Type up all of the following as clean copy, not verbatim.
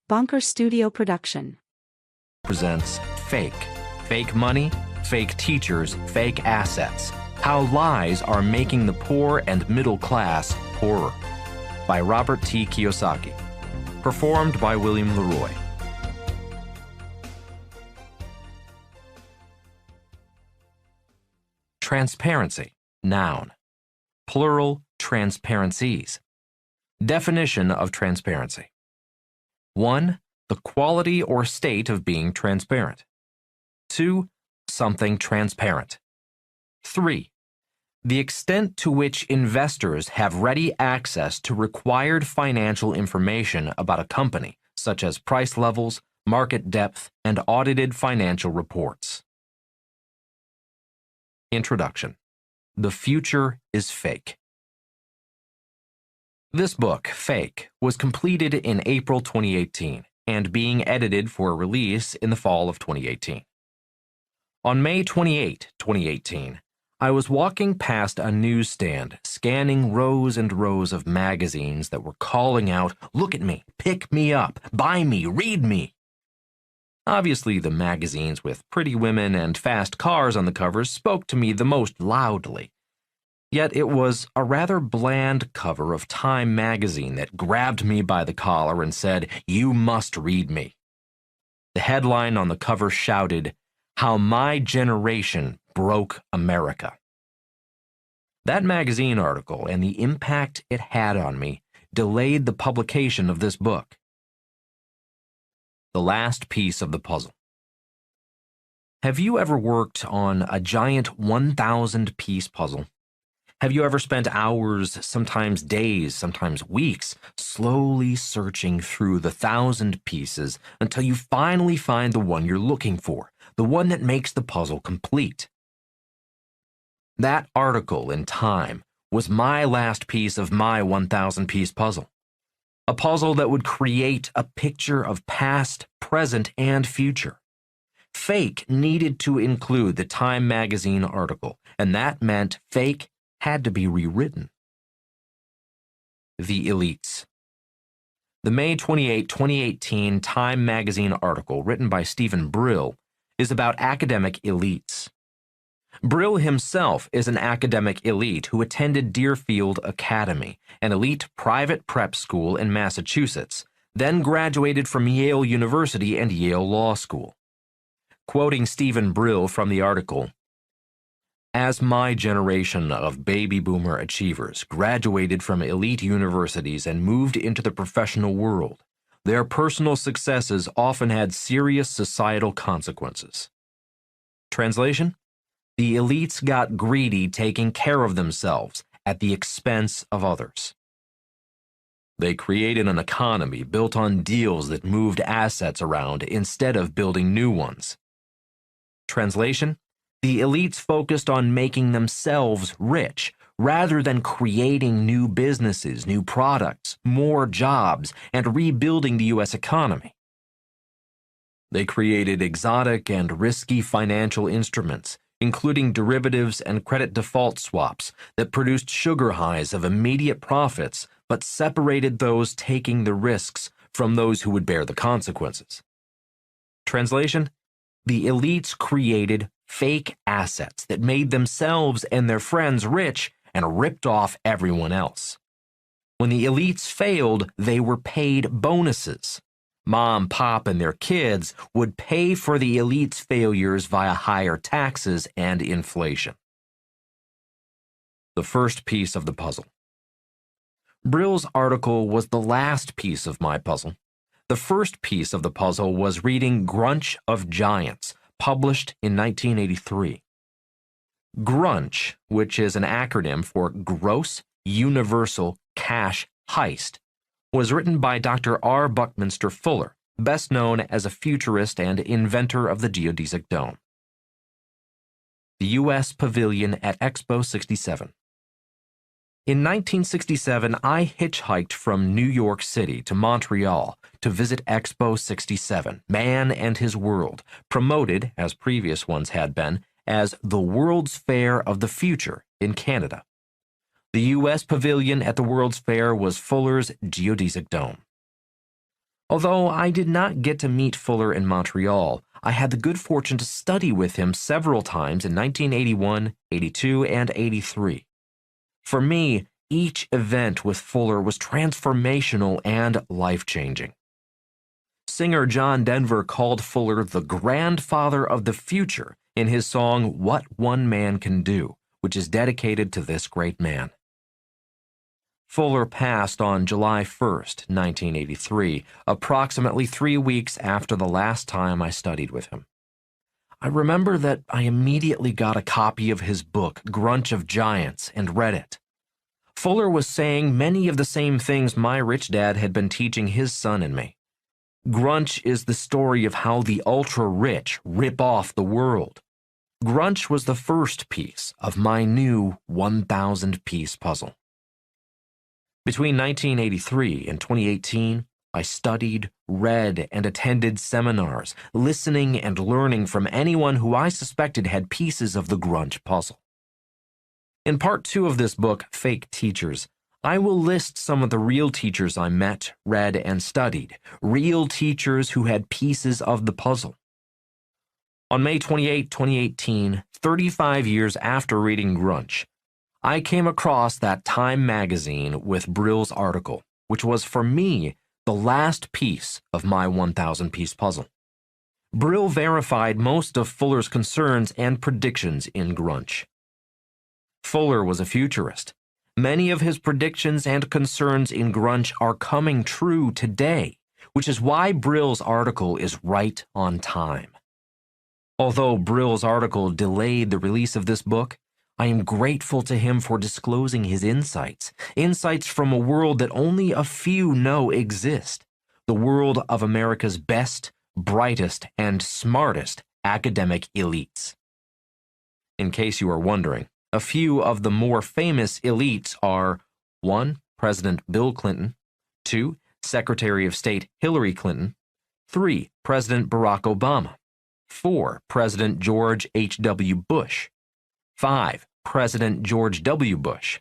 Bonker Studio production. Presents Fake. Fake money, fake teachers, fake assets. How lies are making the poor and middle class poorer. By Robert T Kiyosaki. Performed by William Leroy. Transparency. Noun. Plural, transparencies. Definition of transparency. 1. The quality or state of being transparent. 2. Something transparent. 3. The extent to which investors have ready access to required financial information about a company, such as price levels, market depth, and audited financial reports. Introduction. The future is fake. This book, Fake, was completed in April 2018 and being edited for release in the fall of 2018. On May 28, 2018, I was walking past a newsstand, scanning rows and rows of magazines that were calling out, "Look at me, pick me up, buy me, read me." Obviously, the magazines with pretty women and fast cars on the covers spoke to me the most loudly. Yet it was a rather bland cover of Time magazine that grabbed me by the collar and said, "You must read me." The headline on the cover shouted, "How My Generation Broke America." That magazine article and the impact it had on me delayed the publication of this book. The last piece of the puzzle. Have you ever worked on a giant 1,000-piece puzzle? Have you ever spent hours, sometimes days, sometimes weeks, slowly searching through the 1,000 pieces until you finally find the one you're looking for, the one that makes the puzzle complete? That article in Time was my last piece of my 1,000-piece puzzle. A puzzle that would create a picture of past, present, and future. Fake needed to include the Time magazine article, and that meant Fake had to be rewritten. The Elites. The May 28, 2018 Time magazine article written by Stephen Brill is about academic elites. Brill himself is an academic elite who attended Deerfield Academy, an elite private prep school in Massachusetts, then graduated from Yale University and Yale Law School. Quoting Stephen Brill from the article, "As my generation of baby boomer achievers graduated from elite universities and moved into the professional world, their personal successes often had serious societal consequences." Translation? The elites got greedy taking care of themselves at the expense of others. They created an economy built on deals that moved assets around instead of building new ones. Translation? The elites focused on making themselves rich rather than creating new businesses, new products, more jobs, and rebuilding the U.S. economy. They created exotic and risky financial instruments, including derivatives and credit default swaps that produced sugar highs of immediate profits but separated those taking the risks from those who would bear the consequences. Translation? The elites created fake assets that made themselves and their friends rich and ripped off everyone else. When the elites failed, they were paid bonuses. Mom, Pop, and their kids would pay for the elites' failures via higher taxes and inflation. The first piece of the puzzle. Brill's article was the last piece of my puzzle. The first piece of the puzzle was reading Grunch of Giants, published in 1983. Grunch, which is an acronym for Gross Universal Cash Heist, was written by Dr. R. Buckminster Fuller, best known as a futurist and inventor of the geodesic dome. The U.S. Pavilion at Expo 67. In 1967, I hitchhiked from New York City to Montreal to visit Expo 67, Man and His World, promoted, as previous ones had been, as the World's Fair of the Future in Canada. The U.S. Pavilion at the World's Fair was Fuller's geodesic dome. Although I did not get to meet Fuller in Montreal, I had the good fortune to study with him several times in 1981, 82, and 83. For me, each event with Fuller was transformational and life-changing. Singer John Denver called Fuller the grandfather of the future in his song What One Man Can Do, which is dedicated to this great man. Fuller passed on July 1st, 1983, approximately 3 weeks after the last time I studied with him. I remember that I immediately got a copy of his book, Grunch of Giants, and read it. Fuller was saying many of the same things my rich dad had been teaching his son and me. Grunch is the story of how the ultra-rich rip off the world. Grunch was the first piece of my new 1,000-piece puzzle. Between 1983 and 2018, I studied, read, and attended seminars, listening and learning from anyone who I suspected had pieces of the Grunch puzzle. In part 2 of this book, Fake Teachers, I will list some of the real teachers I met, read, and studied, real teachers who had pieces of the puzzle. On May 28, 2018, 35 years after reading Grunch, I came across that Time magazine with Brill's article, which was, for me, the last piece of my 1,000-piece puzzle. Brill verified most of Fuller's concerns and predictions in Grunch. Fuller was a futurist. Many of his predictions and concerns in Grunch are coming true today, which is why Brill's article is right on time. Although Brill's article delayed the release of this book, I am grateful to him for disclosing his insights from a world that only a few know exist, the world of America's best, brightest, and smartest academic elites. In case you are wondering, a few of the more famous elites are 1. President Bill Clinton, 2. Secretary of State Hillary Clinton, 3. President Barack Obama, 4. President George H.W. Bush, 5. President George W. Bush,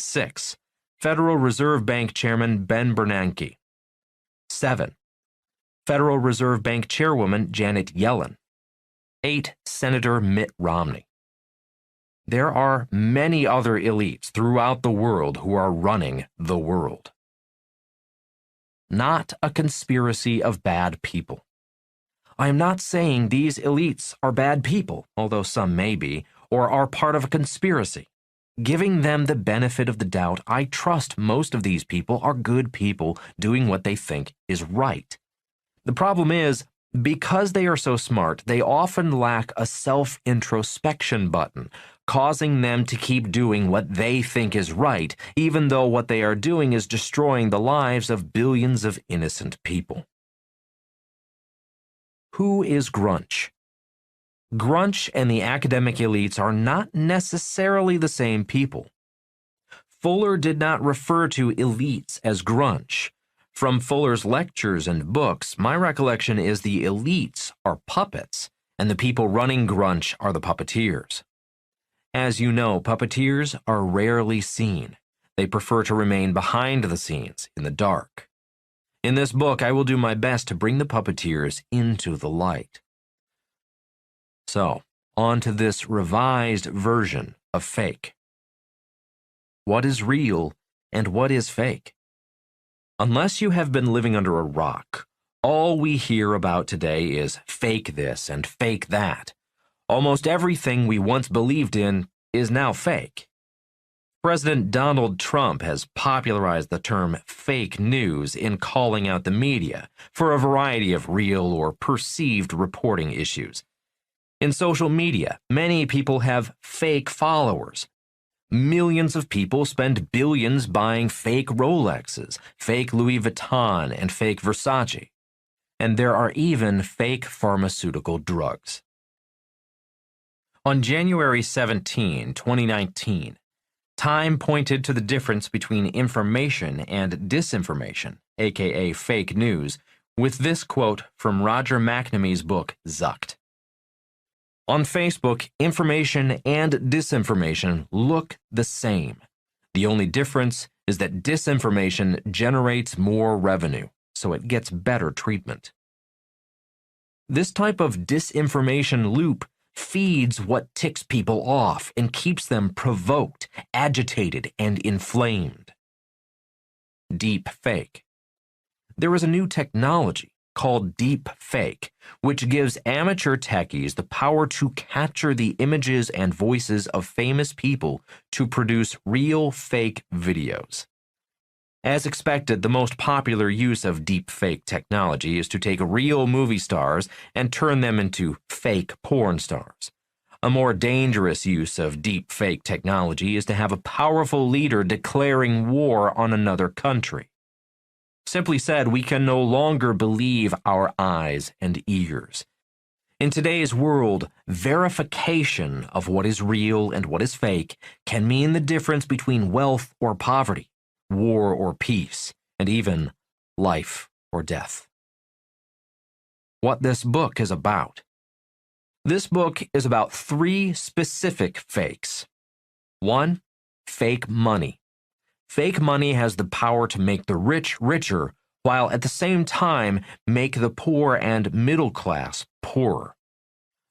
6. Federal Reserve Bank Chairman Ben Bernanke, 7. Federal Reserve Bank Chairwoman Janet Yellen, 8. Senator Mitt Romney. There are many other elites throughout the world who are running the world. Not a conspiracy of bad people. I am not saying these elites are bad people, although some may be, or are part of a conspiracy. Giving them the benefit of the doubt, I trust most of these people are good people doing what they think is right. The problem is, because they are so smart, they often lack a self-introspection button, causing them to keep doing what they think is right, even though what they are doing is destroying the lives of billions of innocent people. Who is Grunch? Grunch and the academic elites are not necessarily the same people. Fuller did not refer to elites as Grunch. From Fuller's lectures and books, my recollection is the elites are puppets, and the people running Grunch are the puppeteers. As you know, puppeteers are rarely seen. They prefer to remain behind the scenes, in the dark. In this book, I will do my best to bring the puppeteers into the light. So, on to this revised version of fake. What is real and what is fake? Unless you have been living under a rock, all we hear about today is fake this and fake that. Almost everything we once believed in is now fake. President Donald Trump has popularized the term fake news in calling out the media for a variety of real or perceived reporting issues. In social media, many people have fake followers. Millions of people spend billions buying fake Rolexes, fake Louis Vuitton, and fake Versace. And there are even fake pharmaceutical drugs. On January 17, 2019, Time pointed to the difference between information and disinformation, aka fake news, with this quote from Roger McNamee's book, Zucked. On Facebook, information and disinformation look the same. The only difference is that disinformation generates more revenue, so it gets better treatment. This type of disinformation loop feeds what ticks people off and keeps them provoked, agitated, and inflamed. Deep fake. There is a new technology called deep fake, which gives amateur techies the power to capture the images and voices of famous people to produce real fake videos. As expected, the most popular use of deep fake technology is to take real movie stars and turn them into fake porn stars. A more dangerous use of deep fake technology is to have a powerful leader declaring war on another country. Simply said, we can no longer believe our eyes and ears. In today's world, verification of what is real and what is fake can mean the difference between wealth or poverty, war or peace, and even life or death. What this book is about. This book is about 3 specific fakes. 1. Fake money. Fake money has the power to make the rich richer, while at the same time make the poor and middle class poorer.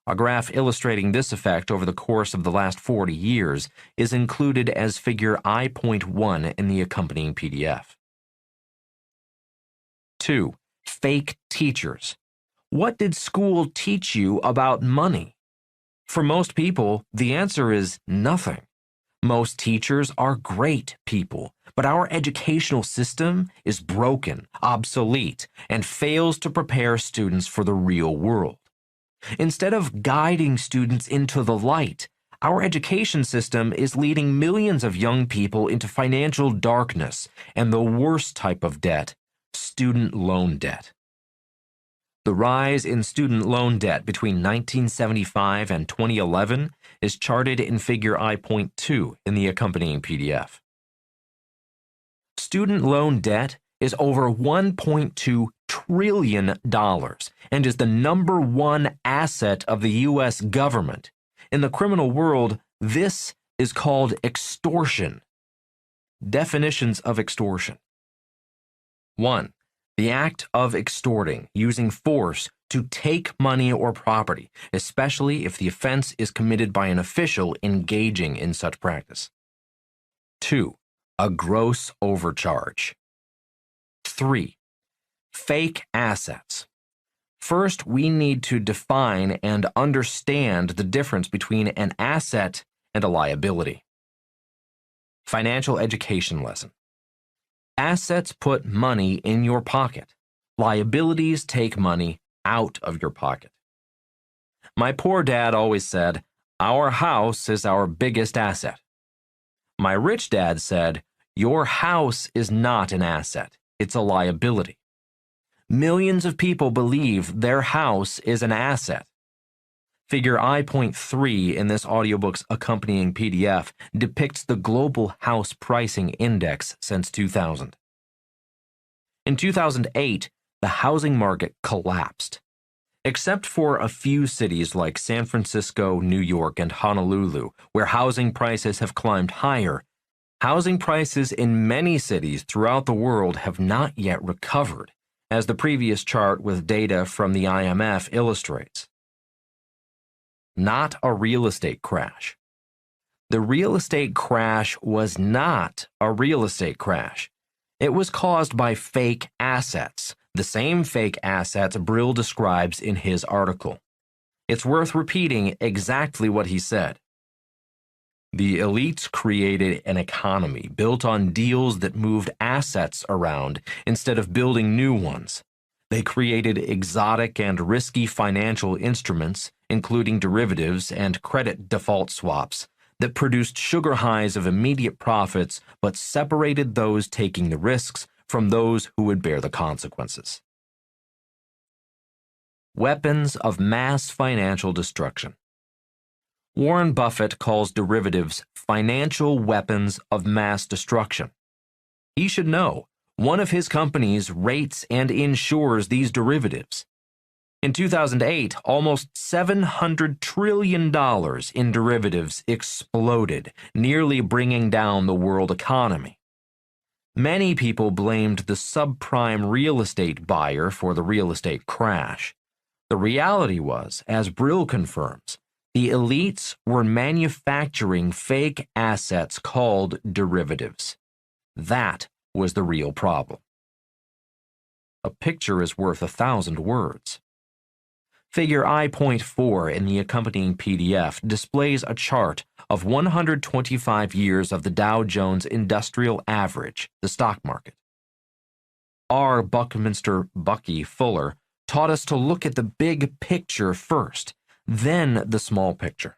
A graph illustrating this effect over the course of the last 40 years is included as figure I.1 in the accompanying PDF. 2. Fake teachers. What did school teach you about money? For most people, the answer is nothing. Most teachers are great people, but our educational system is broken, obsolete, and fails to prepare students for the real world. Instead of guiding students into the light, our education system is leading millions of young people into financial darkness and the worst type of debt, student loan debt. The rise in student loan debt between 1975 and 2011 is charted in figure I.2 in the accompanying PDF. Student loan debt is over $1.2 trillion and is the number 1 asset of the U.S. government. In the criminal world, this is called extortion. Definitions of extortion. 1. The act of extorting, using force to take money or property, especially if the offense is committed by an official engaging in such practice. 2. A gross overcharge. 3. Fake assets. First, we need to define and understand the difference between an asset and a liability. Financial education lesson. Assets put money in your pocket. Liabilities take money out of your pocket. My poor dad always said, "Our house is our biggest asset." My rich dad said, "Your house is not an asset, it's a liability." Millions of people believe their house is an asset. Figure I.3 in this audiobook's accompanying PDF depicts the global house pricing index since 2000. In 2008, the housing market collapsed. Except for a few cities like San Francisco, New York, and Honolulu, where housing prices have climbed higher, housing prices in many cities throughout the world have not yet recovered, as the previous chart with data from the IMF illustrates. Not a real estate crash. The real estate crash was not a real estate crash. It was caused by fake assets, the same fake assets Brill describes in his article. It's worth repeating exactly what he said. The elites created an economy built on deals that moved assets around instead of building new ones. They created exotic and risky financial instruments, including derivatives and credit default swaps, that produced sugar highs of immediate profits but separated those taking the risks from those who would bear the consequences. Weapons of mass financial destruction. Warren Buffett calls derivatives financial weapons of mass destruction. He should know, one of his companies rates and insures these derivatives. In 2008, almost $700 trillion in derivatives exploded, nearly bringing down the world economy. Many people blamed the subprime real estate buyer for the real estate crash. The reality was, as Brill confirms, the elites were manufacturing fake assets called derivatives. That was the real problem. A picture is worth 1,000 words. Figure I.4 in the accompanying PDF displays a chart of 125 years of the Dow Jones Industrial Average, the stock market. R. Buckminster Bucky Fuller taught us to look at the big picture first, then the small picture.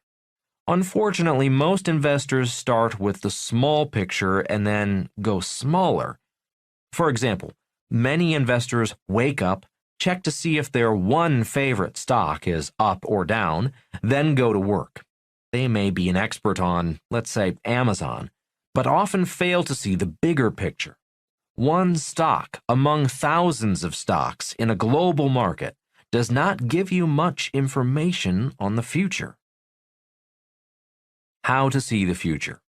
Unfortunately, most investors start with the small picture and then go smaller. For example, many investors wake up, check to see if their one favorite stock is up or down, then go to work. They may be an expert on, let's say, Amazon, but often fail to see the bigger picture. One stock among thousands of stocks in a global market does not give you much information on the future. How to see the future.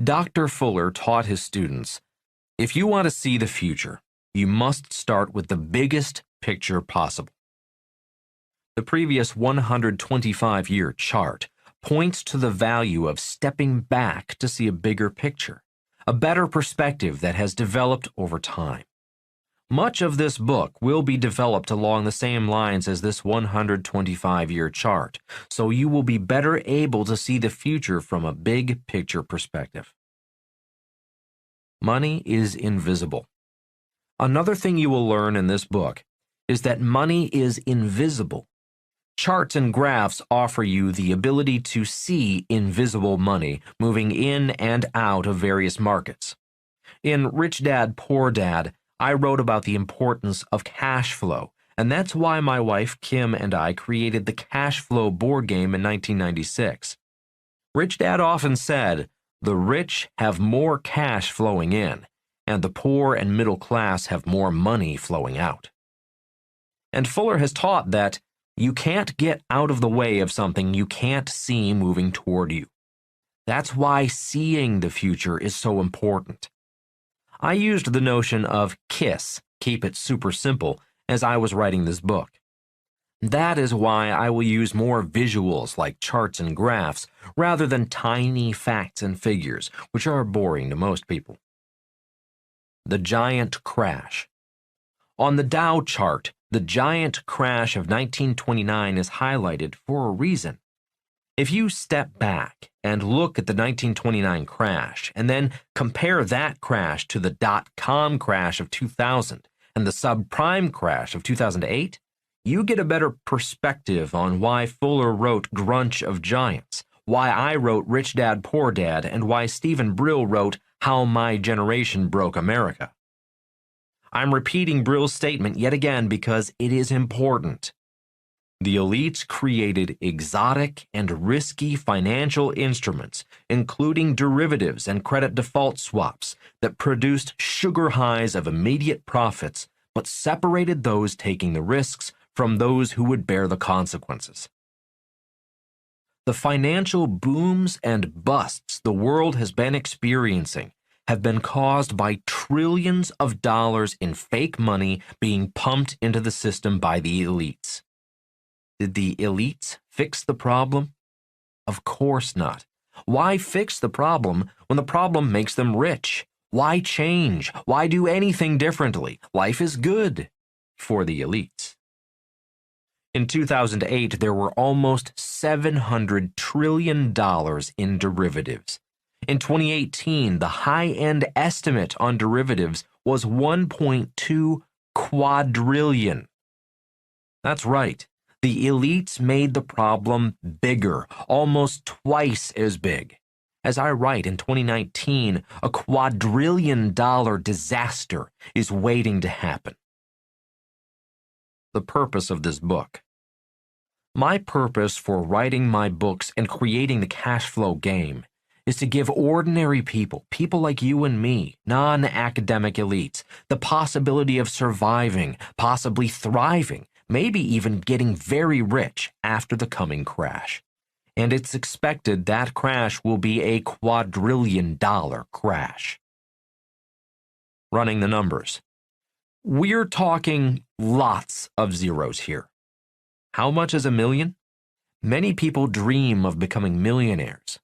Dr. Fuller taught his students, if you want to see the future, you must start with the biggest picture possible. The previous 125-year chart points to the value of stepping back to see a bigger picture, a better perspective that has developed over time. Much of this book will be developed along the same lines as this 125-year chart, so you will be better able to see the future from a big picture perspective. Money is invisible. Another thing you will learn in this book is that money is invisible. Charts and graphs offer you the ability to see invisible money moving in and out of various markets. In Rich Dad, Poor Dad, I wrote about the importance of cash flow, and that's why my wife Kim and I created the cash flow board game in 1996. Rich Dad often said, the rich have more cash flowing in, and the poor and middle class have more money flowing out. And Fuller has taught that you can't get out of the way of something you can't see moving toward you. That's why seeing the future is so important. I used the notion of KISS, keep it super simple, as I was writing this book. That is why I will use more visuals like charts and graphs rather than tiny facts and figures, which are boring to most people. The giant crash. On the Dow chart, the giant crash of 1929 is highlighted for a reason. If you step back and look at the 1929 crash and then compare that crash to the dot-com crash of 2000 and the subprime crash of 2008, you get a better perspective on why Fuller wrote Grunch of Giants, why I wrote Rich Dad, Poor Dad, and why Stephen Brill wrote How My Generation Broke America. I'm repeating Brill's statement yet again because it is important. The elites created exotic and risky financial instruments, including derivatives and credit default swaps, that produced sugar highs of immediate profits, but separated those taking the risks from those who would bear the consequences. The financial booms and busts the world has been experiencing have been caused by trillions of dollars in fake money being pumped into the system by the elites. Did the elites fix the problem? Of course not. Why fix the problem when the problem makes them rich? Why change? Why do anything differently? Life is good for the elites. In 2008, there were almost $700 trillion in derivatives. In 2018, the high-end estimate on derivatives was 1.2 quadrillion. That's right. The elites made the problem bigger, almost twice as big. As I write in 2019, a quadrillion-dollar disaster is waiting to happen. The purpose of this book. My purpose for writing my books and creating the cash flow game is to give ordinary people, people like you and me, non-academic elites, the possibility of surviving, possibly thriving, maybe even getting very rich after the coming crash. And it's expected that crash will be a quadrillion-dollar crash. running the numbers. We're talking lots of zeros here. How much is a million? Many people dream of becoming millionaires.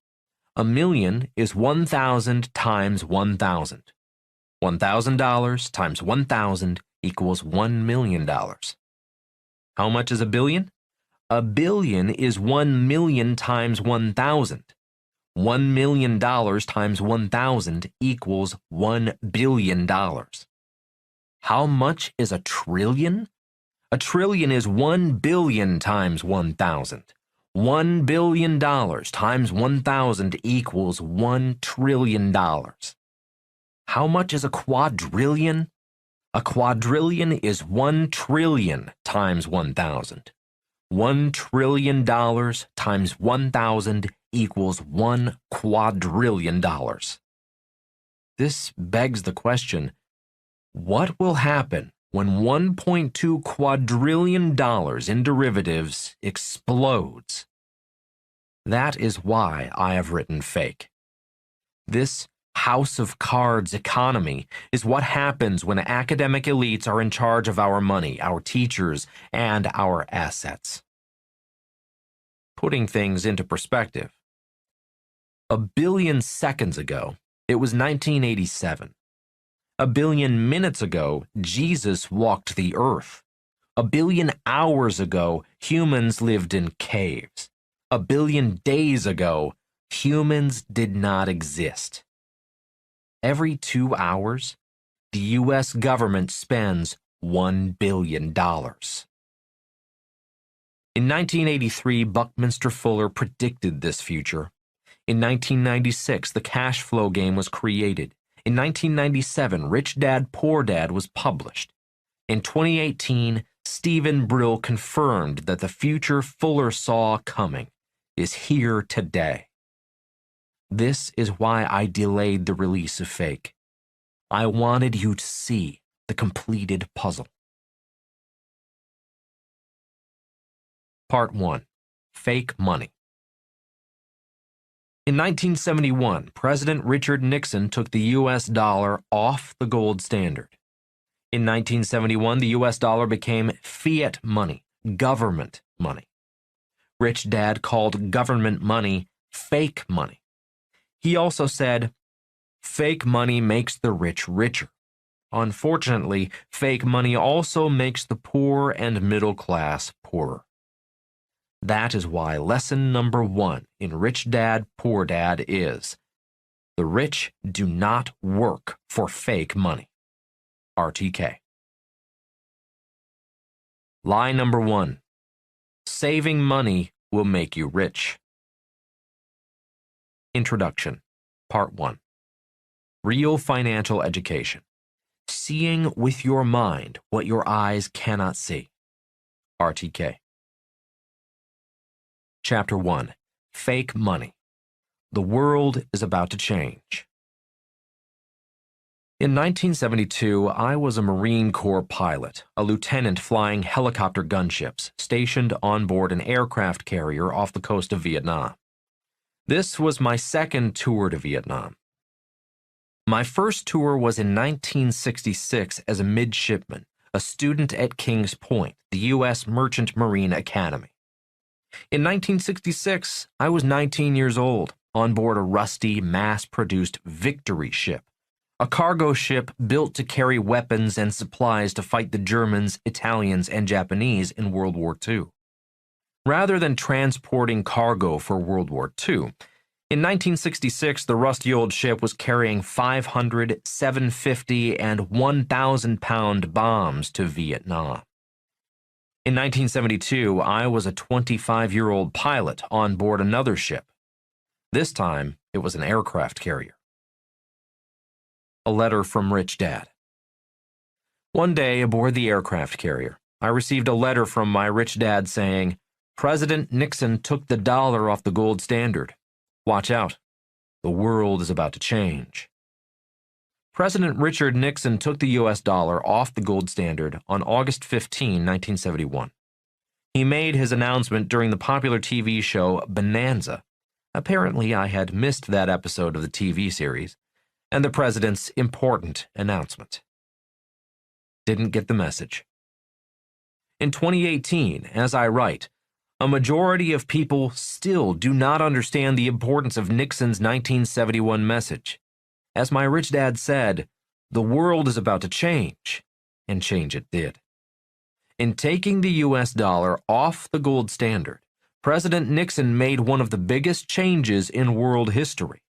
A million is 1,000 times 1,000. $1,000 times 1,000 equals $1 million. How much is a billion? A billion is 1 million times 1,000. $1 million times 1,000 equals $1 billion. How much is a trillion? A trillion is 1 billion times 1,000. $1 billion times 1,000 equals $1 trillion. How much is a quadrillion? A quadrillion is 1 trillion times 1,000. $1 trillion times 1,000 equals $1 quadrillion. This begs the question, what will happen when $1.2 quadrillion in derivatives explodes? That is why I have written Fake. This house of cards economy is what happens when academic elites are in charge of our money, our teachers, and our assets. Putting things into perspective. A billion seconds ago, it was 1987. A billion minutes ago, Jesus walked the earth. A billion hours ago, humans lived in caves. A billion days ago, humans did not exist. Every 2 hours, the U.S. government spends $1 billion. In 1983, Buckminster Fuller predicted this future. In 1996, the cash flow game was created. In 1997, Rich Dad, Poor Dad was published. In 2018, Stephen Brill confirmed that the future Fuller saw coming is here today. This is why I delayed the release of Fake. I wanted you to see the completed puzzle. Part 1. Fake Money. In 1971, President Richard Nixon took the U.S. dollar off the gold standard. In 1971, the U.S. dollar became fiat money, government money. Rich Dad called government money fake money. He also said, fake money makes the rich richer. Unfortunately, fake money also makes the poor and middle class poorer. That is why lesson number 1 in Rich Dad, Poor Dad is, the rich do not work for fake money. RTK. Lie number 1. Saving money will make you rich. Introduction. Part 1. Real financial education. Seeing with your mind what your eyes cannot see. RTK. Chapter 1. Fake Money. The world is about to change. In 1972, I was a Marine Corps pilot, a lieutenant flying helicopter gunships, stationed on board an aircraft carrier off the coast of Vietnam. This was my second tour to Vietnam. My first tour was in 1966 as a midshipman, a student at Kings Point, the U.S. Merchant Marine Academy. In 1966, I was 19 years old, on board a rusty, mass-produced Victory ship, a cargo ship built to carry weapons and supplies to fight the Germans, Italians, and Japanese in World War II. Rather than transporting cargo for World War II, in 1966, the rusty old ship was carrying 500, 750, and 1,000-pound bombs to Vietnam. In 1972, I was a 25-year-old pilot on board another ship. This time, it was an aircraft carrier. A letter from Rich Dad. One day, aboard the aircraft carrier, I received a letter from my rich dad saying, President Nixon took the dollar off the gold standard. Watch out. The world is about to change. President Richard Nixon took the U.S. dollar off the gold standard on August 15, 1971. He made his announcement during the popular TV show Bonanza. Apparently, I had missed that episode of the TV series. and the president's important announcement. Didn't get the message. In 2018, as I write, a majority of people still do not understand the importance of Nixon's 1971 message. As my rich dad said, the world is about to change, and change it did. In taking the U.S. dollar off the gold standard, President Nixon made one of the biggest changes in world history.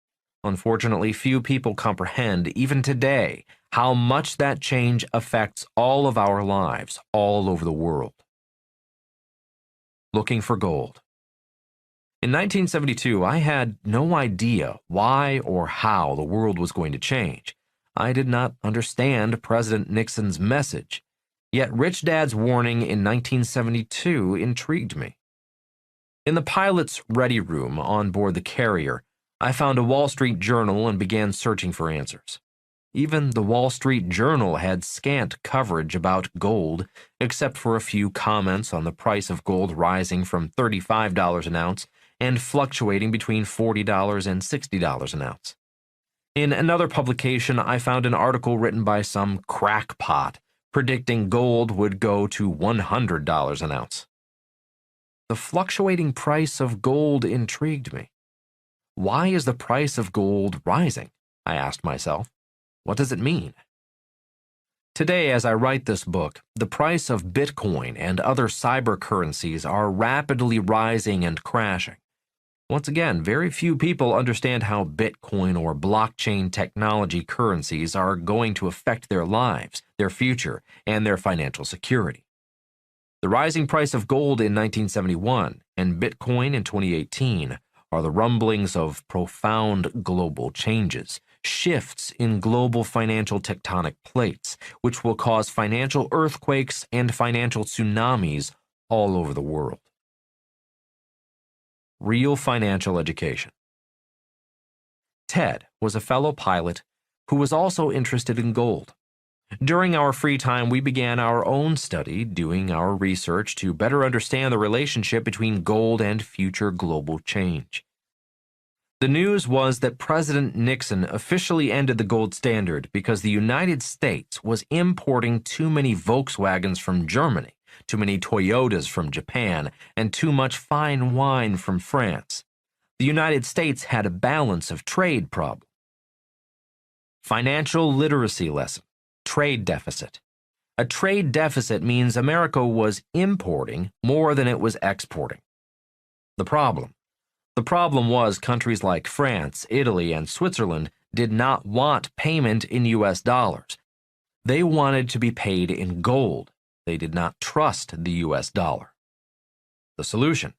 Unfortunately, few people comprehend, even today, how much that change affects all of our lives all over the world. Looking for gold. In 1972, I had no idea why or how the world was going to change. I did not understand President Nixon's message, yet Rich Dad's warning in 1972 intrigued me. In the pilot's ready room on board the carrier, I found a Wall Street Journal and began searching for answers. Even the Wall Street Journal had scant coverage about gold, except for a few comments on the price of gold rising from $35 an ounce and fluctuating between $40 and $60 an ounce. In another publication, I found an article written by some crackpot predicting gold would go to $100 an ounce. The fluctuating price of gold intrigued me. Why is the price of gold rising? I asked myself. What does it mean? Today, as I write this book, the price of Bitcoin and other cyber currencies are rapidly rising and crashing. Once again, very few people understand how Bitcoin or blockchain technology currencies are going to affect their lives, their future, and their financial security. The rising price of gold in 1971 and Bitcoin in 2018 are the rumblings of profound global changes, shifts in global financial tectonic plates, which will cause financial earthquakes and financial tsunamis all over the world. Real financial education. Ted was a fellow pilot who was also interested in gold. During our free time, we began our own study, doing our research to better understand the relationship between gold and future global change. The news was that President Nixon officially ended the gold standard because the United States was importing too many Volkswagens from Germany, too many Toyotas from Japan, and too much fine wine from France. The United States had a balance of trade problem. Financial literacy lesson. Trade deficit. A trade deficit means America was importing more than it was exporting. The problem was countries like France, Italy, and Switzerland did not want payment in U.S. dollars. They wanted to be paid in gold. They did not trust the U.S. dollar. The solution: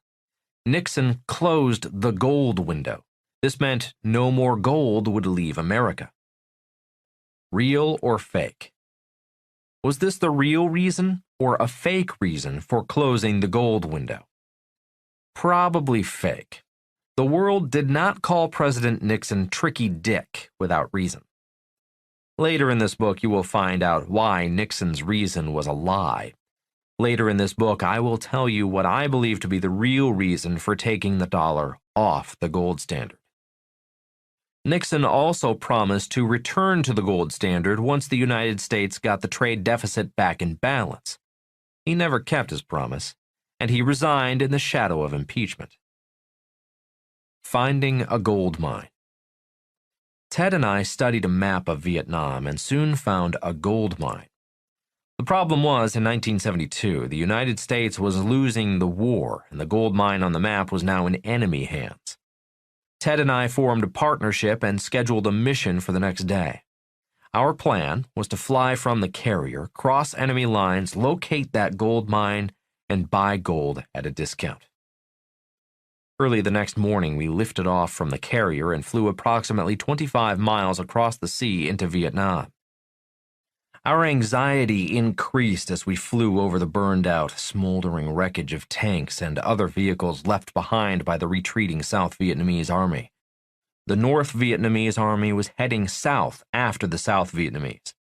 Nixon closed the gold window. This meant no more gold would leave America. Real or fake? Was this the real reason or a fake reason for closing the gold window? Probably fake. The world did not call President Nixon Tricky Dick without reason. Later in this book, you will find out why Nixon's reason was a lie. Later in this book, I will tell you what I believe to be the real reason for taking the dollar off the gold standard. Nixon also promised to return to the gold standard once the United States got the trade deficit back in balance. He never kept his promise, and he resigned in the shadow of impeachment. Finding a gold mine. Ted and I studied a map of Vietnam and soon found a gold mine. The problem was, in 1972, the United States was losing the war, and the gold mine on the map was now in enemy hands. Ted and I formed a partnership and scheduled a mission for the next day. Our plan was to fly from the carrier, cross enemy lines, locate that gold mine, and buy gold at a discount. Early the next morning, we lifted off from the carrier and flew approximately 25 miles across the sea into Vietnam. Our anxiety increased as we flew over the burned-out, smoldering wreckage of tanks and other vehicles left behind by the retreating South Vietnamese army. The North Vietnamese army was heading south after the South Vietnamese.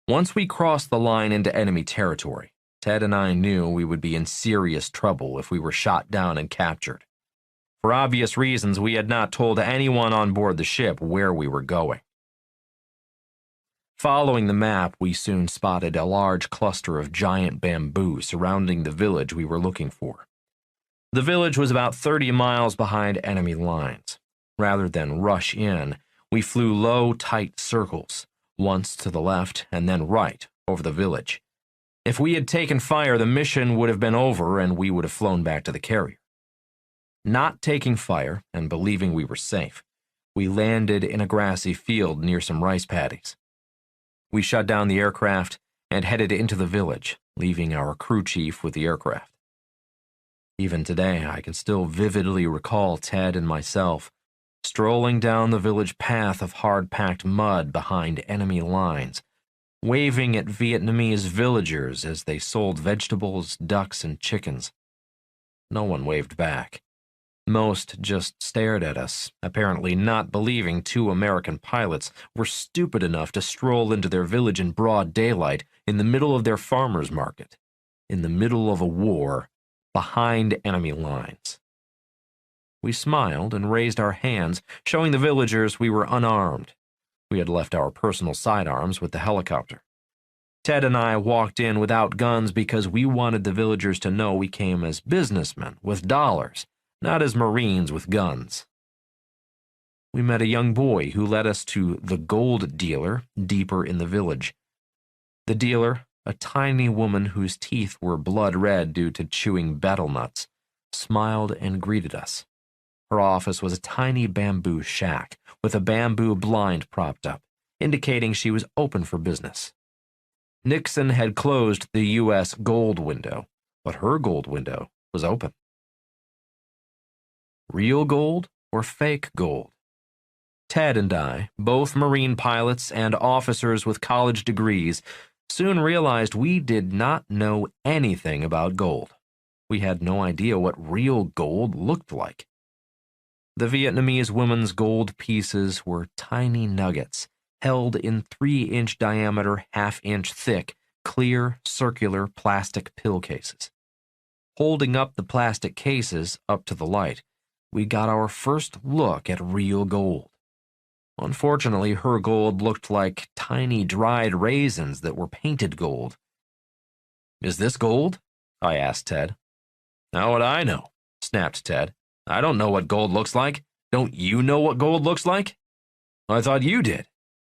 Once we crossed the line into enemy territory, Ted and I knew we would be in serious trouble if we were shot down and captured. For obvious reasons, we had not told anyone on board the ship where we were going. Following the map, we soon spotted a large cluster of giant bamboo surrounding the village we were looking for. The village was about 30 miles behind enemy lines. Rather than rush in, we flew low, tight circles, once to the left and then right over the village. If we had taken fire, the mission would have been over and we would have flown back to the carrier. Not taking fire and believing we were safe, we landed in a grassy field near some rice paddies. We shut down the aircraft and headed into the village, leaving our crew chief with the aircraft. Even today, I can still vividly recall Ted and myself strolling down the village path of hard-packed mud behind enemy lines, waving at Vietnamese villagers as they sold vegetables, ducks, and chickens. No one waved back. Most just stared at us, apparently not believing two American pilots were stupid enough to stroll into their village in broad daylight in the middle of their farmers' market, in the middle of a war, behind enemy lines. We smiled and raised our hands, showing the villagers we were unarmed. We had left our personal sidearms with the helicopter. Ted and I walked in without guns because we wanted the villagers to know we came as businessmen with dollars, not as Marines with guns. We met a young boy who led us to the gold dealer deeper in the village. The dealer, a tiny woman whose teeth were blood red due to chewing betel nuts, smiled and greeted us. Her office was a tiny bamboo shack with a bamboo blind propped up, indicating she was open for business. Nixon had closed the U.S. gold window, but her gold window was open. Real gold or fake gold? Ted and I, both Marine pilots and officers with college degrees, soon realized we did not know anything about gold. We had no idea what real gold looked like. The Vietnamese women's gold pieces were tiny nuggets, held in 3-inch diameter, half-inch thick, clear, circular plastic pill cases. Holding up the plastic cases up to the light, we got our first look at real gold. Unfortunately, her gold looked like tiny dried raisins that were painted gold. "Is this gold?" I asked Ted. "How would I know?" snapped Ted. "I don't know what gold looks like. Don't you know what gold looks like?" "I thought you did,"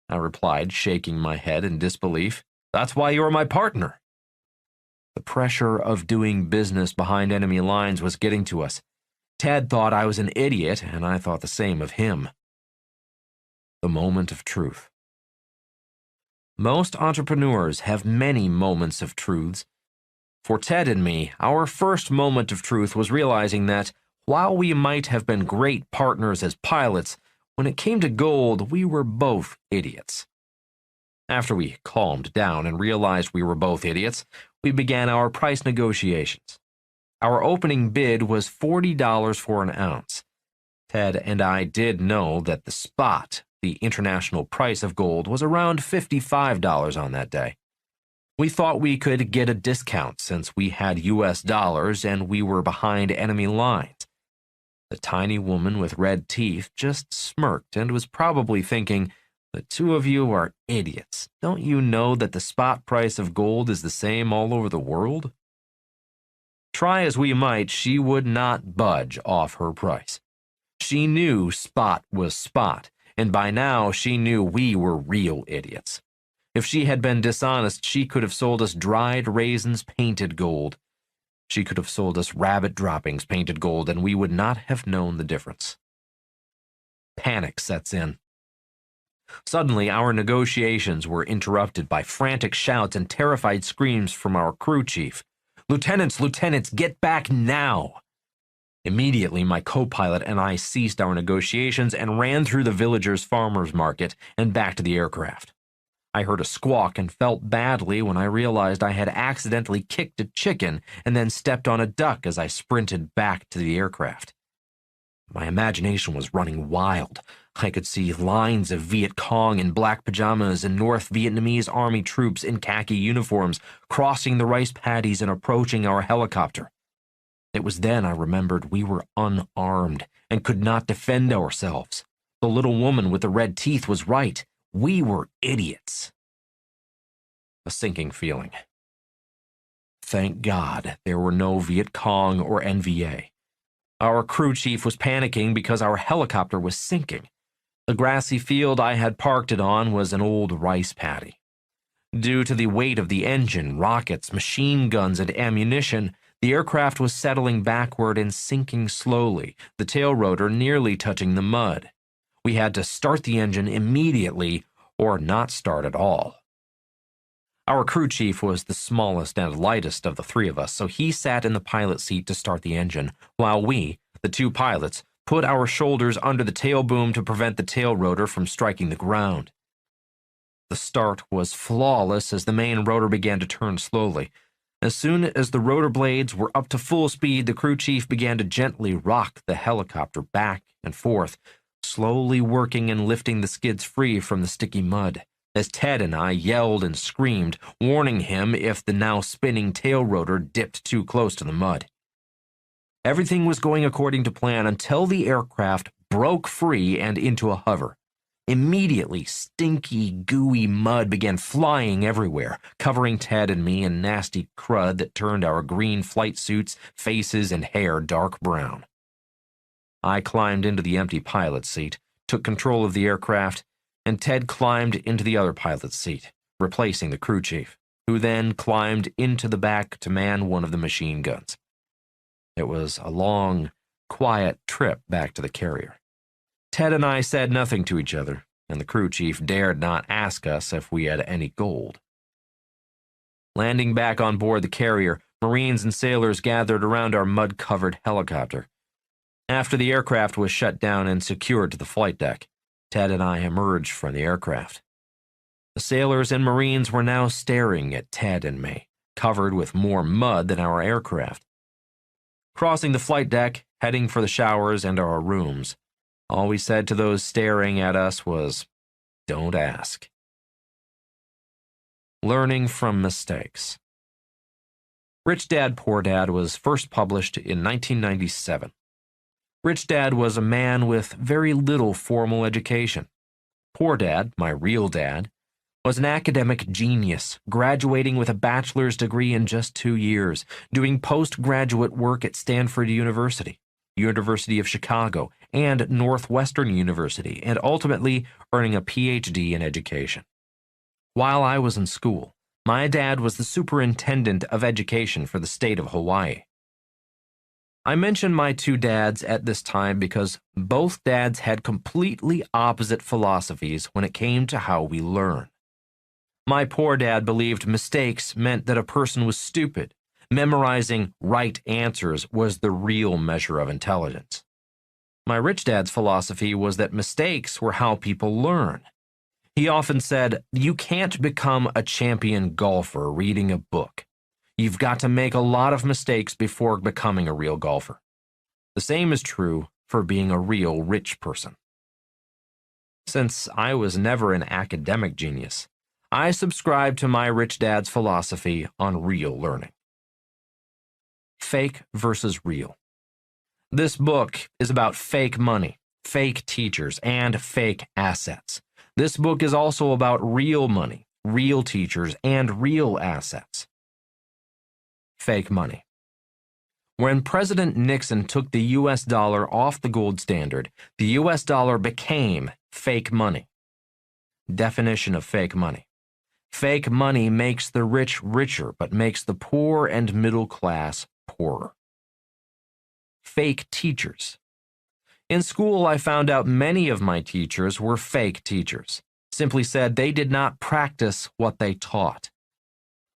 I replied, shaking my head in disbelief. "That's why you're my partner." The pressure of doing business behind enemy lines was getting to us. Ted thought I was an idiot, and I thought the same of him. The moment of truth. Most entrepreneurs have many moments of truths. For Ted and me, our first moment of truth was realizing that, while we might have been great partners as pilots, when it came to gold, we were both idiots. After we calmed down and realized we were both idiots, we began our price negotiations. Our opening bid was $40 for an ounce. Ted and I did know that the spot, the international price of gold, was around $55 on that day. We thought we could get a discount since we had US dollars and we were behind enemy lines. The tiny woman with red teeth just smirked and was probably thinking, "The two of you are idiots. Don't you know that the spot price of gold is the same all over the world?" Try as we might, she would not budge off her price. She knew spot was spot, and by now she knew we were real idiots. If she had been dishonest, she could have sold us dried raisins painted gold. She could have sold us rabbit droppings painted gold, and we would not have known the difference. Panic sets in. Suddenly, our negotiations were interrupted by frantic shouts and terrified screams from our crew chief. "Lieutenants, lieutenants, get back now!" Immediately, my co-pilot and I ceased our negotiations and ran through the villagers' farmers' market and back to the aircraft. I heard a squawk and felt badly when I realized I had accidentally kicked a chicken and then stepped on a duck as I sprinted back to the aircraft. My imagination was running wild. I could see lines of Viet Cong in black pajamas and North Vietnamese army troops in khaki uniforms crossing the rice paddies and approaching our helicopter. It was then I remembered we were unarmed and could not defend ourselves. The little woman with the red teeth was right. We were idiots. a sinking feeling. Thank God there were no Viet Cong or NVA. Our crew chief was panicking because our helicopter was sinking. The grassy field I had parked it on was an old rice paddy. Due to the weight of the engine, rockets, machine guns, and ammunition, the aircraft was settling backward and sinking slowly, the tail rotor nearly touching the mud. We had to start the engine immediately or not start at all. Our crew chief was the smallest and lightest of the three of us, so he sat in the pilot seat to start the engine, while we, the two pilots, put our shoulders under the tail boom to prevent the tail rotor from striking the ground. The start was flawless as the main rotor began to turn slowly. As soon as the rotor blades were up to full speed, the crew chief began to gently rock the helicopter back and forth, slowly working and lifting the skids free from the sticky mud, as Ted and I yelled and screamed, warning him if the now spinning tail rotor dipped too close to the mud. Everything was going according to plan until the aircraft broke free and into a hover. Immediately, stinky, gooey mud began flying everywhere, covering Ted and me in nasty crud that turned our green flight suits, faces, and hair dark brown. I climbed into the empty pilot's seat, took control of the aircraft, and Ted climbed into the other pilot's seat, replacing the crew chief, who then climbed into the back to man one of the machine guns. It was a long, quiet trip back to the carrier. Ted and I said nothing to each other, and the crew chief dared not ask us if we had any gold. Landing back on board the carrier, Marines and sailors gathered around our mud-covered helicopter. After the aircraft was shut down and secured to the flight deck, Ted and I emerged from the aircraft. The sailors and Marines were now staring at Ted and me, covered with more mud than our aircraft. Crossing the flight deck, heading for the showers and our rooms, all we said to those staring at us was, "Don't ask." Learning from mistakes. Rich Dad, Poor Dad was first published in 1997. Rich Dad was a man with very little formal education. Poor Dad, my real dad, was an academic genius, graduating with a bachelor's degree in just 2 years, doing postgraduate work at Stanford University, University of Chicago, and Northwestern University, and ultimately earning a PhD in education. While I was in school, my dad was the superintendent of education for the state of Hawaii. I mention my two dads at this time because both dads had completely opposite philosophies when it came to how we learn. My poor dad believed mistakes meant that a person was stupid. Memorizing right answers was the real measure of intelligence. My rich dad's philosophy was that mistakes were how people learn. He often said, "You can't become a champion golfer reading a book. You've got to make a lot of mistakes before becoming a real golfer." The same is true for being a real rich person. Since I was never an academic genius, I subscribe to my rich dad's philosophy on real learning. Fake versus real. This book is about fake money, fake teachers, and fake assets. This book is also about real money, real teachers, and real assets. Fake money. When President Nixon took the U.S. dollar off the gold standard, the U.S. dollar became fake money. Definition of fake money. Fake money makes the rich richer, but makes the poor and middle class poorer. Fake teachers. In school, I found out many of my teachers were fake teachers. Simply said, they did not practice what they taught.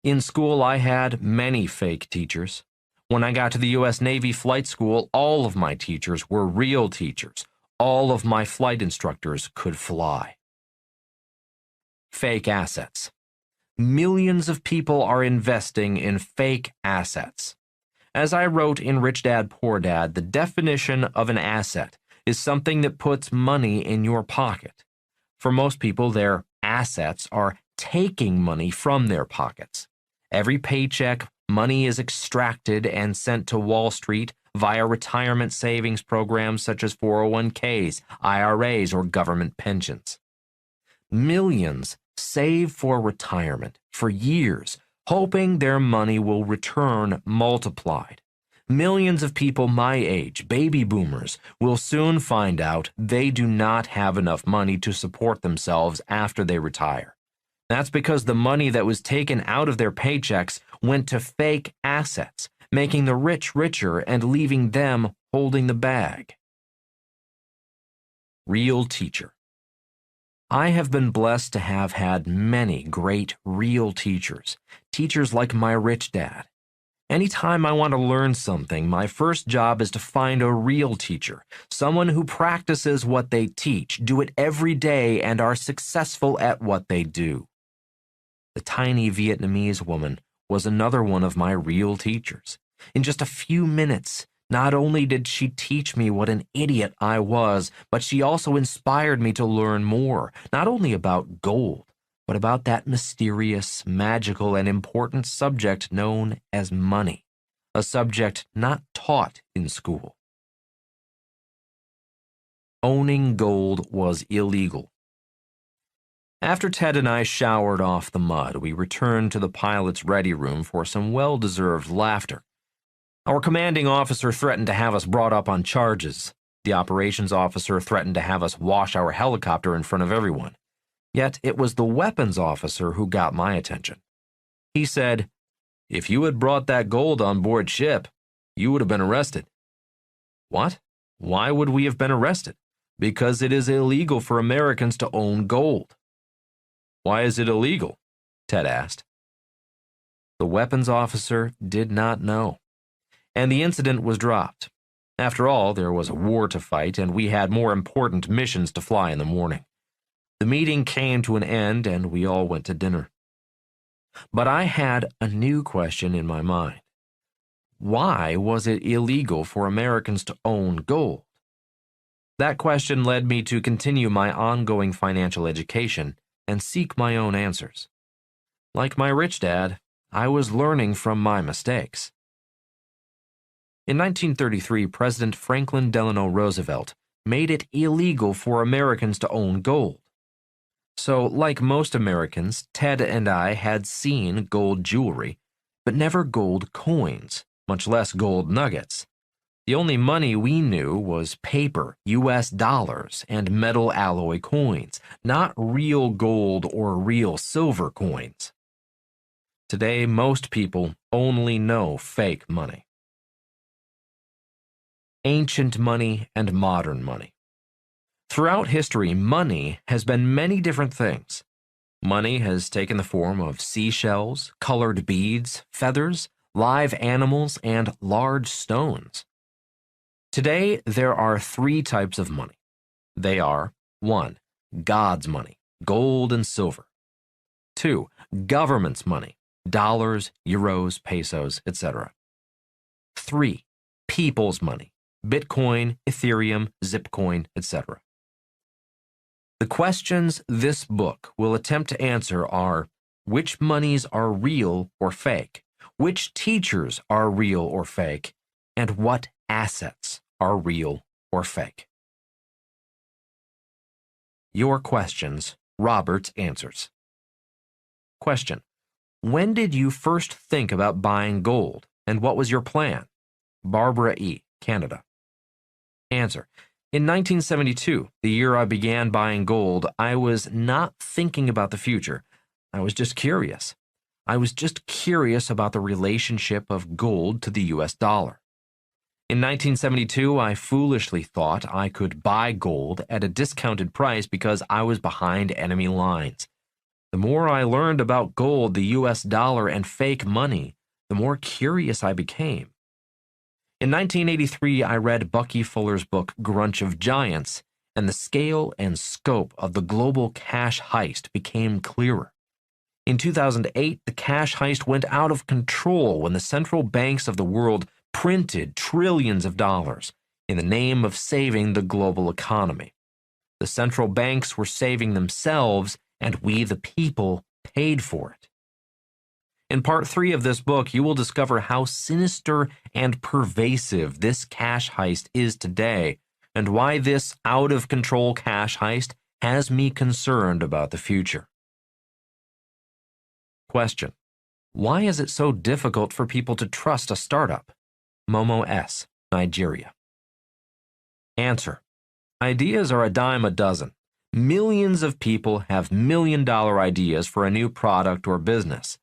In school, I had many fake teachers. When I got to the U.S. Navy Flight School, all of my teachers were real teachers. All of my flight instructors could fly. Fake assets. Millions of people are investing in fake assets. As I wrote in Rich Dad, Poor Dad, the definition of an asset is something that puts money in your pocket. For most people, their assets are taking money from their pockets. Every paycheck, money is extracted and sent to Wall Street via retirement savings programs such as 401ks, IRAs, or government pensions. Millions save for retirement for years, hoping their money will return multiplied. Millions of people my age, baby boomers, will soon find out they do not have enough money to support themselves after they retire. That's because the money that was taken out of their paychecks went to fake assets, making the rich richer and leaving them holding the bag. Real teacher. I have been blessed to have had many great real teachers, teachers like my rich dad. Anytime I want to learn something, my first job is to find a real teacher, someone who practices what they teach, do it every day, and are successful at what they do. The tiny Vietnamese woman was another one of my real teachers. In just a few minutes, not only did she teach me what an idiot I was, but she also inspired me to learn more, not only about gold, but about that mysterious, magical, and important subject known as money, a subject not taught in school. Owning gold was illegal. After Ted and I showered off the mud, we returned to the pilot's ready room for some well-deserved laughter. Our commanding officer threatened to have us brought up on charges. The operations officer threatened to have us wash our helicopter in front of everyone. Yet it was the weapons officer who got my attention. He said, "If you had brought that gold on board ship, you would have been arrested." What? Why would we have been arrested? Because it is illegal for Americans to own gold. Why is it illegal? Ted asked. The weapons officer did not know, and the incident was dropped. After all, there was a war to fight, and we had more important missions to fly in the morning. The meeting came to an end, and we all went to dinner. But I had a new question in my mind. Why was it illegal for Americans to own gold? That question led me to continue my ongoing financial education and seek my own answers. Like my rich dad, I was learning from my mistakes. In 1933, President Franklin Delano Roosevelt made it illegal for Americans to own gold. So, like most Americans, Ted and I had seen gold jewelry, but never gold coins, much less gold nuggets. The only money we knew was paper, U.S. dollars, and metal alloy coins, not real gold or real silver coins. Today, most people only know fake money. Ancient money and modern money. Throughout history, money has been many different things. Money has taken the form of seashells, colored beads, feathers, live animals, and large stones. Today, there are three types of money. They are 1. God's money, gold and silver. 2. Government's money, dollars, euros, pesos, etc. 3. People's money, Bitcoin, Ethereum, Zipcoin, etc. The questions this book will attempt to answer are: which monies are real or fake? Which teachers are real or fake? And what assets are real or fake? Your questions, Robert answers. Question: when did you first think about buying gold, and what was your plan? Barbara E., Canada. Answer: in 1972, the year I began buying gold, I was not thinking about the future. I was just curious. I was just curious about the relationship of gold to the U.S. dollar. In 1972, I foolishly thought I could buy gold at a discounted price because I was behind enemy lines. The more I learned about gold, the U.S. dollar, and fake money, the more curious I became. In 1983, I read Bucky Fuller's book, Grunch of Giants, and the scale and scope of the global cash heist became clearer. In 2008, the cash heist went out of control when the central banks of the world printed trillions of dollars in the name of saving the global economy. The central banks were saving themselves, and we, the people, paid for it. In part 3 of this book, you will discover how sinister and pervasive this cash heist is today, and why this out-of-control cash heist has me concerned about the future. Question: why is it so difficult for people to trust a startup? Momo S., Nigeria. Answer: ideas are a dime a dozen. Millions of people have million-dollar ideas for a new product or business.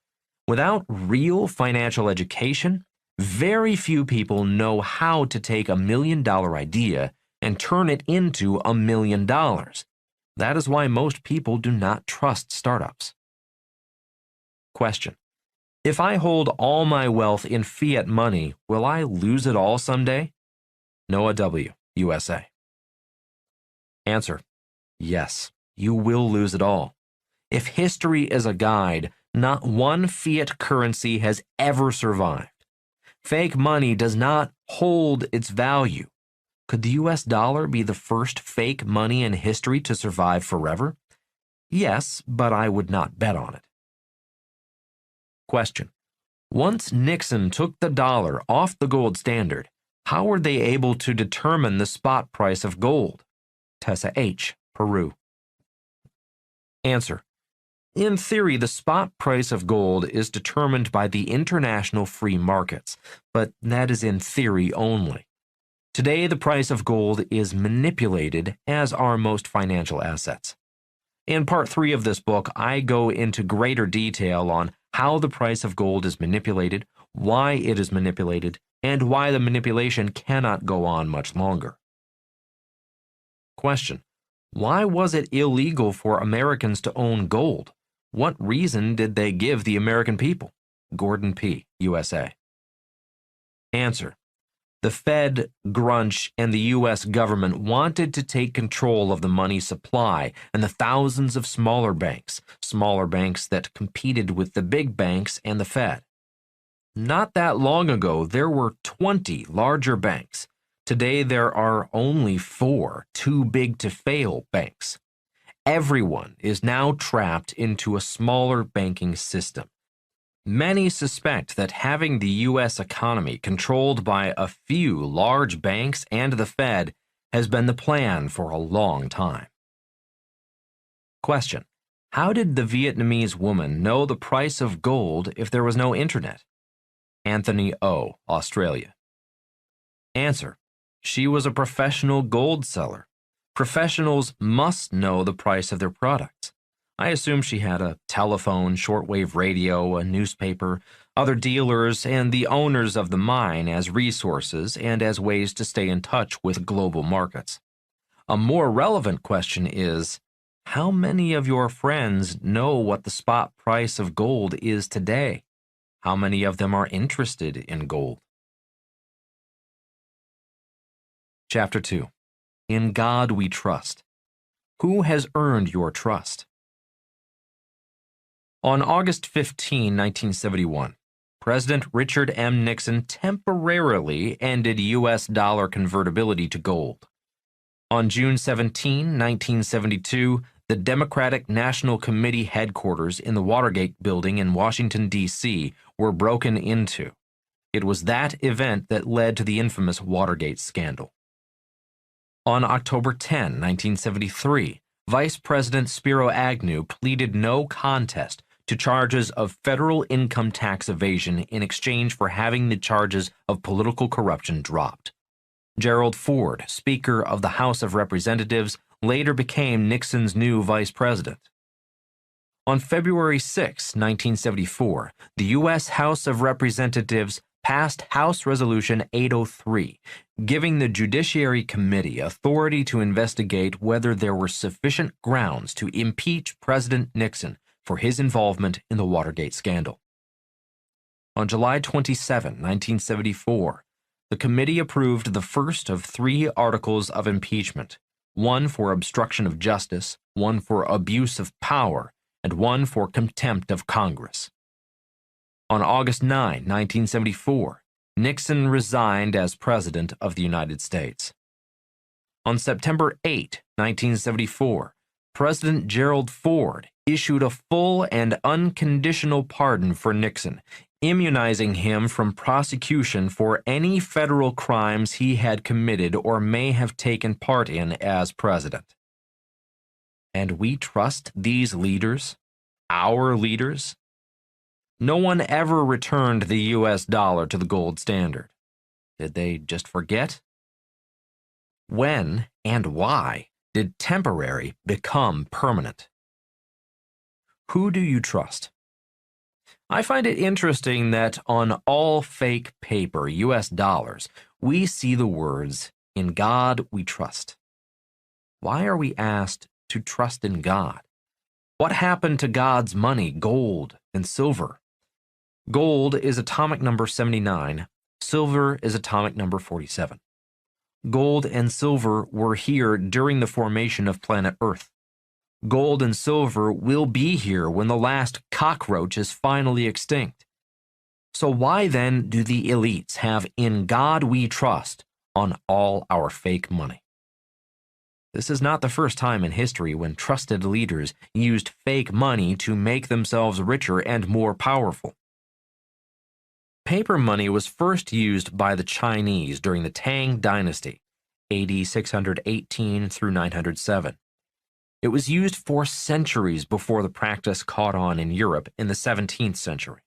Without real financial education, very few people know how to take a million-dollar idea and turn it into $1 million. That is why most people do not trust startups. Question: if I hold all my wealth in fiat money, will I lose it all someday? Noah W., USA. Answer: yes, you will lose it all. If history is a guide, not one fiat currency has ever survived. Fake money does not hold its value. Could the US dollar be the first fake money in history to survive forever? Yes, but I would not bet on it. Question: once Nixon took the dollar off the gold standard, how were they able to determine the spot price of gold? Tessa H., Peru. Answer: in theory, the spot price of gold is determined by the international free markets, but that is in theory only. Today, the price of gold is manipulated, as are most financial assets. In part 3 of this book, I go into greater detail on how the price of gold is manipulated, why it is manipulated, and why the manipulation cannot go on much longer. Question: why was it illegal for Americans to own gold? What reason did they give the American people? Gordon P., USA. Answer: the Fed, Grunch, and the U.S. government wanted to take control of the money supply and the thousands of smaller banks that competed with the big banks and the Fed. Not that long ago, there were 20 larger banks. Today, there are only 4 too big to fail banks. Everyone is now trapped into a smaller banking system. Many suspect that having the U.S. economy controlled by a few large banks and the Fed has been the plan for a long time. Question: how did the Vietnamese woman know the price of gold if there was no internet? Anthony O., Australia. Answer: she was a professional gold seller. Professionals must know the price of their products. I assume she had a telephone, shortwave radio, a newspaper, other dealers, and the owners of the mine as resources and as ways to stay in touch with global markets. A more relevant question is, how many of your friends know what the spot price of gold is today? How many of them are interested in gold? Chapter 2. In God We Trust. Who has earned your trust? On August 15, 1971, President Richard M. Nixon temporarily ended U.S. dollar convertibility to gold. On June 17, 1972, the Democratic National Committee headquarters in the Watergate building in Washington, D.C. were broken into. It was that event that led to the infamous Watergate scandal. On October 10, 1973, Vice President Spiro Agnew pleaded no contest to charges of federal income tax evasion in exchange for having the charges of political corruption dropped. Gerald Ford, Speaker of the House of Representatives, later became Nixon's new vice president. On February 6, 1974, the U.S. House of Representatives passed House Resolution 803, giving the Judiciary Committee authority to investigate whether there were sufficient grounds to impeach President Nixon for his involvement in the Watergate scandal. On July 27, 1974, the committee approved the first of 3 articles of impeachment, one for obstruction of justice, one for abuse of power, and one for contempt of Congress. On August 9, 1974, Nixon resigned as President of the United States. On September 8, 1974, President Gerald Ford issued a full and unconditional pardon for Nixon, immunizing him from prosecution for any federal crimes he had committed or may have taken part in as president. And we trust these leaders, our leaders? No one ever returned the US dollar to the gold standard. Did they just forget? When and why did temporary become permanent? Who do you trust? I find it interesting that on all fake paper, US dollars, we see the words, "In God we trust." Why are we asked to trust in God? What happened to God's money, gold and silver? Gold is atomic number 79. Silver is atomic number 47. Gold and silver were here during the formation of planet Earth. Gold and silver will be here when the last cockroach is finally extinct. So why then do the elites have "In God we trust" on all our fake money? This is not the first time in history when trusted leaders used fake money to make themselves richer and more powerful. Paper money was first used by the Chinese during the Tang Dynasty, AD 618 through 907. It was used for centuries before the practice caught on in Europe in the 17th century.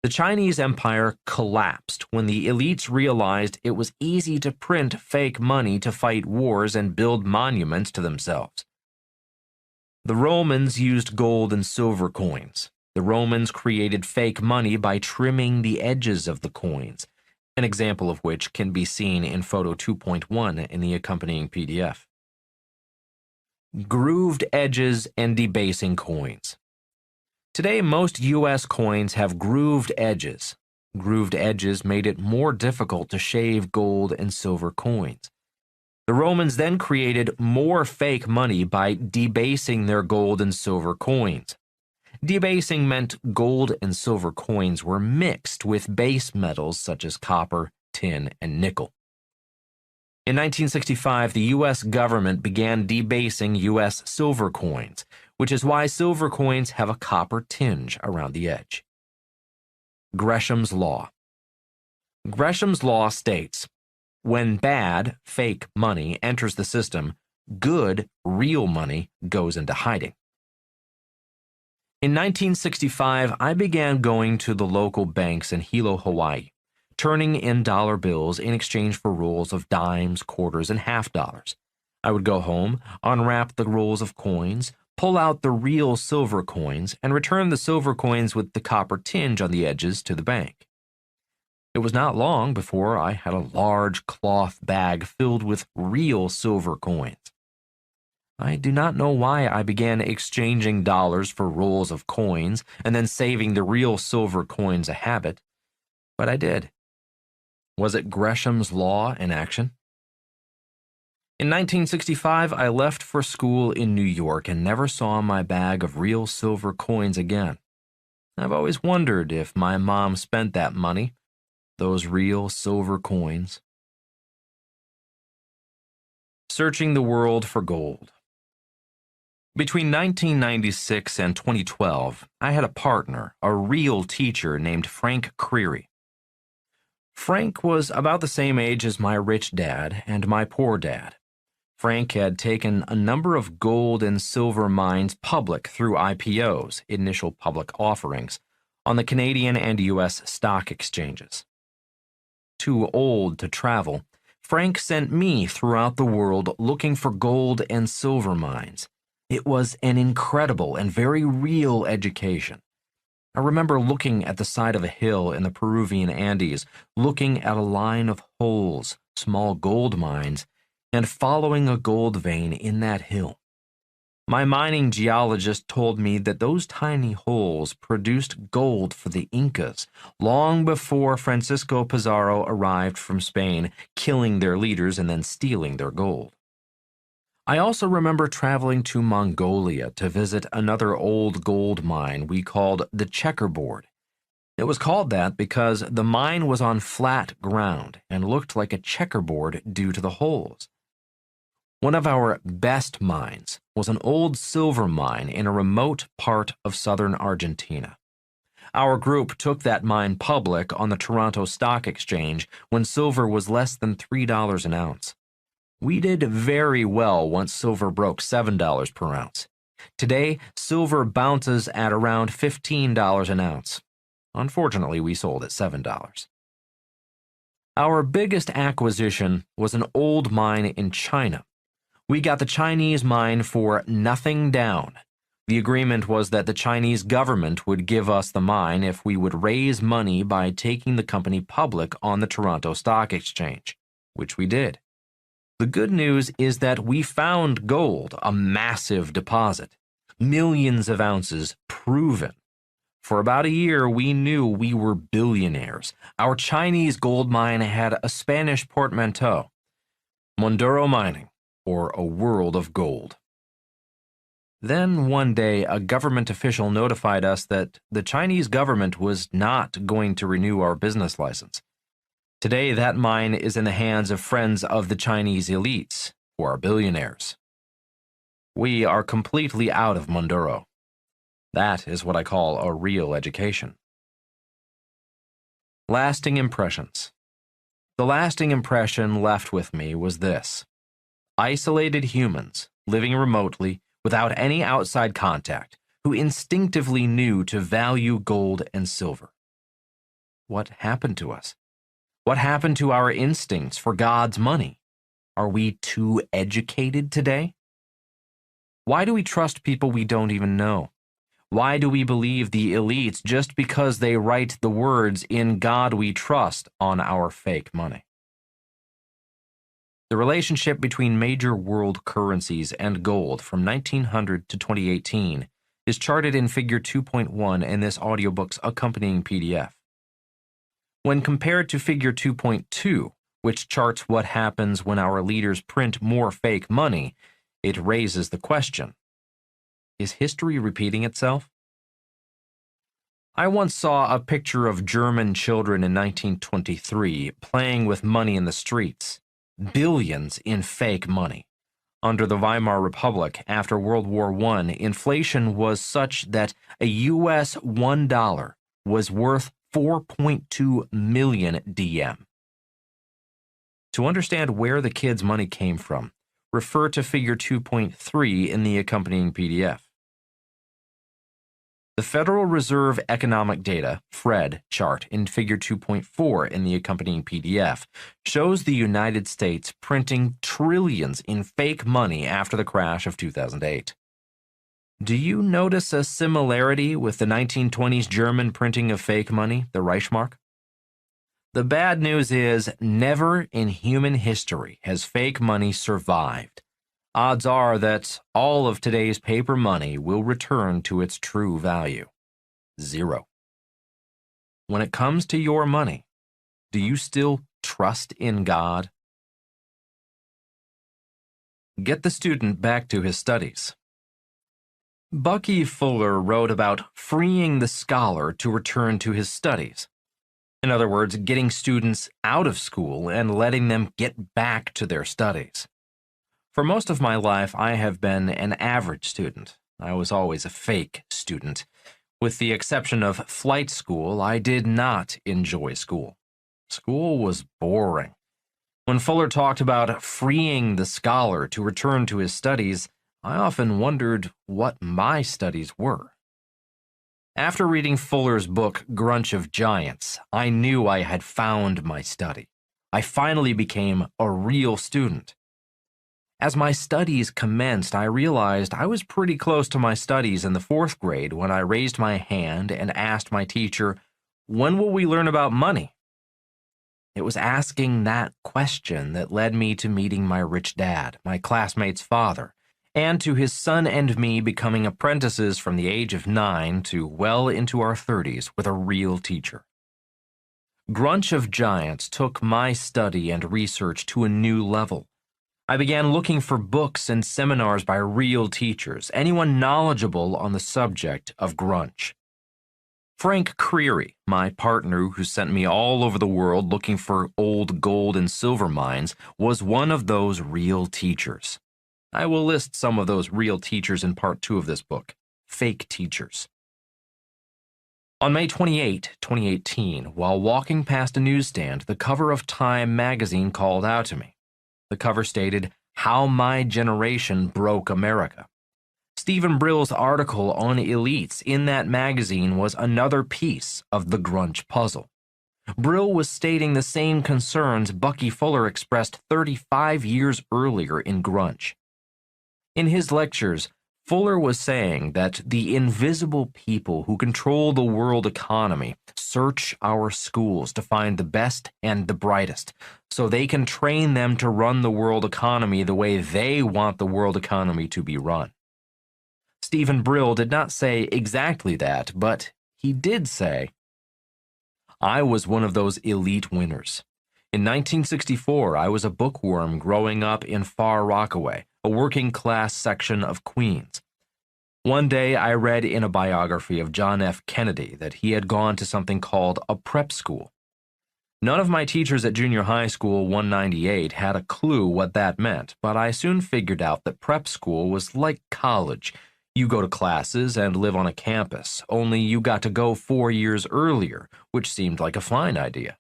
The Chinese Empire collapsed when the elites realized it was easy to print fake money to fight wars and build monuments to themselves. The Romans used gold and silver coins. The Romans created fake money by trimming the edges of the coins, an example of which can be seen in Photo 2.1 in the accompanying PDF. Grooved edges and debasing coins. Today, most U.S. coins have grooved edges. Grooved edges made it more difficult to shave gold and silver coins. The Romans then created more fake money by debasing their gold and silver coins. Debasing meant gold and silver coins were mixed with base metals such as copper, tin, and nickel. In 1965, the U.S. government began debasing U.S. silver coins, which is why silver coins have a copper tinge around the edge. Gresham's Law. Gresham's Law states, when bad, fake money enters the system, good, real money goes into hiding. In 1965, I began going to the local banks in Hilo, Hawaii, turning in dollar bills in exchange for rolls of dimes, quarters, and half dollars. I would go home, unwrap the rolls of coins, pull out the real silver coins, and return the silver coins with the copper tinge on the edges to the bank. It was not long before I had a large cloth bag filled with real silver coins. I do not know why I began exchanging dollars for rolls of coins and then saving the real silver coins a habit, but I did. Was it Gresham's Law in action? In 1965, I left for school in New York and never saw my bag of real silver coins again. I've always wondered if my mom spent that money, those real silver coins. Searching the world for gold. Between 1996 and 2012, I had a partner, a real teacher named Frank Creary. Frank was about the same age as my rich dad and my poor dad. Frank had taken a number of gold and silver mines public through IPOs, initial public offerings, on the Canadian and U.S. stock exchanges. Too old to travel, Frank sent me throughout the world looking for gold and silver mines. It was an incredible and very real education. I remember looking at the side of a hill in the Peruvian Andes, looking at a line of holes, small gold mines, and following a gold vein in that hill. My mining geologist told me that those tiny holes produced gold for the Incas long before Francisco Pizarro arrived from Spain, killing their leaders and then stealing their gold. I also remember traveling to Mongolia to visit another old gold mine we called the Checkerboard. It was called that because the mine was on flat ground and looked like a checkerboard due to the holes. One of our best mines was an old silver mine in a remote part of southern Argentina. Our group took that mine public on the Toronto Stock Exchange when silver was less than $3 an ounce. We did very well once silver broke $7 per ounce. Today, silver bounces at around $15 an ounce. Unfortunately, we sold at $7. Our biggest acquisition was an old mine in China. We got the Chinese mine for nothing down. The agreement was that the Chinese government would give us the mine if we would raise money by taking the company public on the Toronto Stock Exchange, which we did. The good news is that we found gold, a massive deposit, millions of ounces proven. For about a year, we knew we were billionaires. Our Chinese gold mine had a Spanish portmanteau, Monduro Mining, or a world of gold. Then one day, a government official notified us that the Chinese government was not going to renew our business license. Today, that mine is in the hands of friends of the Chinese elites, who are billionaires. We are completely out of Monduro. That is what I call a real education. Lasting impressions. The lasting impression left with me was this: isolated humans living remotely without any outside contact who instinctively knew to value gold and silver. What happened to us? What happened to our instincts for God's money? Are we too educated today? Why do we trust people we don't even know? Why do we believe the elites just because they write the words "In God We Trust" on our fake money? The relationship between major world currencies and gold from 1900 to 2018 is charted in Figure 2.1 in this audiobook's accompanying PDF. When compared to Figure 2.2, which charts what happens when our leaders print more fake money, it raises the question: is history repeating itself? I once saw a picture of German children in 1923 playing with money in the streets. Billions in fake money. Under the Weimar Republic, after World War I, inflation was such that a US $1 was worth 4.2 million DM. To understand where the kids' money came from, refer to Figure 2.3 in the accompanying PDF. The Federal Reserve Economic Data, FRED, chart in Figure 2.4 in the accompanying PDF shows the United States printing trillions in fake money after the crash of 2008. Do you notice a similarity with the 1920s German printing of fake money, the Reichsmark? The bad news is, never in human history has fake money survived. Odds are that all of today's paper money will return to its true value: zero. When it comes to your money, do you still trust in God? Get the student back to his studies. Bucky Fuller wrote about freeing the scholar to return to his studies. In other words, getting students out of school and letting them get back to their studies. For most of my life, I have been an average student. I was always a fake student. With the exception of flight school, I did not enjoy school. School was boring. When Fuller talked about freeing the scholar to return to his studies, I often wondered what my studies were. After reading Fuller's book, Grunch of Giants, I knew I had found my study. I finally became a real student. As my studies commenced, I realized I was pretty close to my studies in the 4th grade when I raised my hand and asked my teacher, "When will we learn about money?" It was asking that question that led me to meeting my rich dad, my classmate's father, and to his son and me becoming apprentices from the age of 9 to well into our 30s with a real teacher. Grunch of Giants took my study and research to a new level. I began looking for books and seminars by real teachers, anyone knowledgeable on the subject of grunge. Frank Creary, my partner who sent me all over the world looking for old gold and silver mines, was one of those real teachers. I will list some of those real teachers in part 2 of this book, Fake Teachers. On May 28, 2018, while walking past a newsstand, the cover of Time magazine called out to me. The cover stated, "How My Generation Broke America." Stephen Brill's article on elites in that magazine was another piece of the grunge puzzle. Brill was stating the same concerns Bucky Fuller expressed 35 years earlier in grunge. In his lectures, Fuller was saying that the invisible people who control the world economy search our schools to find the best and the brightest, so they can train them to run the world economy the way they want the world economy to be run. Stephen Brill did not say exactly that, but he did say, "I was one of those elite winners. In 1964, I was a bookworm growing up in Far Rockaway, a working-class section of Queens. One day I read in a biography of John F. Kennedy that he had gone to something called a prep school. None of my teachers at junior high school 198 had a clue what that meant, but I soon figured out that prep school was like college. You go to classes and live on a campus, only you got to go 4 years earlier, which seemed like a fine idea.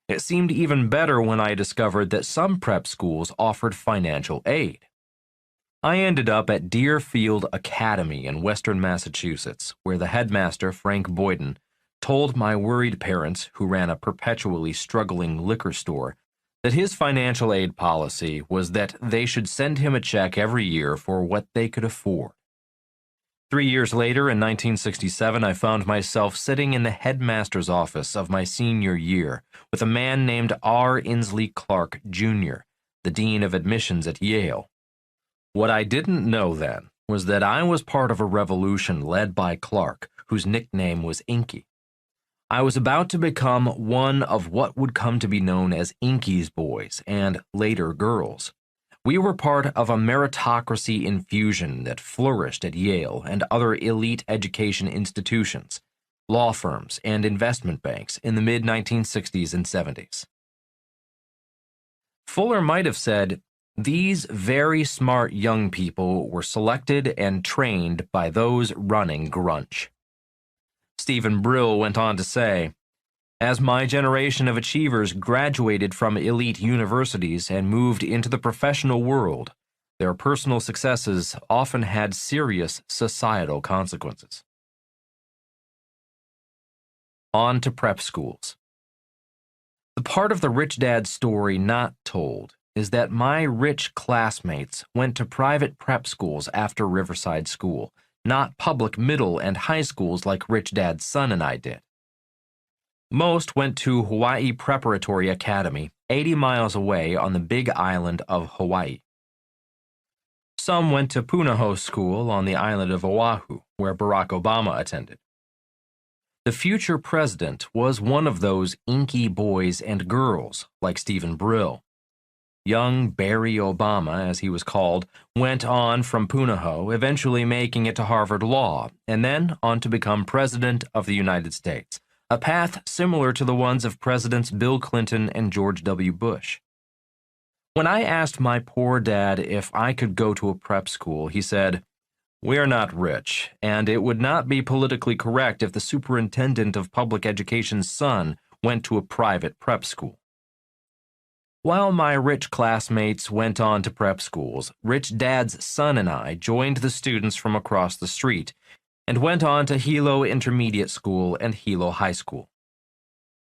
It seemed even better when I discovered that some prep schools offered financial aid. I ended up at Deerfield Academy in western Massachusetts, where the headmaster, Frank Boyden, told my worried parents, who ran a perpetually struggling liquor store, that his financial aid policy was that they should send him a check every year for what they could afford. 3 years later, in 1967, I found myself sitting in the headmaster's office of my senior year with a man named R. Inslee Clark, Jr., the dean of admissions at Yale. What I didn't know then was that I was part of a revolution led by Clark, whose nickname was Inky. I was about to become one of what would come to be known as Inky's boys and later girls. We were part of a meritocracy infusion that flourished at Yale and other elite education institutions, law firms, and investment banks in the mid-1960s and 70s. Fuller might have said, "These very smart young people were selected and trained by those running grunge." Stephen Brill went on to say, "As my generation of achievers graduated from elite universities and moved into the professional world, their personal successes often had serious societal consequences." On to prep schools. The part of the rich dad story not told is that my rich classmates went to private prep schools after Riverside School, not public middle and high schools like Rich Dad's son and I did. Most went to Hawaii Preparatory Academy, 80 miles away on the Big Island of Hawaii. Some went to Punahou School on the island of Oahu, where Barack Obama attended. The future president was one of those inky boys and girls, like Stephen Brill. Young Barry Obama, as he was called, went on from Punahou, eventually making it to Harvard Law, and then on to become President of the United States, a path similar to the ones of Presidents Bill Clinton and George W. Bush. When I asked my poor dad if I could go to a prep school, he said, "We're not rich, and it would not be politically correct if the superintendent of public education's son went to a private prep school." While my rich classmates went on to prep schools, Rich Dad's son and I joined the students from across the street and went on to Hilo Intermediate School and Hilo High School.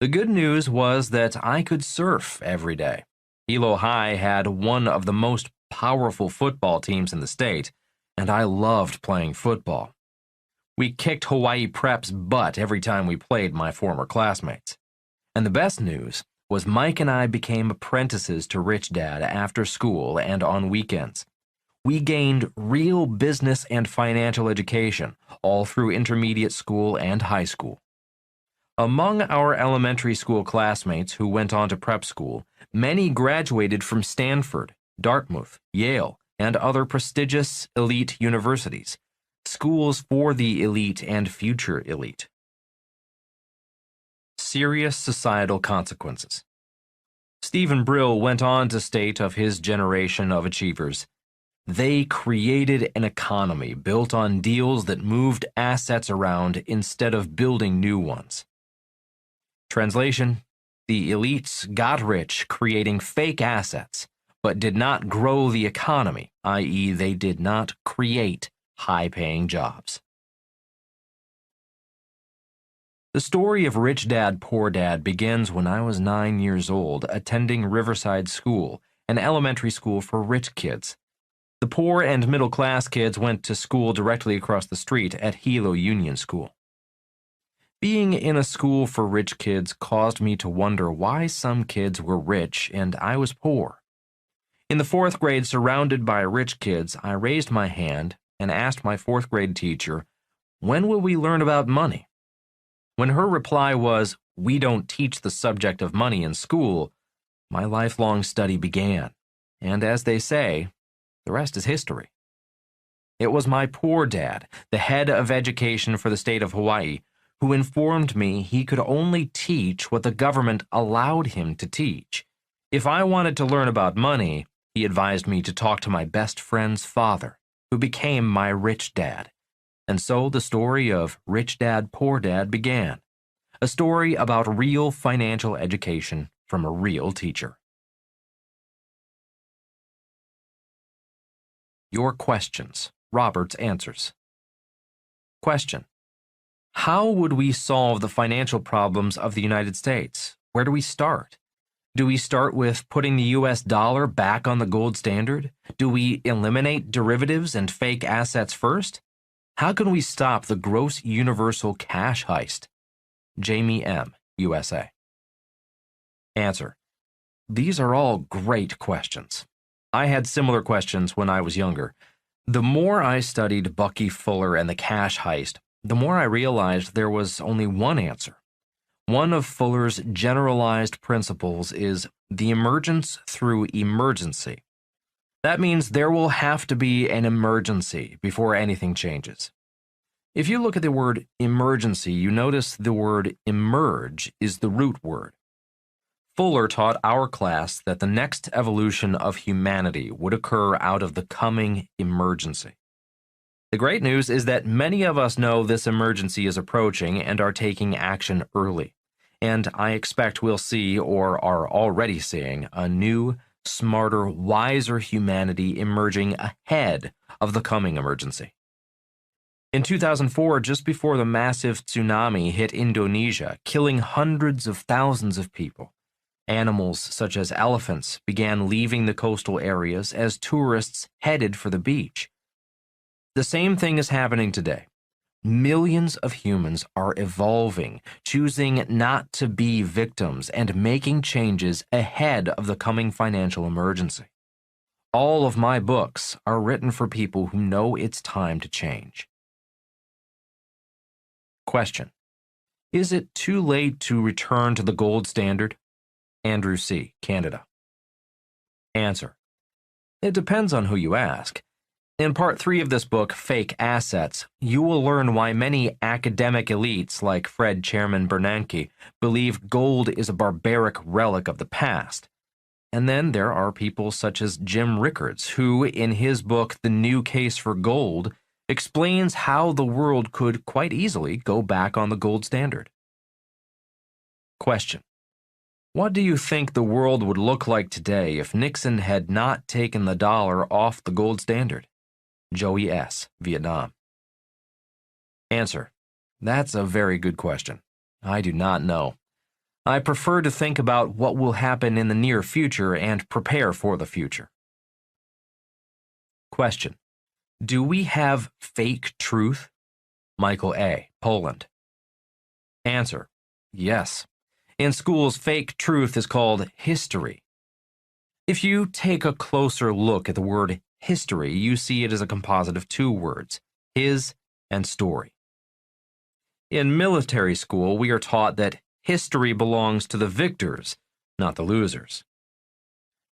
The good news was that I could surf every day. Hilo High had one of the most powerful football teams in the state, and I loved playing football. We kicked Hawaii Prep's butt every time we played my former classmates. And the best news was Mike and I became apprentices to Rich Dad after school and on weekends. We gained real business and financial education all through intermediate school and high school. Among our elementary school classmates who went on to prep school, many graduated from Stanford, Dartmouth, Yale, and other prestigious elite universities, schools for the elite and future elite. Serious societal consequences. Stephen Brill went on to state of his generation of achievers, "They created an economy built on deals that moved assets around instead of building new ones." Translation: the elites got rich creating fake assets, but did not grow the economy, i.e., they did not create high-paying jobs. The story of Rich Dad, Poor Dad begins when I was 9 years old, attending Riverside School, an elementary school for rich kids. The poor and middle-class kids went to school directly across the street at Hilo Union School. Being in a school for rich kids caused me to wonder why some kids were rich and I was poor. In the 4th grade, surrounded by rich kids, I raised my hand and asked my 4th grade teacher, "When will we learn about money?" When her reply was, "We don't teach the subject of money in school," my lifelong study began. And as they say, the rest is history. It was my poor dad, the head of education for the state of Hawaii, who informed me he could only teach what the government allowed him to teach. If I wanted to learn about money, he advised me to talk to my best friend's father, who became my rich dad. And so the story of Rich Dad, Poor Dad began, a story about real financial education from a real teacher. Your questions, Robert's answers. Question: how would we solve the financial problems of the United States? Where do we start? Do we start with putting the U.S. dollar back on the gold standard? Do we eliminate derivatives and fake assets first? How can we stop the gross universal cash heist? Jamie M., USA. Answer: these are all great questions. I had similar questions when I was younger. The more I studied Bucky Fuller and the cash heist, the more I realized there was only one answer. One of Fuller's generalized principles is the emergence through emergency. That means there will have to be an emergency before anything changes. If you look at the word emergency, you notice the word emerge is the root word. Fuller taught our class that the next evolution of humanity would occur out of the coming emergency. The great news is that many of us know this emergency is approaching and are taking action early. And I expect we'll see, or are already seeing, a new, smarter, wiser humanity emerging ahead of the coming emergency. In 2004, just before the massive tsunami hit Indonesia, killing hundreds of thousands of people, animals such as elephants began leaving the coastal areas as tourists headed for the beach. The same thing is happening today. Millions of humans are evolving, choosing not to be victims and making changes ahead of the coming financial emergency. All of my books are written for people who know it's time to change. Question: is it too late to return to the gold standard? Andrew C., Canada. Answer: it depends on who you ask. In Part 3 of this book, Fake Assets, you will learn why many academic elites like Fred Chairman Bernanke believe gold is a barbaric relic of the past. And then there are people such as Jim Rickards, who, in his book The New Case for Gold, explains how the world could quite easily go back on the gold standard. Question: what do you think the world would look like today if Nixon had not taken the dollar off the gold standard? Joey S., Vietnam. Answer: that's a very good question. I do not know. I prefer to think about what will happen in the near future and prepare for the future. Question: do we have fake truth? Michael A., Poland. Answer: yes. In schools, fake truth is called history. If you take a closer look at the word history, you see it as a composite of two words, his and story. In military school, we are taught that history belongs to the victors, not the losers.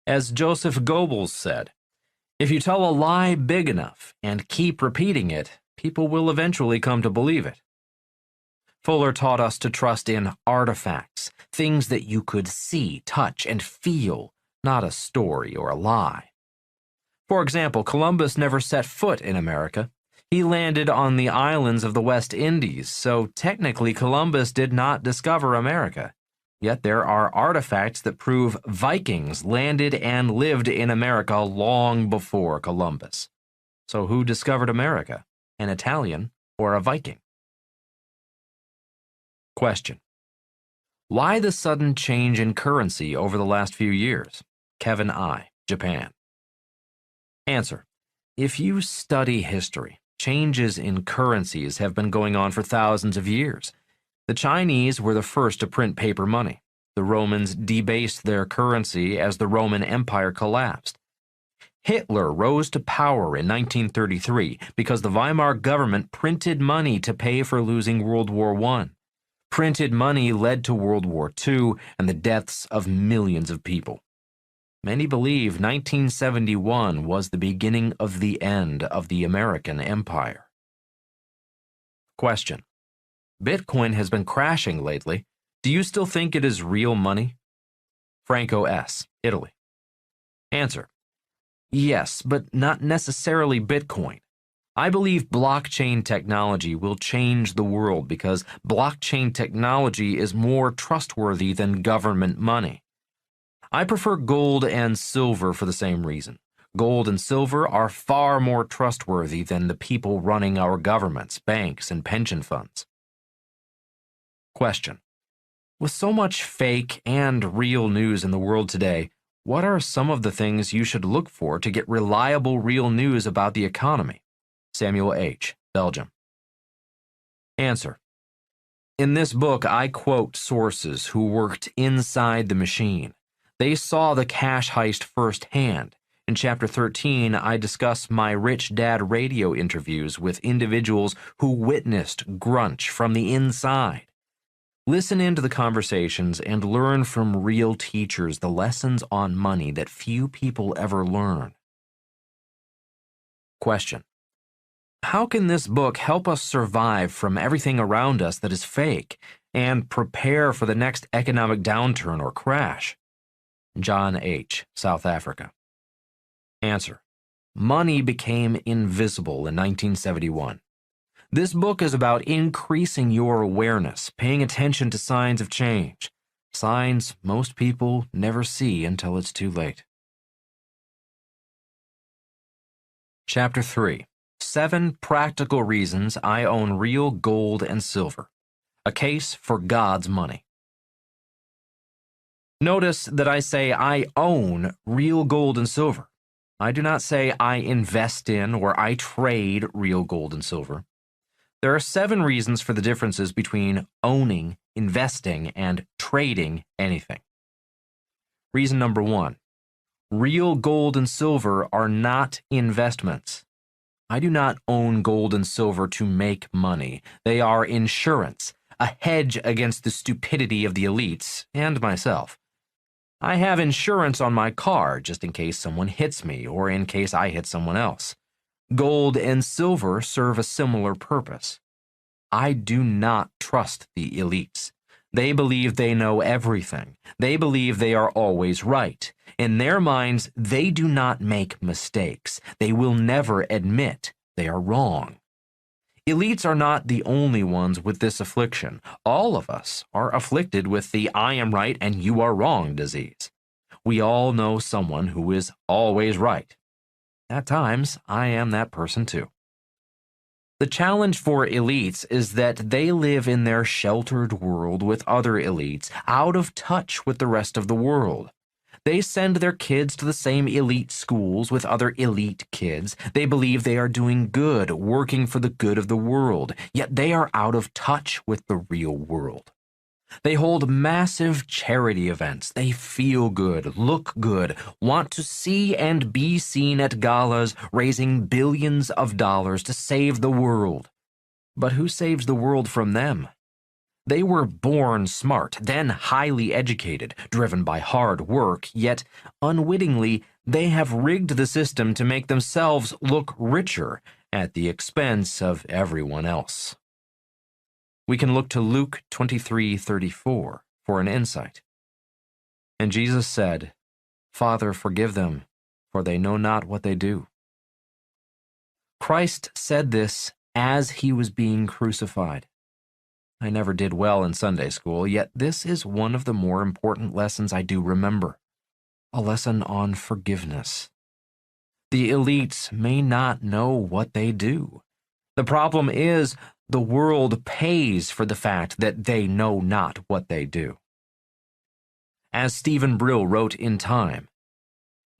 As Joseph Goebbels said, if you tell a lie big enough and keep repeating it, people will eventually come to believe it. Fuller taught us to trust in artifacts, things that you could see, touch, and feel, not a story or a lie. For example, Columbus never set foot in America. He landed on the islands of the West Indies, so technically Columbus did not discover America. Yet there are artifacts that prove Vikings landed and lived in America long before Columbus. So who discovered America? an Italian, or a Viking? Question. Why the sudden change in currency over the last few years? Kevin I., Japan. Answer. If you study history, changes in currencies have been going on for thousands of years. The Chinese were the first to print paper money. The Romans debased their currency as the Roman Empire collapsed. Hitler rose to power in 1933 because the Weimar government printed money to pay for losing World War I. Printed money led to World War II and the deaths of millions of people. Many believe 1971 was the beginning of the end of the American Empire. Question. Bitcoin has been crashing lately. Do you still think it is real money? Franco S., Italy. Answer. Yes, but not necessarily Bitcoin. I believe blockchain technology will change the world because blockchain technology is more trustworthy than government money. I prefer gold and silver for the same reason. Gold and silver are far more trustworthy than the people running our governments, banks, and pension funds. Question. With so much fake and real news in the world today, what are some of the things you should look for to get reliable real news about the economy? Samuel H., Belgium. Answer. In this book, I quote sources who worked inside the machine. They saw the cash heist firsthand. In Chapter 13, I discuss my Rich Dad radio interviews with individuals who witnessed grunge from the inside. Listen into the conversations and learn from real teachers the lessons on money that few people ever learn. Question. How can this book help us survive from everything around us that is fake and prepare for the next economic downturn or crash? John H., South Africa. Answer. Money became invisible in 1971. This book is about increasing your awareness, paying attention to signs of change. Signs most people never see until it's too late. Chapter 3. 7 Practical Reasons I Own Real Gold and Silver. A Case for God's Money. Notice that I say I own real gold and silver. I do not say I invest in or I trade real gold and silver. There are 7 reasons for the differences between owning, investing, and trading anything. Reason number 1. Real gold and silver are not investments. I do not own gold and silver to make money. They are insurance, a hedge against the stupidity of the elites and myself. I have insurance on my car just in case someone hits me or in case I hit someone else. Gold and silver serve a similar purpose. I do not trust the elites. They believe they know everything. They believe they are always right. In their minds, they do not make mistakes. They will never admit they are wrong. Elites are not the only ones with this affliction. All of us are afflicted with the I am right and you are wrong disease. We all know someone who is always right. At times, I am that person too. The challenge for elites is that they live in their sheltered world with other elites, out of touch with the rest of the world. They send their kids to the same elite schools with other elite kids. They believe they are doing good, working for the good of the world, yet they are out of touch with the real world. They hold massive charity events. They feel good, look good, want to see and be seen at galas, raising billions of dollars to save the world. But who saves the world from them? They were born smart, then highly educated, driven by hard work, yet unwittingly they have rigged the system to make themselves look richer at the expense of everyone else. We can look to Luke 23:34 for an insight. And Jesus said, "Father, forgive them, for they know not what they do." Christ said this as he was being crucified. I never did well in Sunday school, yet this is one of the more important lessons I do remember. A lesson on forgiveness. The elites may not know what they do. The problem is the world pays for the fact that they know not what they do. As Stephen Brill wrote in Time,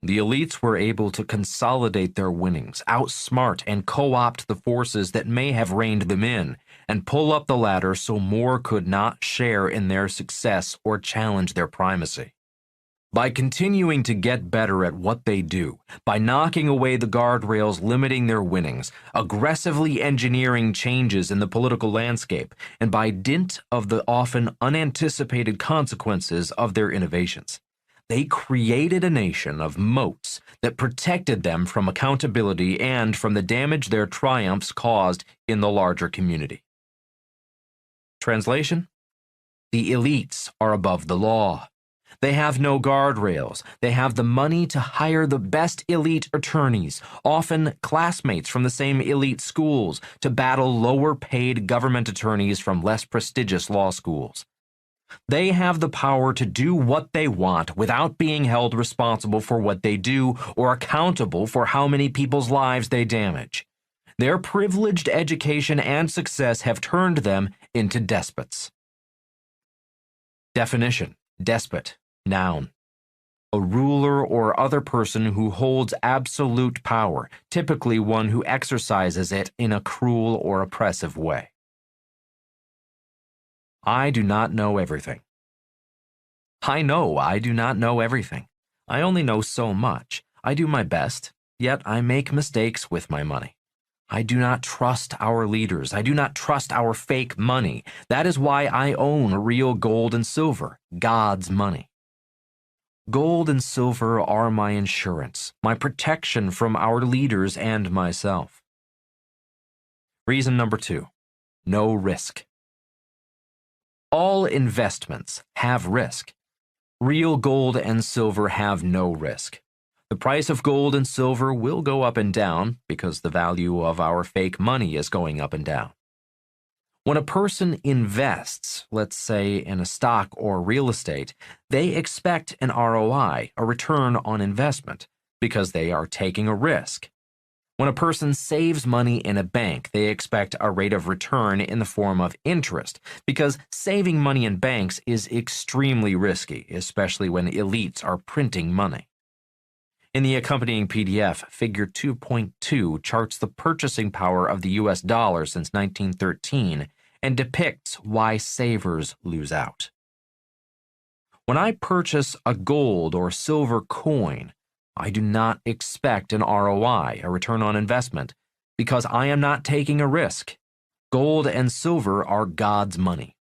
the elites were able to consolidate their winnings, outsmart and co-opt the forces that may have reined them in, and pull up the ladder so more could not share in their success or challenge their primacy. By continuing to get better at what they do, by knocking away the guardrails limiting their winnings, aggressively engineering changes in the political landscape, and by dint of the often unanticipated consequences of their innovations, they created a nation of moats that protected them from accountability and from the damage their triumphs caused in the larger community. Translation? The elites are above the law. They have no guardrails. They have the money to hire the best elite attorneys, often classmates from the same elite schools, to battle lower-paid government attorneys from less prestigious law schools. They have the power to do what they want without being held responsible for what they do or accountable for how many people's lives they damage. Their privileged education and success have turned them into despots. Definition: despot. Noun. A ruler or other person who holds absolute power, typically one who exercises it in a cruel or oppressive way. I do not know everything. I know I do not know everything. I only know so much. I do my best, yet I make mistakes with my money. I do not trust our leaders. I do not trust our fake money. That is why I own real gold and silver, God's money. Gold and silver are my insurance, my protection from our leaders and myself. Reason number 2, no risk. All investments have risk. Real gold and silver have no risk. The price of gold and silver will go up and down because the value of our fake money is going up and down. When a person invests, let's say in a stock or real estate, they expect an ROI, a return on investment, because they are taking a risk. When a person saves money in a bank, they expect a rate of return in the form of interest, because saving money in banks is extremely risky, especially when elites are printing money. In the accompanying PDF, Figure 2.2 charts the purchasing power of the US dollar since 1913 and depicts why savers lose out. When I purchase a gold or silver coin, I do not expect an ROI, a return on investment, because I am not taking a risk. Gold and silver are God's money.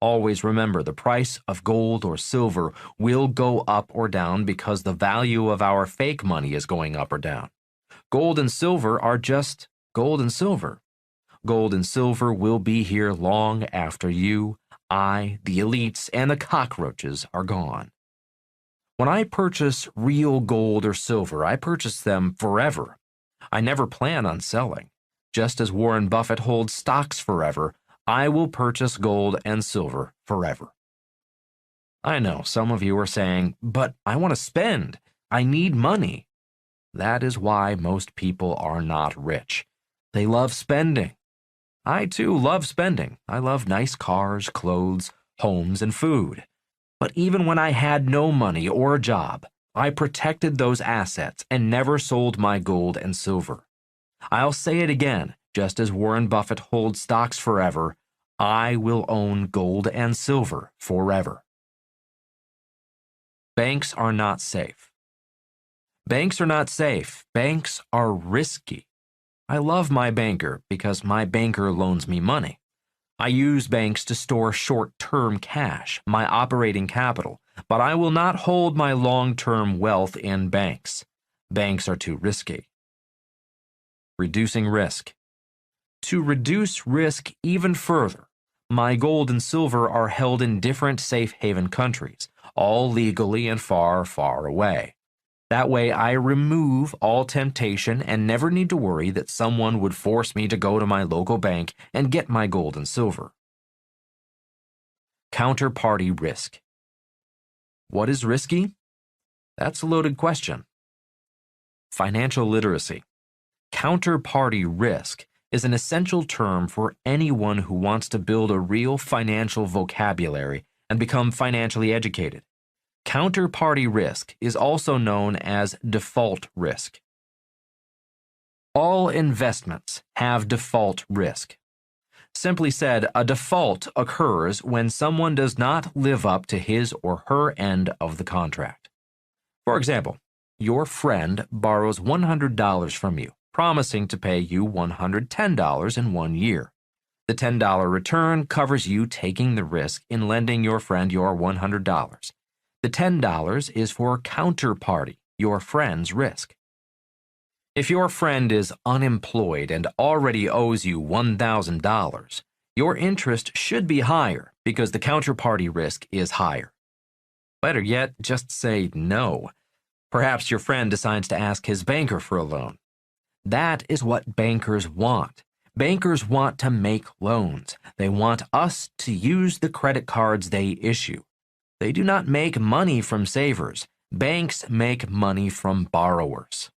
Always remember, the price of gold or silver will go up or down because the value of our fake money is going up or down. Gold and silver are just gold and silver. Gold and silver will be here long after you, I, the elites, and the cockroaches are gone. When I purchase real gold or silver, I purchase them forever. I never plan on selling. Just as Warren Buffett holds stocks forever, I will purchase gold and silver forever. I know some of you are saying, but I want to spend. I need money. That is why most people are not rich. They love spending. I too love spending. I love nice cars, clothes, homes, and food. But even when I had no money or a job, I protected those assets and never sold my gold and silver. I'll say it again, just as Warren Buffett holds stocks forever, I will own gold and silver forever. Banks are not safe. Banks are not safe. Banks are risky. I love my banker because my banker loans me money. I use banks to store short-term cash, my operating capital, but I will not hold my long-term wealth in banks. Banks are too risky. Reducing risk. To reduce risk even further, my gold and silver are held in different safe haven countries, all legally and far, far away. That way I remove all temptation and never need to worry that someone would force me to go to my local bank and get my gold and silver. Counterparty risk. What is risky? That's a loaded question. Financial literacy. Counterparty risk is an essential term for anyone who wants to build a real financial vocabulary and become financially educated. Counterparty risk is also known as default risk. All investments have default risk. Simply said, a default occurs when someone does not live up to his or her end of the contract. For example, your friend borrows $100 from you, promising to pay you $110 in 1 year. The $10 return covers you taking the risk in lending your friend your $100. The $10 is for counterparty, your friend's risk. If your friend is unemployed and already owes you $1,000, your interest should be higher because the counterparty risk is higher. Better yet, just say no. Perhaps your friend decides to ask his banker for a loan. That is what bankers want. Bankers want to make loans. They want us to use the credit cards they issue. They do not make money from savers. Banks make money from borrowers.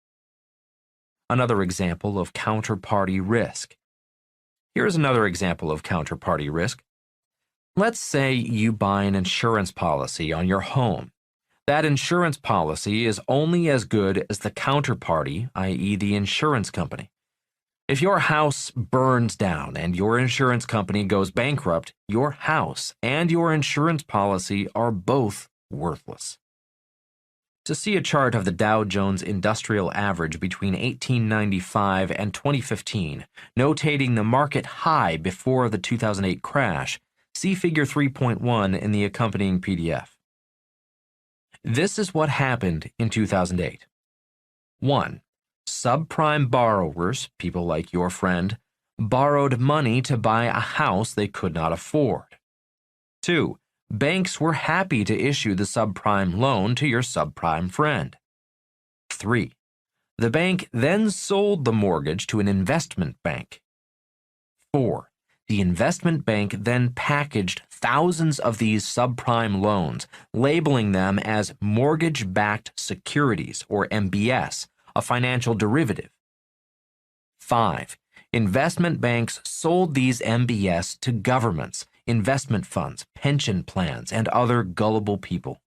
Another example of counterparty risk. Here's another example of counterparty risk. Let's say you buy an insurance policy on your home. That insurance policy is only as good as the counterparty, i.e., the insurance company. If your house burns down and your insurance company goes bankrupt, your house and your insurance policy are both worthless. To see a chart of the Dow Jones Industrial Average between 1895 and 2015, notating the market high before the 2008 crash, see Figure 3.1 in the accompanying PDF. This is what happened in 2008. 1. Subprime borrowers, people like your friend, borrowed money to buy a house they could not afford. 2. Banks were happy to issue the subprime loan to your subprime friend. 3. The bank then sold the mortgage to an investment bank. 4. The investment bank then packaged thousands of these subprime loans, labeling them as mortgage-backed securities, or MBS, a financial derivative. 5. Investment banks sold these MBS to governments, investment funds, pension plans, and other gullible people.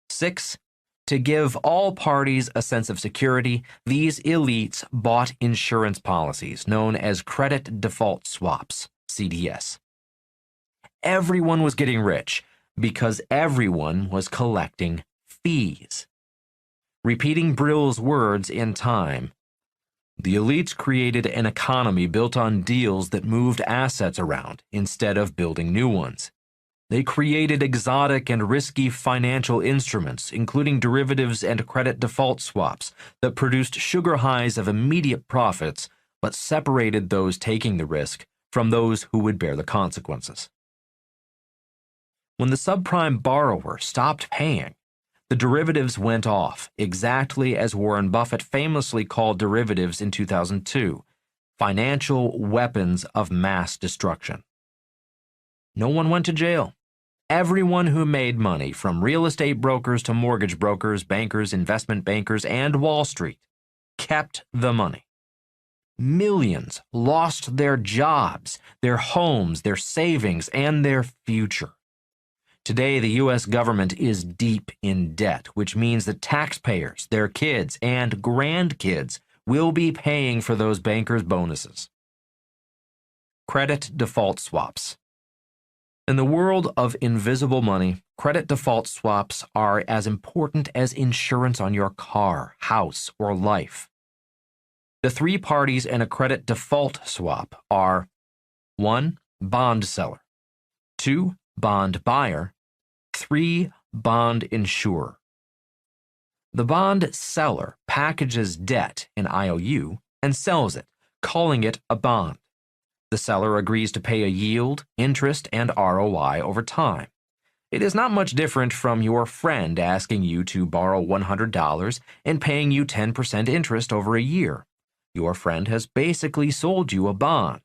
6. To give all parties a sense of security, these elites bought insurance policies known as credit default swaps, CDS. Everyone was getting rich because everyone was collecting fees. Repeating Brill's words in time, the elites created an economy built on deals that moved assets around instead of building new ones. They created exotic and risky financial instruments, including derivatives and credit default swaps, that produced sugar highs of immediate profits, but separated those taking the risk from those who would bear the consequences. When the subprime borrower stopped paying, the derivatives went off, exactly as Warren Buffett famously called derivatives in 2002, financial weapons of mass destruction. No one went to jail. Everyone who made money, from real estate brokers to mortgage brokers, bankers, investment bankers, and Wall Street, kept the money. Millions lost their jobs, their homes, their savings, and their future. Today, the U.S. government is deep in debt, which means that taxpayers, their kids, and grandkids will be paying for those bankers' bonuses. Credit default swaps. In the world of invisible money, credit default swaps are as important as insurance on your car, house, or life. The three parties in a credit default swap are 1. Bond seller, 2. Bond buyer, 3. Bond insurer. The bond seller packages debt, an IOU, and sells it, calling it a bond. The seller agrees to pay a yield, interest, and ROI over time. It is not much different from your friend asking you to borrow $100 and paying you 10% interest over a year. Your friend has basically sold you a bond.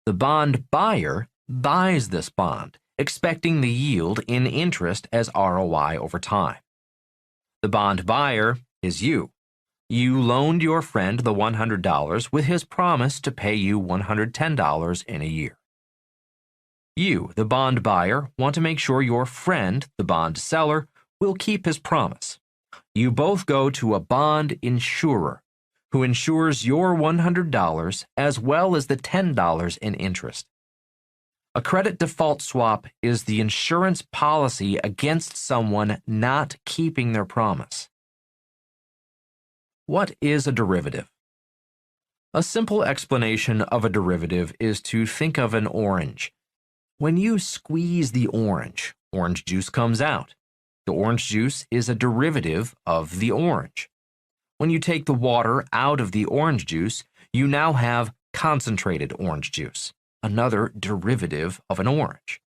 The bond buyer buys this bond, expecting the yield in interest as ROI over time. The bond buyer is you. You loaned your friend the $100 with his promise to pay you $110 in a year. You, the bond buyer, want to make sure your friend, the bond seller, will keep his promise. You both go to a bond insurer who insures your $100 as well as the $10 in interest. A credit default swap is the insurance policy against someone not keeping their promise. What is a derivative? A simple explanation of a derivative is to think of an orange. When you squeeze the orange juice comes out. The orange juice is a derivative of the orange. When you take the water out of the orange juice, you now have concentrated orange juice, another derivative of an orange.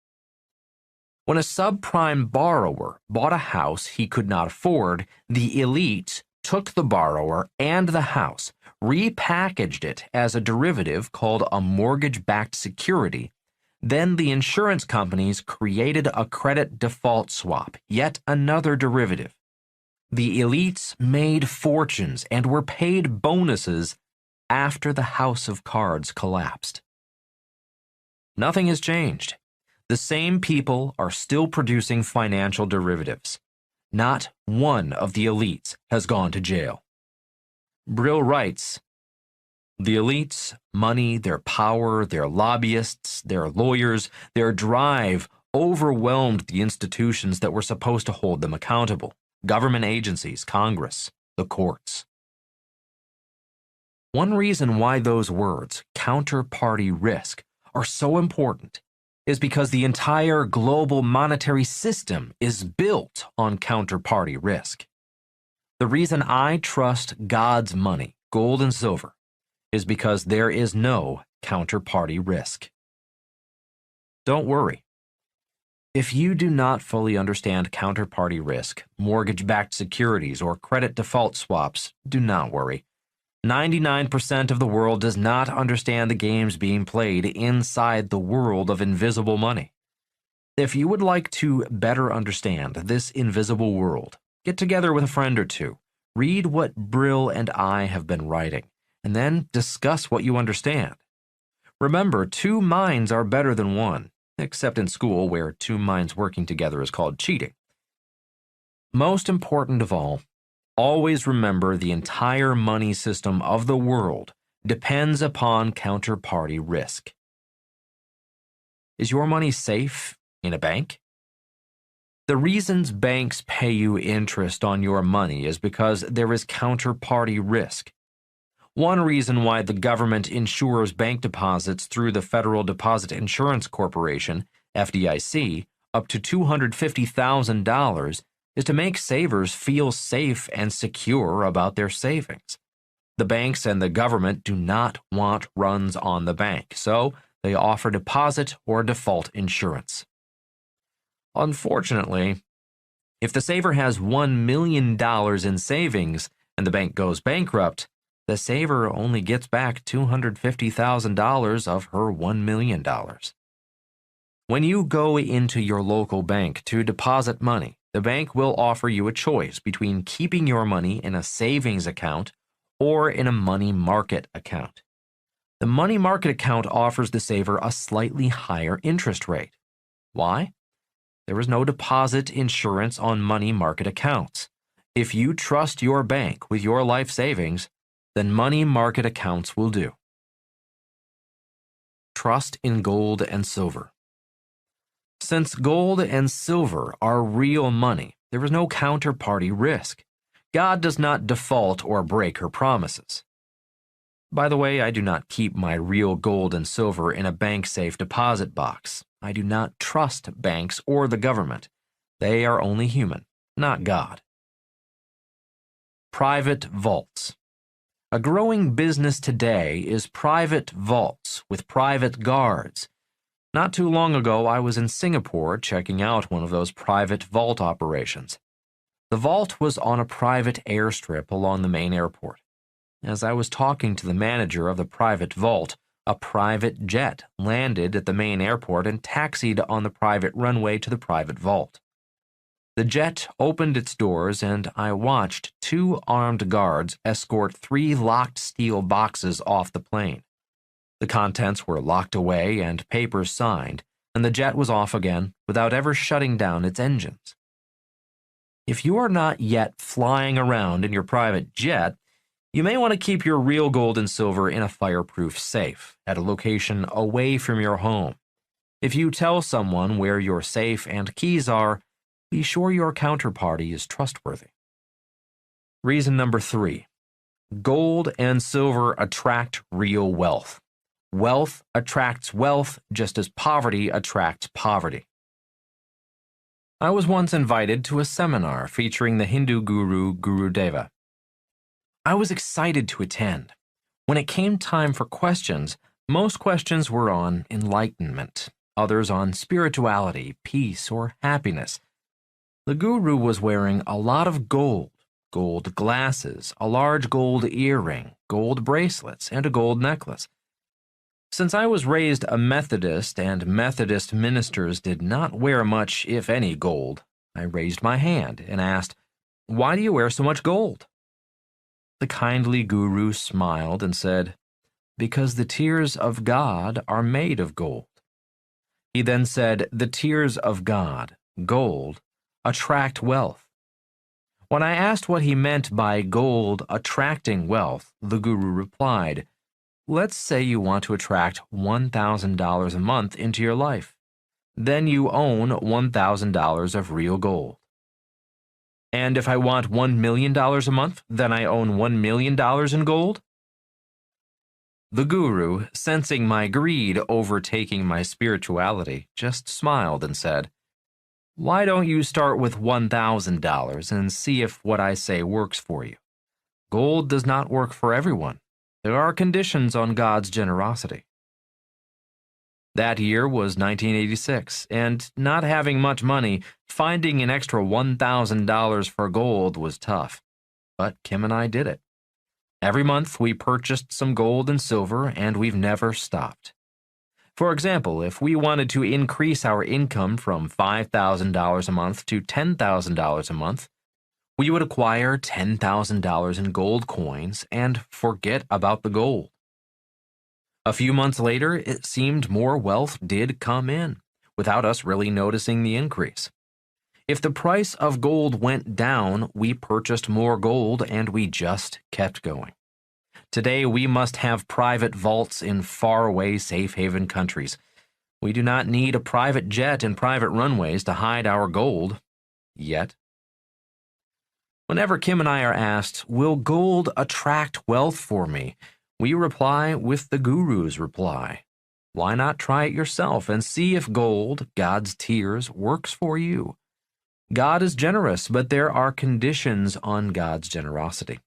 When a subprime borrower bought a house he could not afford, the elites took the borrower and the house, repackaged it as a derivative called a mortgage-backed security. Then the insurance companies created a credit default swap, yet another derivative. The elites made fortunes and were paid bonuses after the house of cards collapsed. Nothing has changed. The same people are still producing financial derivatives. Not one of the elites has gone to jail. Brill writes, "The elites, money, their power, their lobbyists, their lawyers, their drive overwhelmed the institutions that were supposed to hold them accountable: government agencies, Congress, the courts." One reason why those words, counterparty risk, are so important is because the entire global monetary system is built on counterparty risk. The reason I trust God's money, gold and silver, is because there is no counterparty risk. Don't worry. If you do not fully understand counterparty risk, mortgage-backed securities, or credit default swaps, do not worry. 99% of the world does not understand the games being played inside the world of invisible money. If you would like to better understand this invisible world, get together with a friend or two, read what Brill and I have been writing, and then discuss what you understand. Remember, two minds are better than one, except in school where two minds working together is called cheating. Most important of all, always remember the entire money system of the world depends upon counterparty risk. Is your money safe in a bank? The reasons banks pay you interest on your money is because there is counterparty risk. One reason why the government insures bank deposits through the Federal Deposit Insurance Corporation, FDIC, up to $250,000 is to make savers feel safe and secure about their savings. The banks and the government do not want runs on the bank, so they offer deposit or default insurance. Unfortunately, if the saver has $1 million in savings and the bank goes bankrupt, the saver only gets back $250,000 of her $1 million. When you go into your local bank to deposit money, the bank will offer you a choice between keeping your money in a savings account or in a money market account. The money market account offers the saver a slightly higher interest rate. Why? There is no deposit insurance on money market accounts. If you trust your bank with your life savings, then money market accounts will do. Trust in gold and silver. Since gold and silver are real money, there is no counterparty risk. God does not default or break her promises. By the way, I do not keep my real gold and silver in a bank-safe deposit box. I do not trust banks or the government. They are only human, not God. Private vaults. A growing business today is private vaults with private guards. Not too long ago, I was in Singapore checking out one of those private vault operations. The vault was on a private airstrip along the main airport. As I was talking to the manager of the private vault, a private jet landed at the main airport and taxied on the private runway to the private vault. The jet opened its doors and I watched 2 armed guards escort 3 locked steel boxes off the plane. The contents were locked away and papers signed, and the jet was off again without ever shutting down its engines. If you are not yet flying around in your private jet, you may want to keep your real gold and silver in a fireproof safe at a location away from your home. If you tell someone where your safe and keys are, be sure your counterparty is trustworthy. Reason number 3. Gold and silver attract real wealth. Wealth attracts wealth just as poverty attracts poverty. I was once invited to a seminar featuring the Hindu guru Gurudeva. I was excited to attend. When it came time for questions, most questions were on enlightenment, others on spirituality, peace, or happiness. The guru was wearing a lot of gold glasses, a large gold earring, gold bracelets, and a gold necklace. Since I was raised a Methodist and Methodist ministers did not wear much, if any, gold, I raised my hand and asked, "Why do you wear so much gold?" The kindly guru smiled and said, "Because the tears of God are made of gold." He then said, "The tears of God, gold, attract wealth." When I asked what he meant by gold attracting wealth, the guru replied, "Let's say you want to attract $1,000 a month into your life. Then you own $1,000 of real gold. And if I want $1 million a month, then I own $1 million in gold?" The guru, sensing my greed overtaking my spirituality, just smiled and said, "Why don't you start with $1,000 and see if what I say works for you? Gold does not work for everyone. There are conditions on God's generosity." That year was 1986, and not having much money, finding an extra $1,000 for gold was tough. But Kim and I did it. Every month we purchased some gold and silver, and we've never stopped. For example, if we wanted to increase our income from $5,000 a month to $10,000 a month, we would acquire $10,000 in gold coins and forget about the gold. A few months later, it seemed more wealth did come in, without us really noticing the increase. If the price of gold went down, we purchased more gold and we just kept going. Today, we must have private vaults in faraway safe haven countries. We do not need a private jet and private runways to hide our gold, yet. Whenever Kim and I are asked, "Will gold attract wealth for me?" we reply with the guru's reply. Why not try it yourself and see if gold, God's tears, works for you? God is generous, but there are conditions on God's generosity.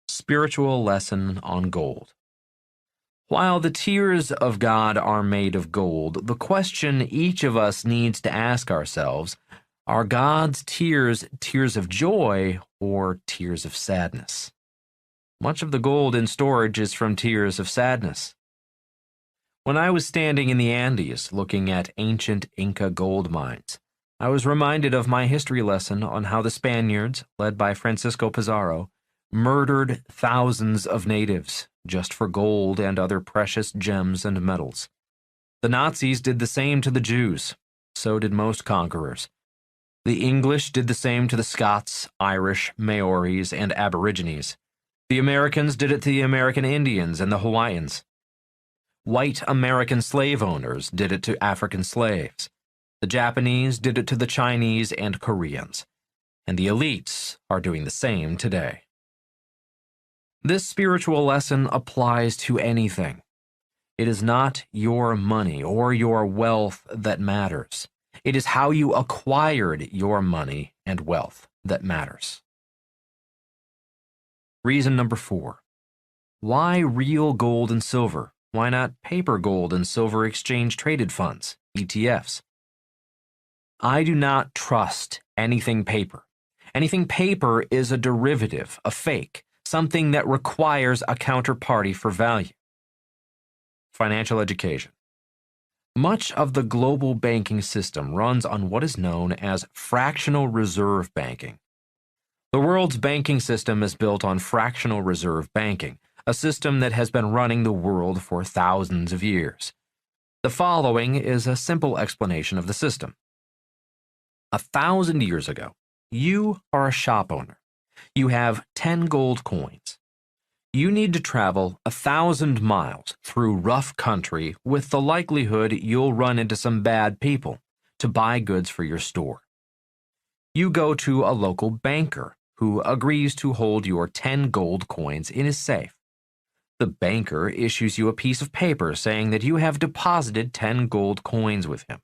Spiritual lesson on gold. While the tears of God are made of gold, the question each of us needs to ask ourselves, are God's tears tears of joy or tears of sadness? Much of the gold in storage is from tears of sadness. When I was standing in the Andes looking at ancient Inca gold mines, I was reminded of my history lesson on how the Spaniards, led by Francisco Pizarro, murdered thousands of natives just for gold and other precious gems and metals. The Nazis did the same to the Jews. So did most conquerors. The English did the same to the Scots, Irish, Maoris, and Aborigines. The Americans did it to the American Indians and the Hawaiians. White American slave owners did it to African slaves. The Japanese did it to the Chinese and Koreans. And the elites are doing the same today. This spiritual lesson applies to anything. It is not your money or your wealth that matters. It is how you acquired your money and wealth that matters. Reason number 4. Why real gold and silver? Why not paper gold and silver exchange traded funds, ETFs? I do not trust anything paper. Anything paper is a derivative, a fake, something that requires a counterparty for value. Financial education. Much of the global banking system runs on what is known as fractional reserve banking. The world's banking system is built on fractional reserve banking, a system that has been running the world for thousands of years. The following is a simple explanation of the system. 1,000 years ago, you are a shop owner. You have 10 gold coins. You need to travel 1,000 miles through rough country with the likelihood you'll run into some bad people to buy goods for your store. You go to a local banker who agrees to hold your 10 gold coins in his safe. The banker issues you a piece of paper saying that you have deposited 10 gold coins with him.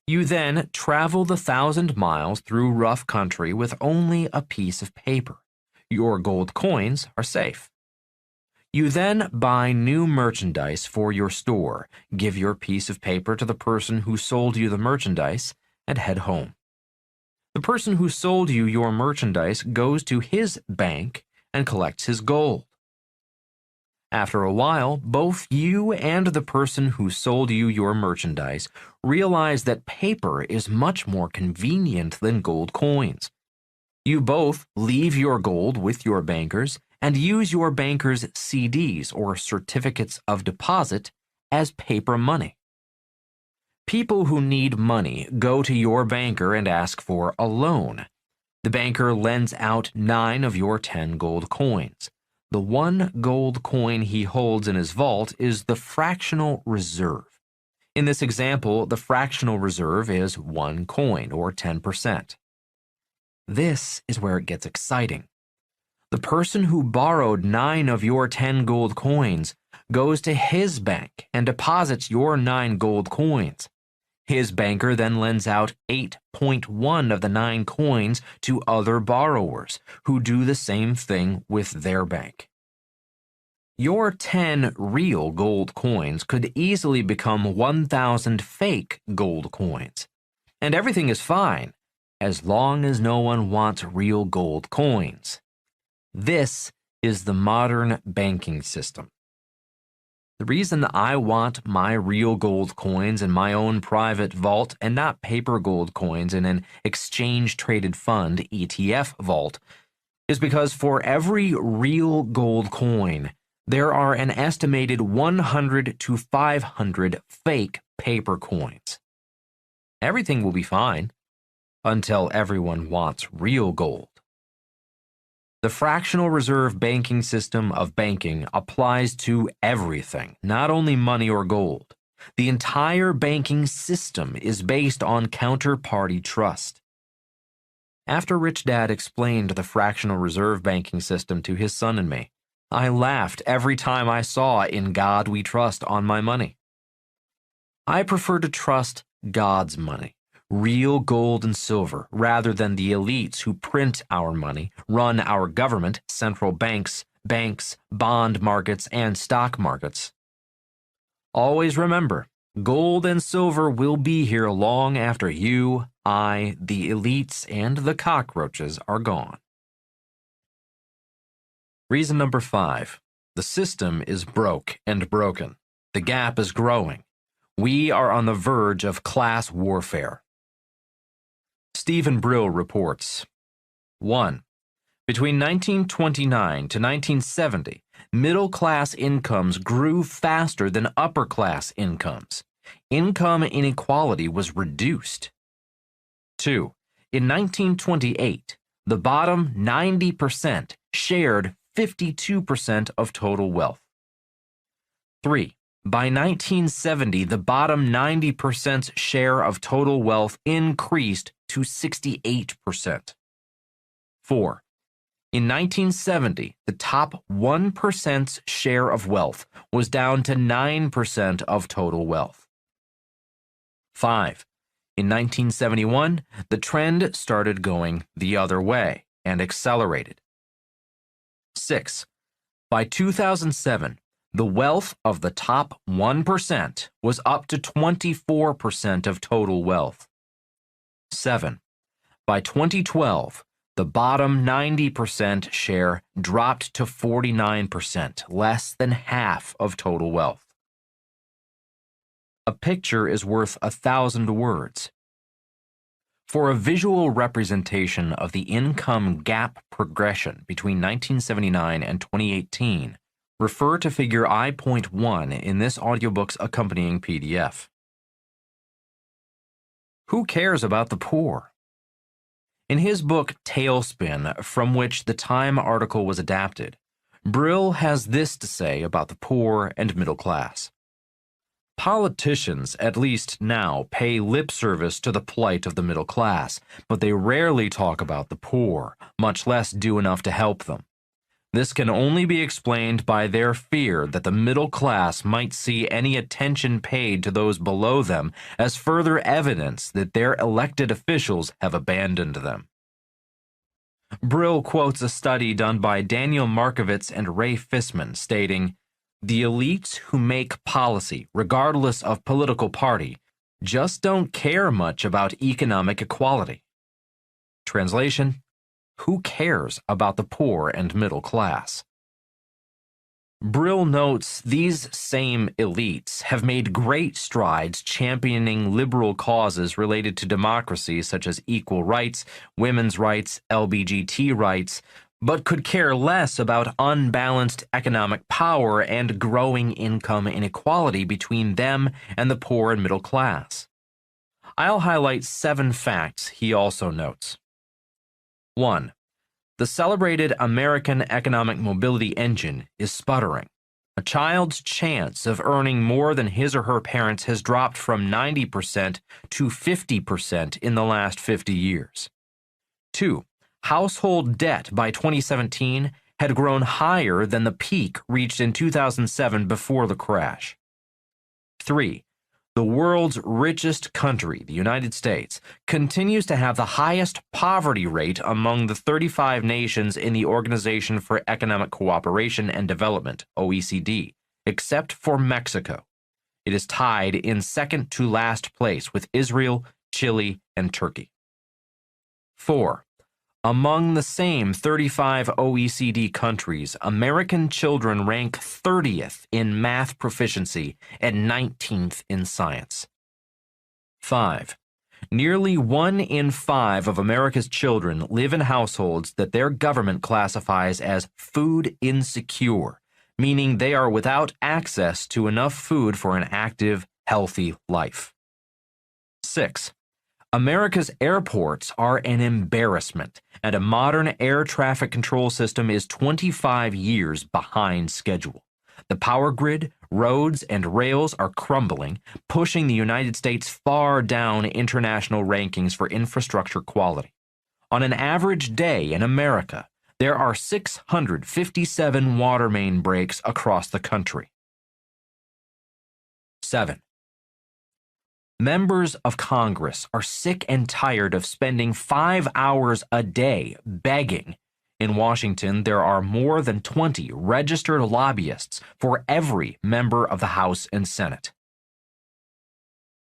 You then travel the 1,000 miles through rough country with only a piece of paper. Your gold coins are safe. You then buy new merchandise for your store, give your piece of paper to the person who sold you the merchandise, and head home. The person who sold you your merchandise goes to his bank and collects his gold. After a while, both you and the person who sold you your merchandise realize that paper is much more convenient than gold coins. You both leave your gold with your bankers and use your bankers' CDs or certificates of deposit as paper money. People who need money go to your banker and ask for a loan. The banker lends out 9 of your 10 gold coins. The 1 gold coin he holds in his vault is the fractional reserve. In this example, the fractional reserve is 1 coin, or 10%. This is where it gets exciting. The person who borrowed 9 of your 10 gold coins goes to his bank and deposits your 9 gold coins. His banker then lends out 8.1 of the 9 coins to other borrowers who do the same thing with their bank. Your 10 real gold coins could easily become 1,000 fake gold coins. And everything is fine as long as no one wants real gold coins. This is the modern banking system. The reason I want my real gold coins in my own private vault and not paper gold coins in an exchange-traded fund ETF vault is because for every real gold coin, there are an estimated 100 to 500 fake paper coins. Everything will be fine until everyone wants real gold. The fractional reserve banking system of banking applies to everything, not only money or gold. The entire banking system is based on counterparty trust. After Rich Dad explained the fractional reserve banking system to his son and me, I laughed every time I saw "In God We Trust" on my money. I prefer to trust God's money, real gold and silver, rather than the elites who print our money, run our government, central banks, bond markets, and stock markets. Always remember, gold and silver will be here long after you, I, the elites, and the cockroaches are gone. Reason number 5. The system is broke and broken. The gap is growing. We are on the verge of class warfare. Stephen Brill reports, 1. Between 1929 to 1970, middle-class incomes grew faster than upper-class incomes. Income inequality was reduced. 2. In 1928, the bottom 90% shared 52% of total wealth. 3. By 1970, the bottom 90% share of total wealth increased to 68%. 4. In 1970, the top 1%'s share of wealth was down to 9% of total wealth. 5. In 1971, the trend started going the other way and accelerated. 6. By 2007, the wealth of the top 1% was up to 24% of total wealth. 7. By 2012, the bottom 90% share dropped to 49%, less than half of total wealth. A picture is worth 1,000 words. For a visual representation of the income gap progression between 1979 and 2018, refer to figure I.1 in this audiobook's accompanying PDF. Who cares about the poor? In his book Tailspin, from which the Time article was adapted, Brill has this to say about the poor and middle class. Politicians, at least now, pay lip service to the plight of the middle class, but they rarely talk about the poor, much less do enough to help them. This can only be explained by their fear that the middle class might see any attention paid to those below them as further evidence that their elected officials have abandoned them. Brill quotes a study done by Daniel Markovitz and Ray Fissman stating, "The elites who make policy, regardless of political party, just don't care much about economic equality." Translation: who cares about the poor and middle class? Brill notes these same elites have made great strides championing liberal causes related to democracy such as equal rights, women's rights, LGBT rights, but could care less about unbalanced economic power and growing income inequality between them and the poor and middle class. I'll highlight 7 facts he also notes. 1. The celebrated American economic mobility engine is sputtering. A child's chance of earning more than his or her parents has dropped from 90% to 50% in the last 50 years. 2. Household debt by 2017 had grown higher than the peak reached in 2007 before the crash. 3. The world's richest country, the United States, continues to have the highest poverty rate among the 35 nations in the Organization for Economic Cooperation and Development, OECD, except for Mexico. It is tied in second to last place with Israel, Chile, and Turkey. 4. Among the same 35 OECD countries, American children rank 30th in math proficiency and 19th in science. 5. Nearly 1 in 5 of America's children live in households that their government classifies as food insecure, meaning they are without access to enough food for an active, healthy life. 6. America's airports are an embarrassment, and a modern air traffic control system is 25 years behind schedule. The power grid, roads, and rails are crumbling, pushing the United States far down international rankings for infrastructure quality. On an average day in America, there are 657 water main breaks across the country. 7. Members of Congress are sick and tired of spending 5 hours a day begging. In Washington, there are more than 20 registered lobbyists for every member of the House and Senate.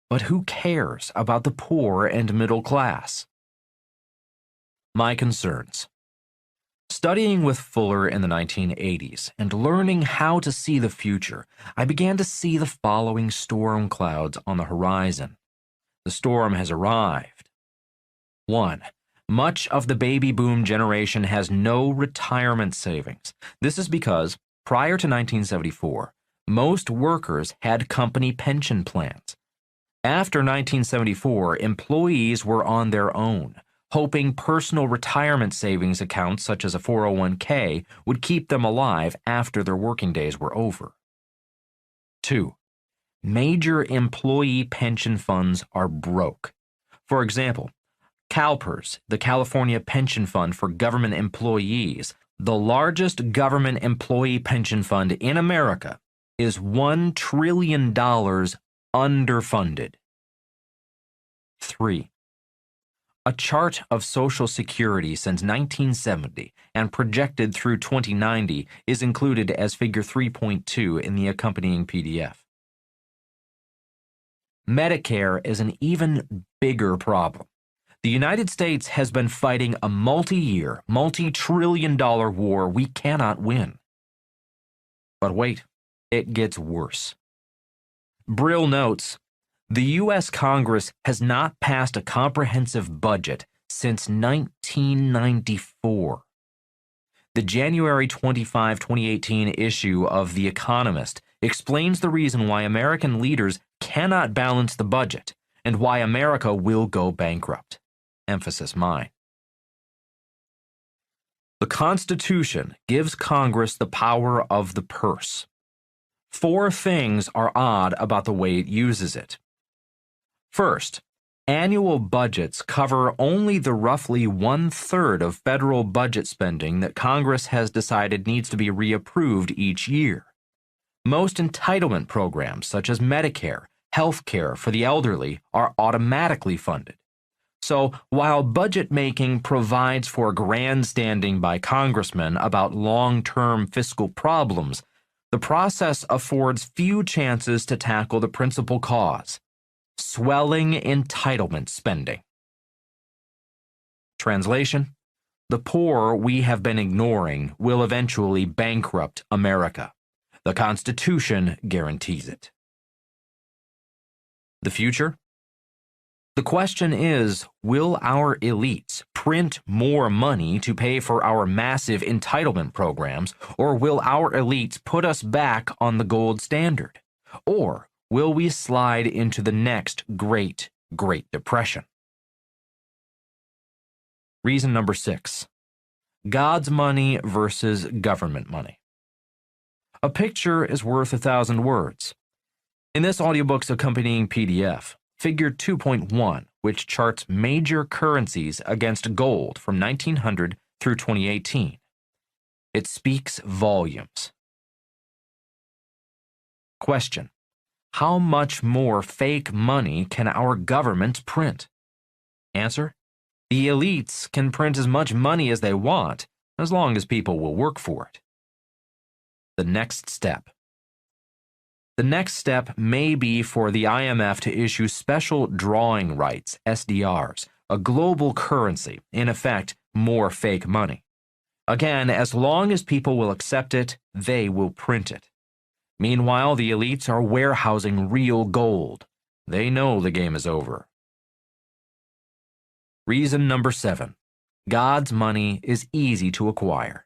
But who cares about the poor and middle class? My concerns. Studying with Fuller in the 1980s and learning how to see the future, I began to see the following storm clouds on the horizon. The storm has arrived. 1. Much of the baby boom generation has no retirement savings. This is because, prior to 1974, most workers had company pension plans. After 1974, employees were on their own, hoping personal retirement savings accounts such as a 401k would keep them alive after their working days were over. 2. Major employee pension funds are broke. For example, CalPERS, the California Pension Fund for Government Employees, the largest government employee pension fund in America, is $1 trillion underfunded. 3. A chart of Social Security since 1970 and projected through 2090 is included as Figure 3.2 in the accompanying PDF. Medicare is an even bigger problem. The United States has been fighting a multi-year, multi-trillion-dollar war we cannot win. But wait, it gets worse. Brill notes, The U.S. Congress has not passed a comprehensive budget since 1994. The January 25, 2018 issue of The Economist explains the reason why American leaders cannot balance the budget and why America will go bankrupt. Emphasis mine. The Constitution gives Congress the power of the purse. 4 things are odd about the way it uses it. First, annual budgets cover only the roughly 1/3 of federal budget spending that Congress has decided needs to be reapproved each year. Most entitlement programs, such as Medicare, health care for the elderly, are automatically funded. So, while budget making provides for grandstanding by congressmen about long-term fiscal problems, the process affords few chances to tackle the principal cause: swelling entitlement spending. Translation: the poor we have been ignoring will eventually bankrupt America. The Constitution guarantees it. The future? The question is, will our elites print more money to pay for our massive entitlement programs, or will our elites put us back on the gold standard? Or will we slide into the next Great Depression? Reason number 6. God's money versus government money. A picture is worth 1,000 words. In this audiobook's accompanying PDF, Figure 2.1, which charts major currencies against gold from 1900 through 2018. It speaks volumes. Question: how much more fake money can our government print? Answer: the elites can print as much money as they want, as long as people will work for it. The next step. The next step may be for the IMF to issue special drawing rights, SDRs, a global currency, in effect, more fake money. Again, as long as people will accept it, they will print it. Meanwhile, the elites are warehousing real gold. They know the game is over. Reason number 7. God's money is easy to acquire.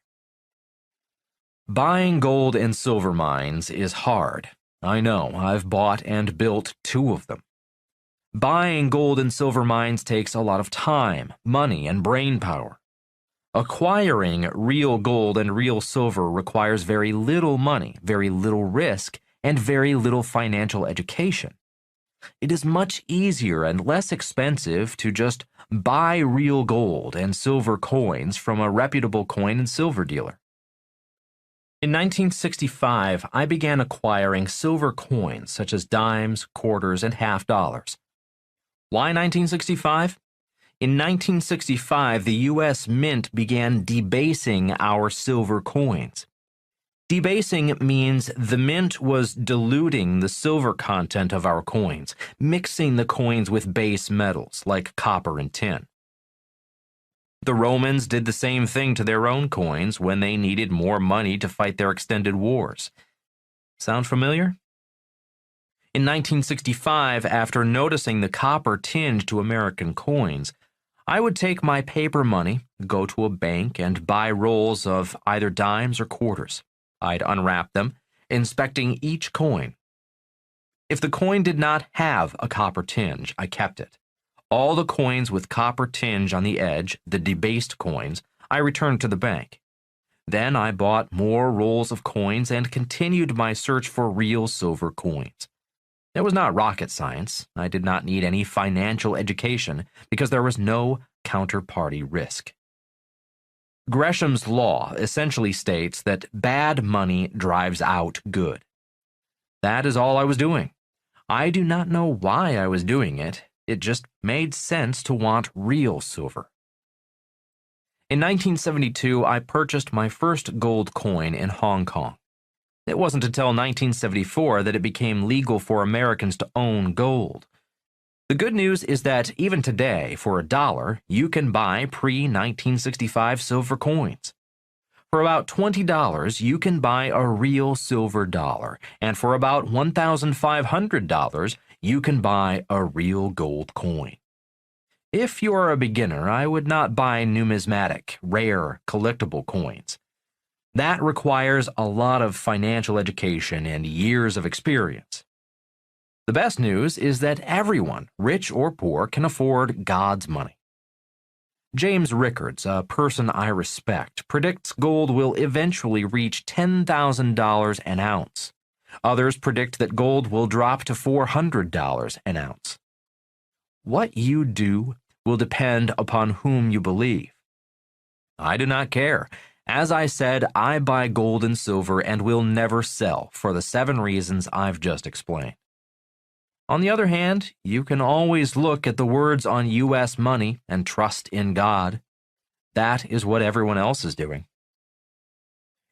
Buying gold and silver mines is hard. I know, I've bought and built 2 of them. Buying gold and silver mines takes a lot of time, money, and brain power. Acquiring real gold and real silver requires very little money, very little risk, and very little financial education. It is much easier and less expensive to just buy real gold and silver coins from a reputable coin and silver dealer. In 1965, I began acquiring silver coins such as dimes, quarters, and half dollars. Why 1965? In 1965, the U.S. Mint began debasing our silver coins. Debasing means the mint was diluting the silver content of our coins, mixing the coins with base metals like copper and tin. The Romans did the same thing to their own coins when they needed more money to fight their extended wars. Sound familiar? In 1965, after noticing the copper tinge to American coins, I would take my paper money, go to a bank, and buy rolls of either dimes or quarters. I'd unwrap them, inspecting each coin. If the coin did not have a copper tinge, I kept it. All the coins with copper tinge on the edge, the debased coins, I returned to the bank. Then I bought more rolls of coins and continued my search for real silver coins. It was not rocket science. I did not need any financial education because there was no counterparty risk. Gresham's law essentially states that bad money drives out good. That is all I was doing. I do not know why I was doing it. It just made sense to want real silver. In 1972, I purchased my first gold coin in Hong Kong. It wasn't until 1974 that it became legal for Americans to own gold. The good news is that even today, for $1, you can buy pre-1965 silver coins. For about $20, you can buy a real silver dollar, and for about $1,500, you can buy a real gold coin. If you are a beginner, I would not buy numismatic, rare, collectible coins. That requires a lot of financial education and years of experience. The best news is that everyone, rich or poor, can afford God's money. James Rickards, a person I respect, predicts gold will eventually reach $10,000 an ounce. Others predict that gold will drop to $400 an ounce. What you do will depend upon whom you believe. I do not care. As I said, I buy gold and silver and will never sell for the 7 reasons I've just explained. On the other hand, you can always look at the words on U.S. money and trust in God. That is what everyone else is doing.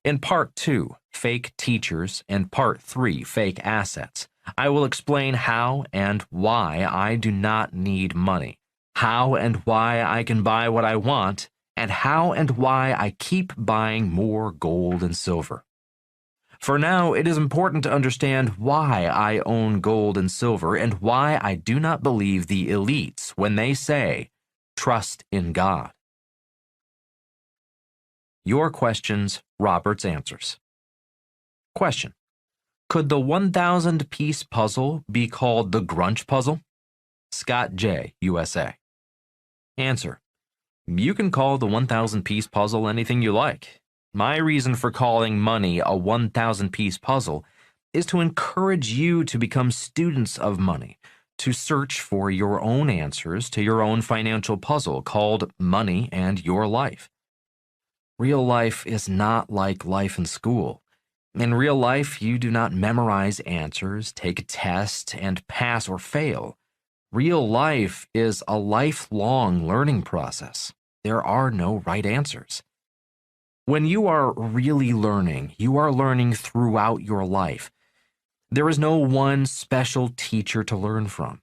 In Part 2, Fake Teachers, and Part 3, Fake Assets, I will explain how and why I do not need money, how and why I can buy what I want, and how and why I keep buying more gold and silver. For now, it is important to understand why I own gold and silver and why I do not believe the elites when they say, trust in God. Your questions, Robert's answers. Question: could the 1,000-piece puzzle be called the Grunch puzzle? Scott J., USA. Answer: you can call the 1,000-piece puzzle anything you like. My reason for calling money a 1,000-piece puzzle is to encourage you to become students of money, to search for your own answers to your own financial puzzle called money and your life. Real life is not like life in school. In real life, you do not memorize answers, take a test, and pass or fail. Real life is a lifelong learning process. There are no right answers. When you are really learning, you are learning throughout your life. There is no one special teacher to learn from.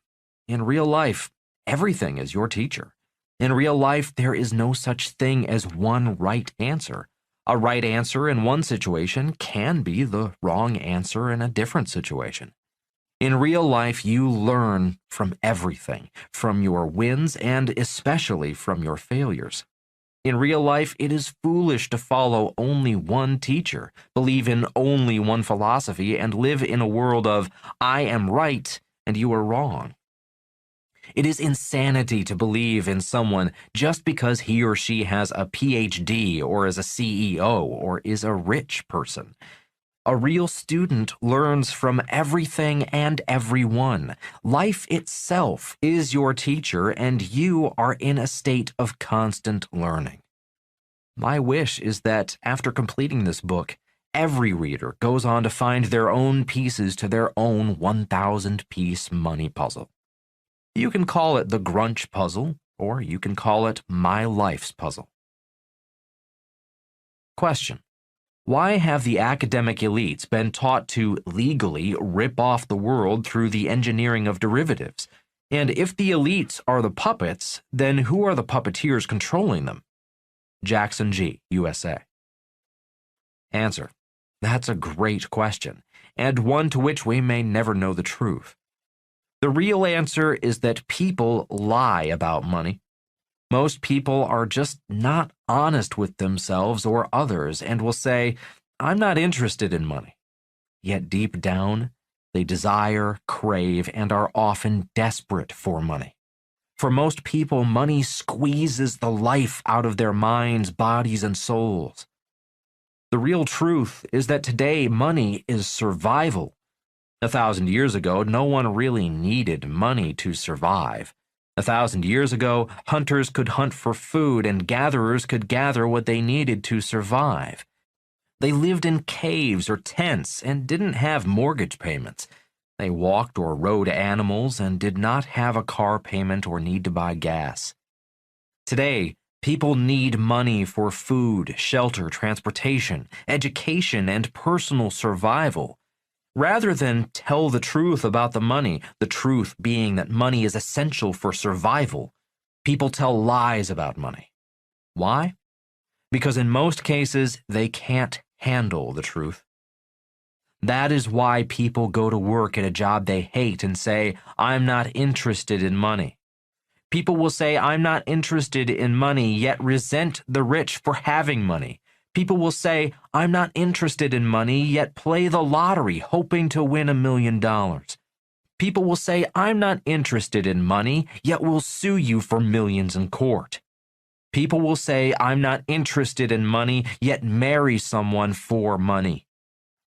In real life, everything is your teacher. In real life, there is no such thing as one right answer. A right answer in one situation can be the wrong answer in a different situation. In real life, you learn from everything, from your wins and especially from your failures. In real life, it is foolish to follow only one teacher, believe in only one philosophy, and live in a world of I am right and you are wrong. It is insanity to believe in someone just because he or she has a PhD or is a CEO or is a rich person. A real student learns from everything and everyone. Life itself is your teacher, and you are in a state of constant learning. My wish is that after completing this book, every reader goes on to find their own pieces to their own 1,000-piece money puzzle. You can call it the Grunch puzzle, or you can call it my life's puzzle. Question: why have the academic elites been taught to legally rip off the world through the engineering of derivatives? And if the elites are the puppets, then who are the puppeteers controlling them? Jackson G., USA. Answer: that's a great question, and one to which we may never know the truth. The real answer is that people lie about money. Most people are just not honest with themselves or others and will say, I'm not interested in money. Yet deep down, they desire, crave, and are often desperate for money. For most people, money squeezes the life out of their minds, bodies, and souls. The real truth is that today money is survival. 1,000 years ago, no one really needed money to survive. 1,000 years ago, hunters could hunt for food and gatherers could gather what they needed to survive. They lived in caves or tents and didn't have mortgage payments. They walked or rode animals and did not have a car payment or need to buy gas. Today, people need money for food, shelter, transportation, education, and personal survival. Rather than tell the truth about the truth being that money is essential for survival, people tell lies about money. Why? Because in most cases, they can't handle the truth. That is why people go to work at a job they hate and say, "I'm not interested in money." People will say, "I'm not interested in money," yet resent the rich for having money. People will say, "I'm not interested in money," yet play the lottery hoping to win $1,000,000. People will say, "I'm not interested in money," yet will sue you for millions in court. People will say, "I'm not interested in money," yet marry someone for money.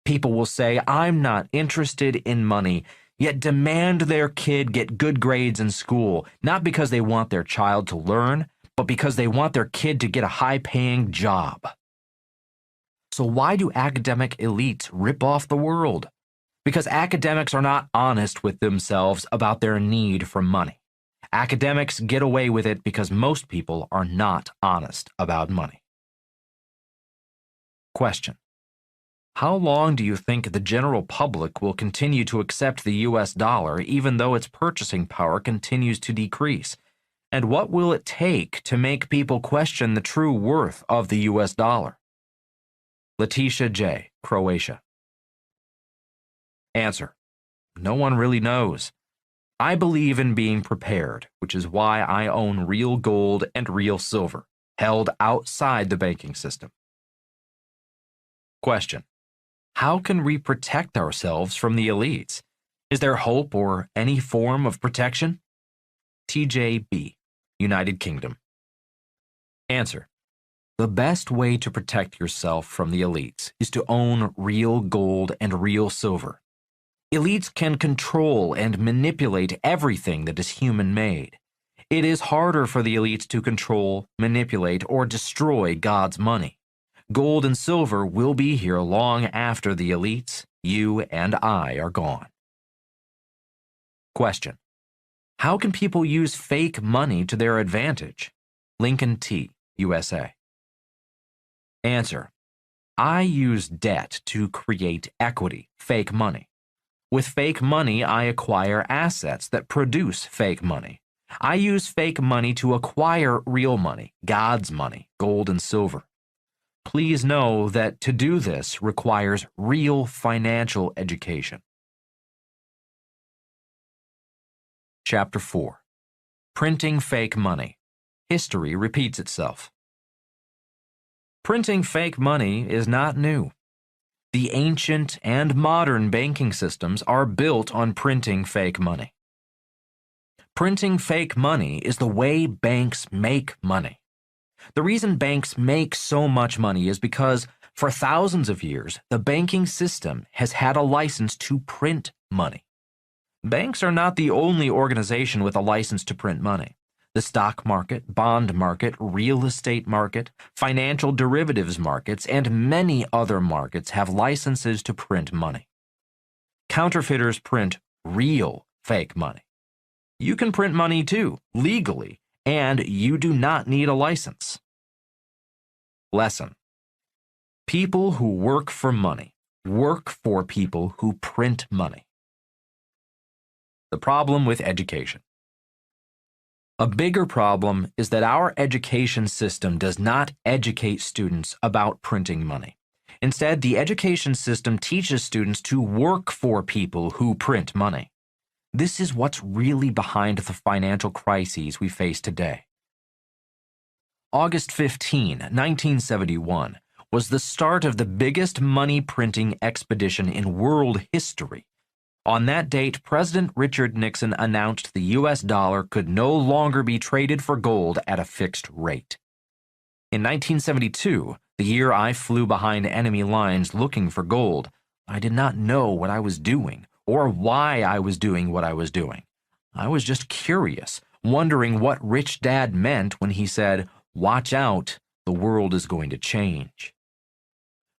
People will say, "I'm not interested in money," yet demand their kid get good grades in school, not because they want their child to learn, but because they want their kid to get a high-paying job. So why do academic elites rip off the world? Because academics are not honest with themselves about their need for money. Academics get away with it because most people are not honest about money. Question: how long do you think the general public will continue to accept the US dollar even though its purchasing power continues to decrease? And what will it take to make people question the true worth of the US dollar? Letitia J., Croatia. Answer: no one really knows. I believe in being prepared, which is why I own real gold and real silver, held outside the banking system. Question: how can we protect ourselves from the elites? Is there hope or any form of protection? TJB, United Kingdom. Answer: the best way to protect yourself from the elites is to own real gold and real silver. Elites can control and manipulate everything that is human-made. It is harder for the elites to control, manipulate, or destroy God's money. Gold and silver will be here long after the elites, you and I, are gone. Question: how can people use fake money to their advantage? Lincoln T., USA. Answer: I use debt to create equity, fake money. With fake money, I acquire assets that produce fake money. I use fake money to acquire real money, God's money, gold and silver. Please know that to do this requires real financial education. Chapter 4. Printing Fake Money. History repeats itself. Printing fake money is not new. The ancient and modern banking systems are built on printing fake money. Printing fake money is the way banks make money. The reason banks make so much money is because for thousands of years, the banking system has had a license to print money. Banks are not the only organization with a license to print money. The stock market, bond market, real estate market, financial derivatives markets, and many other markets have licenses to print money. Counterfeiters print real fake money. You can print money too, legally, and you do not need a license. Lesson: people who work for money work for people who print money. The problem with education. A bigger problem is that our education system does not educate students about printing money. Instead, the education system teaches students to work for people who print money. This is what's really behind the financial crises we face today. August 15, 1971, was the start of the biggest money printing expedition in world history. On that date, President Richard Nixon announced the US dollar could no longer be traded for gold at a fixed rate. In 1972, the year I flew behind enemy lines looking for gold, I did not know what I was doing or why I was doing what I was doing. I was just curious, wondering what Rich Dad meant when he said, "Watch out, the world is going to change."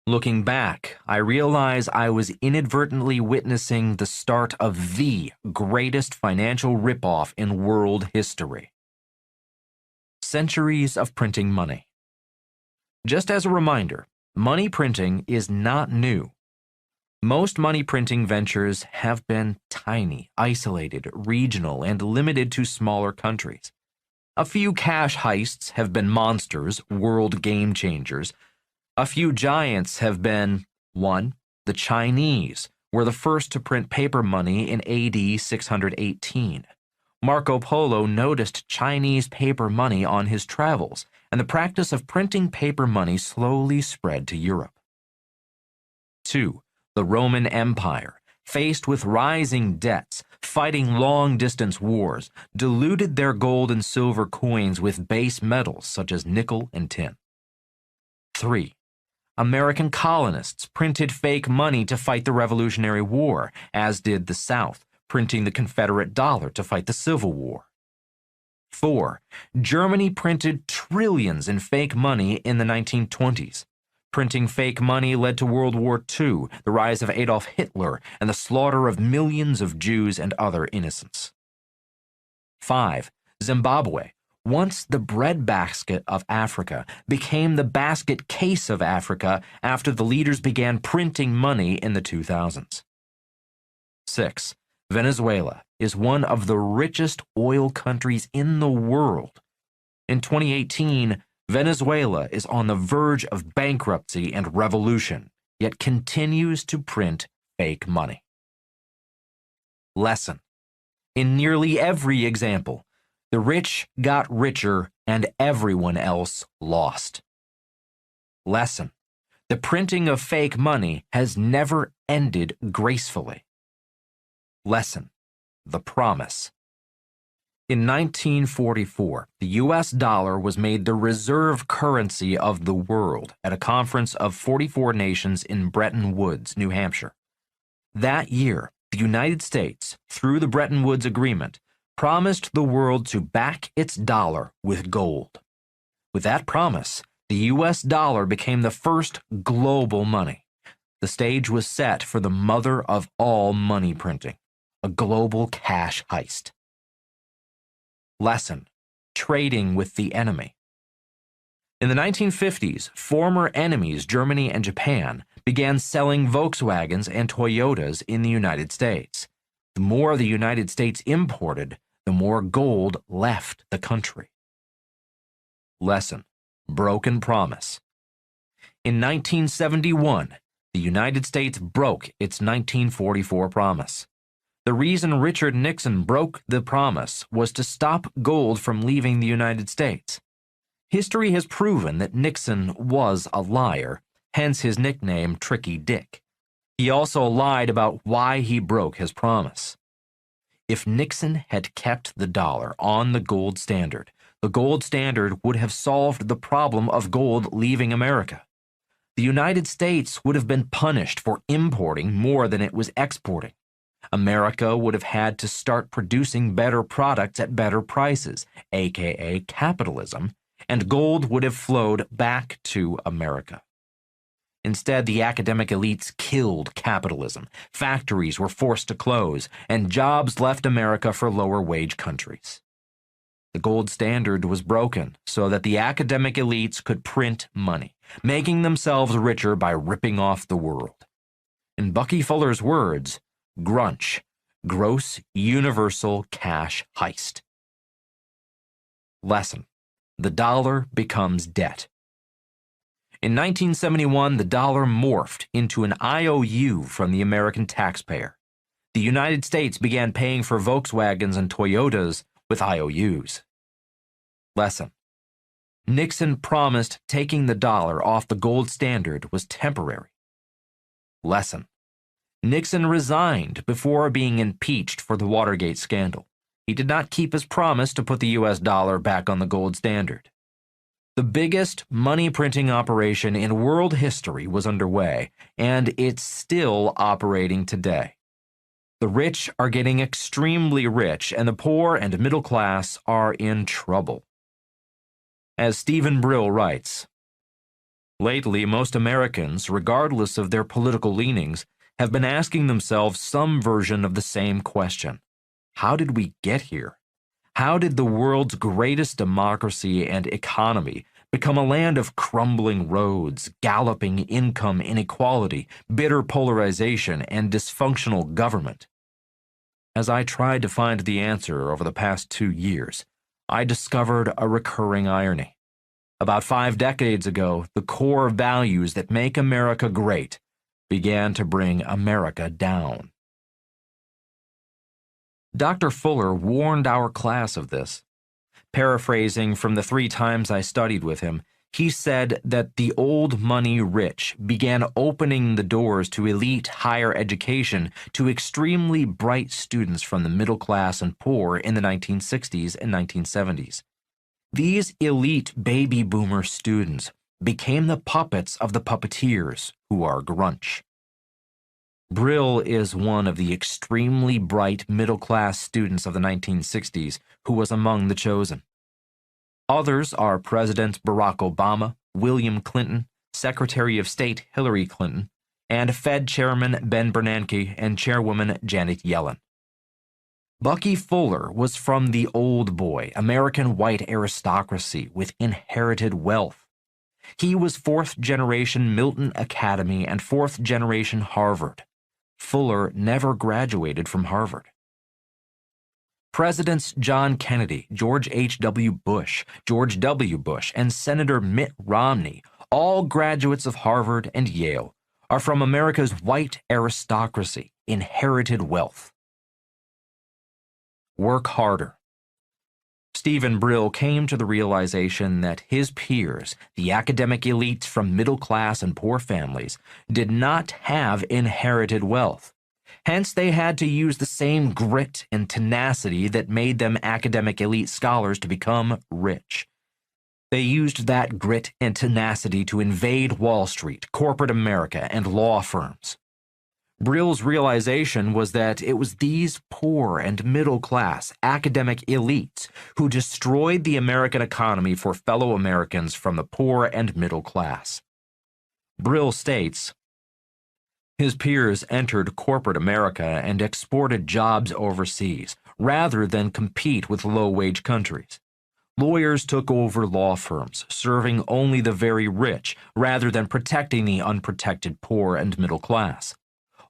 Looking back, I realize I was inadvertently witnessing the start of the greatest financial ripoff in world history. Centuries of printing money. Just as a reminder, money printing is not new. Most money printing ventures have been tiny, isolated, regional, and limited to smaller countries. A few cash heists have been monsters, world game changers. A few giants have been 1. The Chinese were the first to print paper money in AD 618. Marco Polo noticed Chinese paper money on his travels, and the practice of printing paper money slowly spread to Europe. 2. The Roman Empire, faced with rising debts, fighting long-distance wars, diluted their gold and silver coins with base metals such as nickel and tin. 3. American colonists printed fake money to fight the Revolutionary War, as did the South, printing the Confederate dollar to fight the Civil War. 4. Germany printed trillions in fake money in the 1920s. Printing fake money led to World War II, the rise of Adolf Hitler, and the slaughter of millions of Jews and other innocents. 5. Zimbabwe, once the breadbasket of Africa, became the basket case of Africa after the leaders began printing money in the 2000s. 6. Venezuela is one of the richest oil countries in the world. In 2018, Venezuela is on the verge of bankruptcy and revolution, yet continues to print fake money. Lesson: in nearly every example, the rich got richer and everyone else lost. Lesson: the printing of fake money has never ended gracefully. Lesson: the promise. In 1944, the U.S. dollar was made the reserve currency of the world at a conference of 44 nations in Bretton Woods, New Hampshire. That year, the United States, through the Bretton Woods Agreement, promised the world to back its dollar with gold. With that promise, the U.S. dollar became the first global money. The stage was set for the mother of all money printing, a global cash heist. Lesson: trading with the enemy. In the 1950s, former enemies Germany and Japan began selling Volkswagens and Toyotas in the United States. The more the United States imported, the more gold left the country. Lesson: broken promise. In 1971, the United States broke its 1944 promise. The reason Richard Nixon broke the promise was to stop gold from leaving the United States. History has proven that Nixon was a liar, hence his nickname Tricky Dick. He also lied about why he broke his promise. If Nixon had kept the dollar on the gold standard would have solved the problem of gold leaving America. The United States would have been punished for importing more than it was exporting. America would have had to start producing better products at better prices, aka capitalism, and gold would have flowed back to America. Instead, the academic elites killed capitalism, factories were forced to close, and jobs left America for lower-wage countries. The gold standard was broken so that the academic elites could print money, making themselves richer by ripping off the world. In Bucky Fuller's words, GRUNCH, gross universal cash heist. Lesson: the dollar becomes debt. In 1971, the dollar morphed into an IOU from the American taxpayer. The United States began paying for Volkswagens and Toyotas with IOUs. Lesson: Nixon promised taking the dollar off the gold standard was temporary. Lesson: Nixon resigned before being impeached for the Watergate scandal. He did not keep his promise to put the U.S. dollar back on the gold standard. The biggest money-printing operation in world history was underway, and it's still operating today. The rich are getting extremely rich, and the poor and middle class are in trouble. As Stephen Brill writes, lately most Americans, regardless of their political leanings, have been asking themselves some version of the same question. How did we get here? How did the world's greatest democracy and economy become a land of crumbling roads, galloping income inequality, bitter polarization, and dysfunctional government? As I tried to find the answer over the past 2 years, I discovered a recurring irony. About 5 decades ago, the core values that make America great began to bring America down. Dr. Fuller warned our class of this. Paraphrasing from the 3 times I studied with him, he said that the old money rich began opening the doors to elite higher education to extremely bright students from the middle class and poor in the 1960s and 1970s. These elite baby boomer students became the puppets of the puppeteers, who are grunge. Brill is one of the extremely bright middle-class students of the 1960s who was among the chosen. Others are President Barack Obama, William Clinton, Secretary of State Hillary Clinton, and Fed Chairman Ben Bernanke and Chairwoman Janet Yellen. Bucky Fuller was from the old boy, American white aristocracy with inherited wealth. He was 4th-generation Milton Academy and 4th-generation Harvard. Fuller never graduated from Harvard. Presidents John Kennedy, George H.W. Bush, George W. Bush, and Senator Mitt Romney, all graduates of Harvard and Yale, are from America's white aristocracy, inherited wealth. Work harder. Stephen Brill came to the realization that his peers, the academic elites from middle-class and poor families, did not have inherited wealth. Hence, they had to use the same grit and tenacity that made them academic elite scholars to become rich. They used that grit and tenacity to invade Wall Street, corporate America, and law firms. Brill's realization was that it was these poor and middle-class academic elites who destroyed the American economy for fellow Americans from the poor and middle class. Brill states, his peers entered corporate America and exported jobs overseas rather than compete with low-wage countries. Lawyers took over law firms, serving only the very rich rather than protecting the unprotected poor and middle class.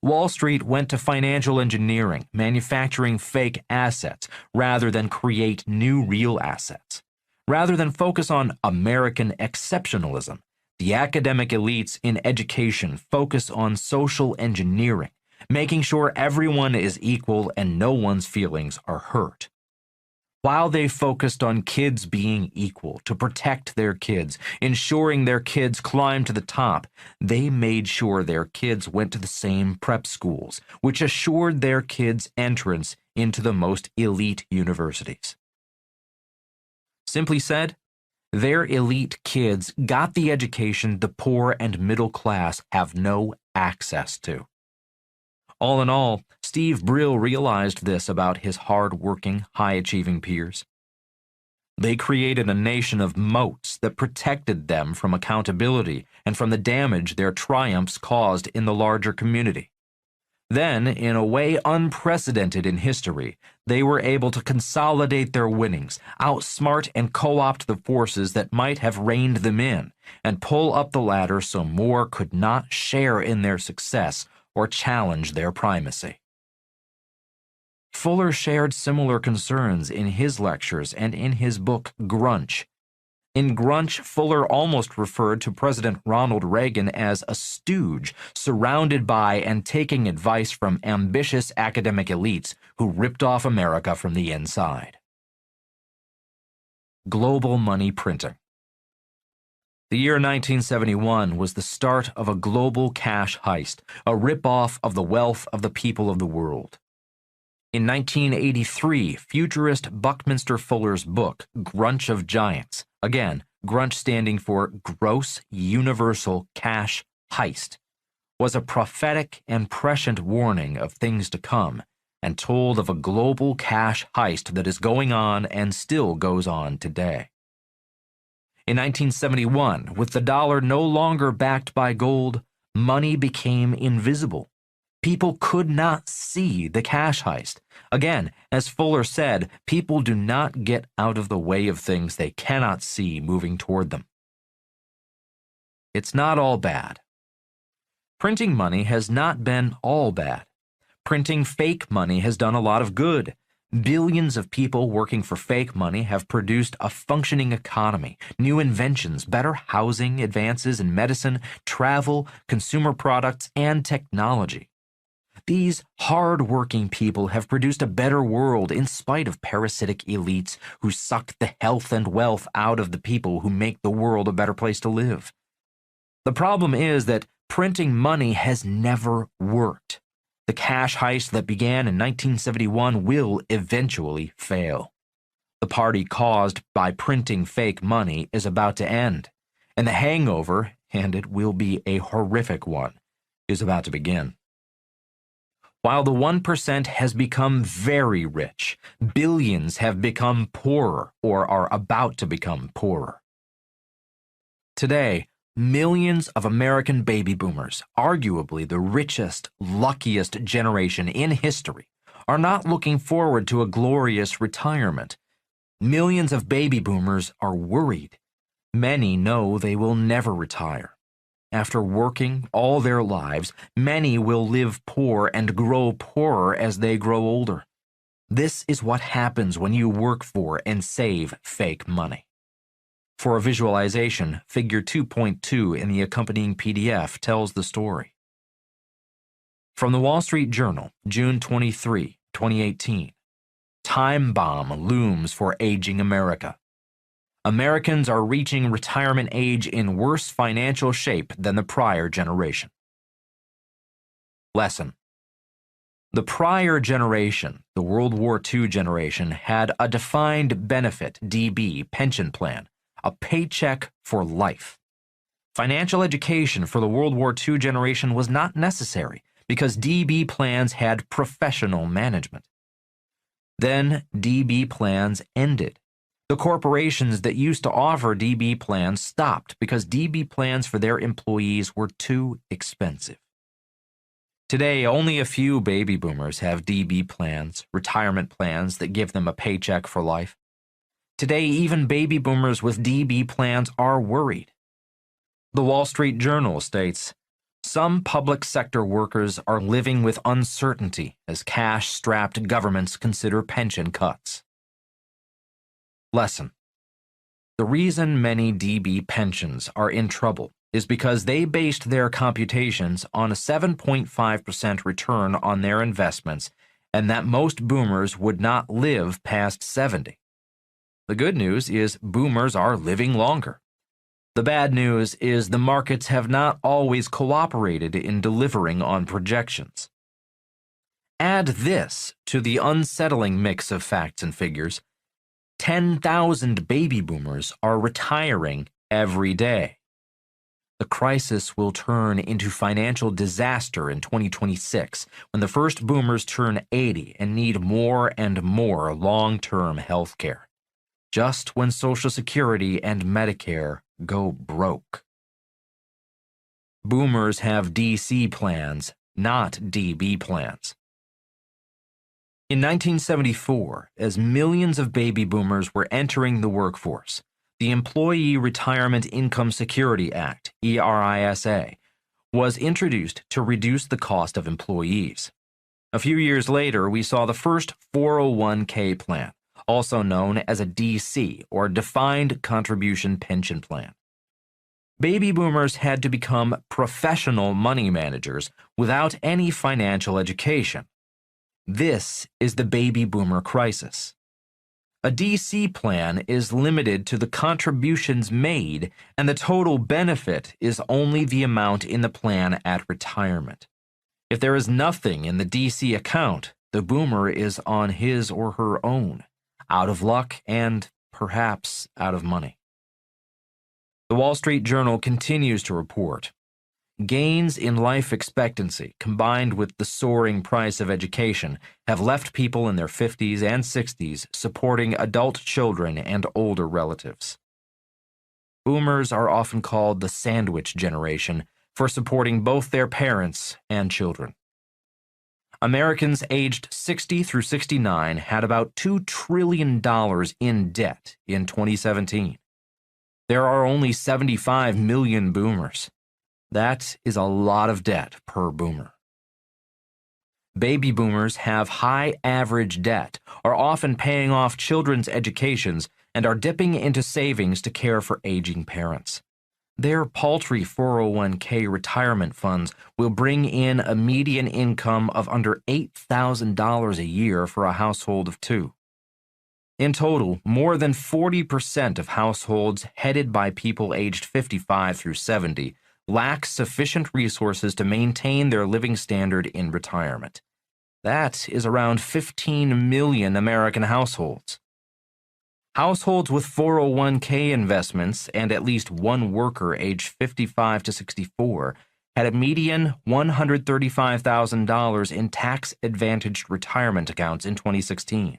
Wall Street went to financial engineering, manufacturing fake assets rather than create new real assets. Rather than focus on American exceptionalism, the academic elites in education focus on social engineering, making sure everyone is equal and no one's feelings are hurt. While they focused on kids being equal to protect their kids, ensuring their kids climbed to the top, they made sure their kids went to the same prep schools, which assured their kids entrance into the most elite universities. Simply said, their elite kids got the education the poor and middle class have no access to. All in all, Steve Brill realized this about his hard-working, high-achieving peers. They created a nation of moats that protected them from accountability and from the damage their triumphs caused in the larger community. Then, in a way unprecedented in history, they were able to consolidate their winnings, outsmart and co-opt the forces that might have reined them in, and pull up the ladder so more could not share in their success or challenge their primacy. Fuller shared similar concerns in his lectures and in his book, Grunge. In Grunge, Fuller almost referred to President Ronald Reagan as a stooge surrounded by and taking advice from ambitious academic elites who ripped off America from the inside. Global money printing. The year 1971 was the start of a global cash heist, a rip-off of the wealth of the people of the world. In 1983, futurist Buckminster Fuller's book, Grunge of Giants, again, grunge standing for Gross Universal Cash Heist, was a prophetic and prescient warning of things to come and told of a global cash heist that is going on and still goes on today. In 1971, with the dollar no longer backed by gold, money became invisible. People could not see the cash heist. Again, as Fuller said, people do not get out of the way of things they cannot see moving toward them. It's not all bad. Printing money has not been all bad. Printing fake money has done a lot of good. Billions of people working for fake money have produced a functioning economy, new inventions, better housing, advances in medicine, travel, consumer products, and technology. These hard-working people have produced a better world in spite of parasitic elites who suck the health and wealth out of the people who make the world a better place to live. The problem is that printing money has never worked. The cash heist that began in 1971 will eventually fail. The party caused by printing fake money is about to end, and the hangover, and it will be a horrific one, is about to begin. While the 1% has become very rich, billions have become poorer or are about to become poorer. Today, millions of American baby boomers, arguably the richest, luckiest generation in history, are not looking forward to a glorious retirement. Millions of baby boomers are worried. Many know they will never retire. After working all their lives, many will live poor and grow poorer as they grow older. This is what happens when you work for and save fake money. For a visualization, Figure 2.2 in the accompanying PDF tells the story. From the Wall Street Journal, June 23, 2018. Time bomb looms for aging America. Americans are reaching retirement age in worse financial shape than the prior generation. Lesson. The prior generation, the World War II generation, had a defined benefit DB pension plan, a paycheck for life. Financial education for the World War II generation was not necessary because DB plans had professional management. Then DB plans ended. The corporations that used to offer DB plans stopped because DB plans for their employees were too expensive. Today, only a few baby boomers have DB plans, retirement plans that give them a paycheck for life. Today, even baby boomers with DB plans are worried. The Wall Street Journal states, some public sector workers are living with uncertainty as cash-strapped governments consider pension cuts. Lesson. The reason many DB pensions are in trouble is because they based their computations on a 7.5% return on their investments and that most boomers would not live past 70. The good news is boomers are living longer. The bad news is the markets have not always cooperated in delivering on projections. Add this to the unsettling mix of facts and figures. 10,000 baby boomers are retiring every day. The crisis will turn into financial disaster in 2026 when the first boomers turn 80 and need more and more long-term health care. Just when Social Security and Medicare go broke. Boomers have DC plans, not DB plans. In 1974, as millions of baby boomers were entering the workforce, the Employee Retirement Income Security Act, ERISA, was introduced to reduce the cost of employees. A few years later, we saw the first 401k plan, also known as a DC, or Defined Contribution Pension Plan. Baby boomers had to become professional money managers without any financial education. This is the baby boomer crisis. A DC plan is limited to the contributions made, and the total benefit is only the amount in the plan at retirement. If there is nothing in the DC account, the boomer is on his or her own, out of luck and perhaps out of money. The Wall Street Journal continues to report, gains in life expectancy combined with the soaring price of education have left people in their 50s and 60s supporting adult children and older relatives. Boomers are often called the sandwich generation for supporting both their parents and children. Americans aged 60 through 69 had about $2 trillion in debt in 2017. There are only 75 million boomers. That is a lot of debt per boomer. Baby boomers have high average debt, are often paying off children's educations, and are dipping into savings to care for aging parents. Their paltry 401k retirement funds will bring in a median income of under $8,000 a year for a household of two. In total, more than 40% of households headed by people aged 55 through 70 lack sufficient resources to maintain their living standard in retirement. That is around 15 million American households. Households with 401k investments and at least one worker aged 55 to 64 had a median $135,000 in tax-advantaged retirement accounts in 2016.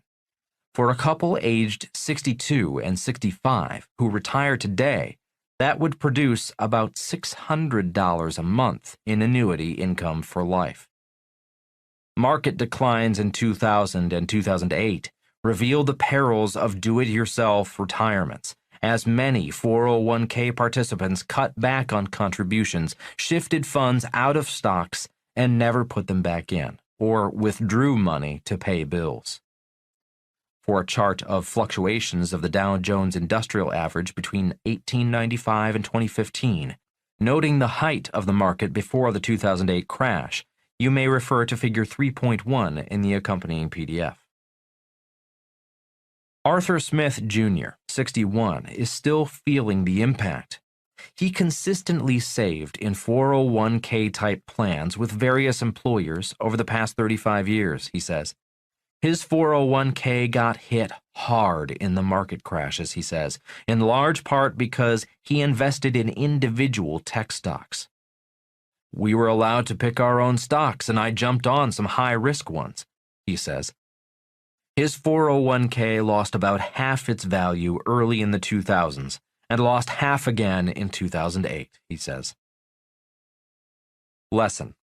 For a couple aged 62 and 65 who retire today, that would produce about $600 a month in annuity income for life. Market declines in 2000 and 2008 revealed the perils of do-it-yourself retirements, as many 401k participants cut back on contributions, shifted funds out of stocks, and never put them back in, or withdrew money to pay bills. For a chart of fluctuations of the Dow Jones Industrial Average between 1895 and 2015, noting the height of the market before the 2008 crash, you may refer to Figure 3.1 in the accompanying PDF. Arthur Smith, Jr., 61, is still feeling the impact. He consistently saved in 401k-type plans with various employers over the past 35 years, he says. His 401k got hit hard in the market crashes, he says, in large part because he invested in individual tech stocks. We were allowed to pick our own stocks, and I jumped on some high-risk ones, he says. His 401k lost about half its value early in the 2000s and lost half again in 2008, he says. Lesson.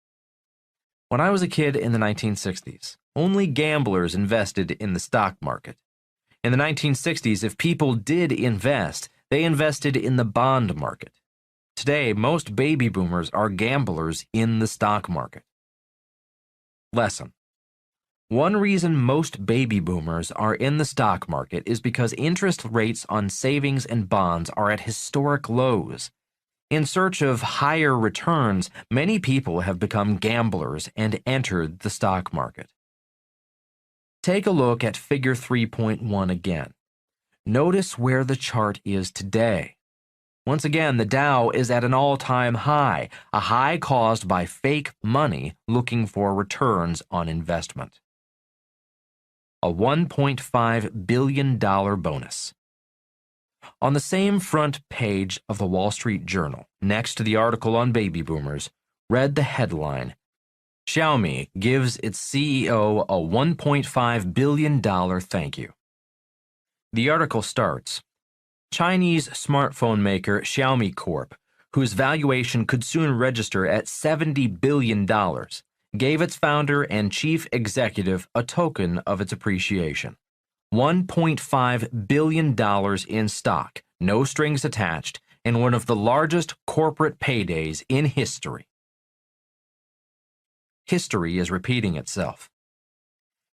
When I was a kid in the 1960s, only gamblers invested in the stock market. In the 1960s, if people did invest, they invested in the bond market. Today, most baby boomers are gamblers in the stock market. Lesson. One reason most baby boomers are in the stock market is because interest rates on savings and bonds are at historic lows. In search of higher returns, many people have become gamblers and entered the stock market. Take a look at Figure 3.1 again. Notice where the chart is today. Once again, the Dow is at an all-time high, a high caused by fake money looking for returns on investment. A $1.5 billion bonus. On the same front page of the Wall Street Journal, next to the article on baby boomers, read the headline, Xiaomi gives its CEO a $1.5 billion thank you. The article starts, Chinese smartphone maker Xiaomi Corp., whose valuation could soon register at $70 billion, gave its founder and chief executive a token of its appreciation. $1.5 billion in stock, no strings attached, in one of the largest corporate paydays in history. History is repeating itself.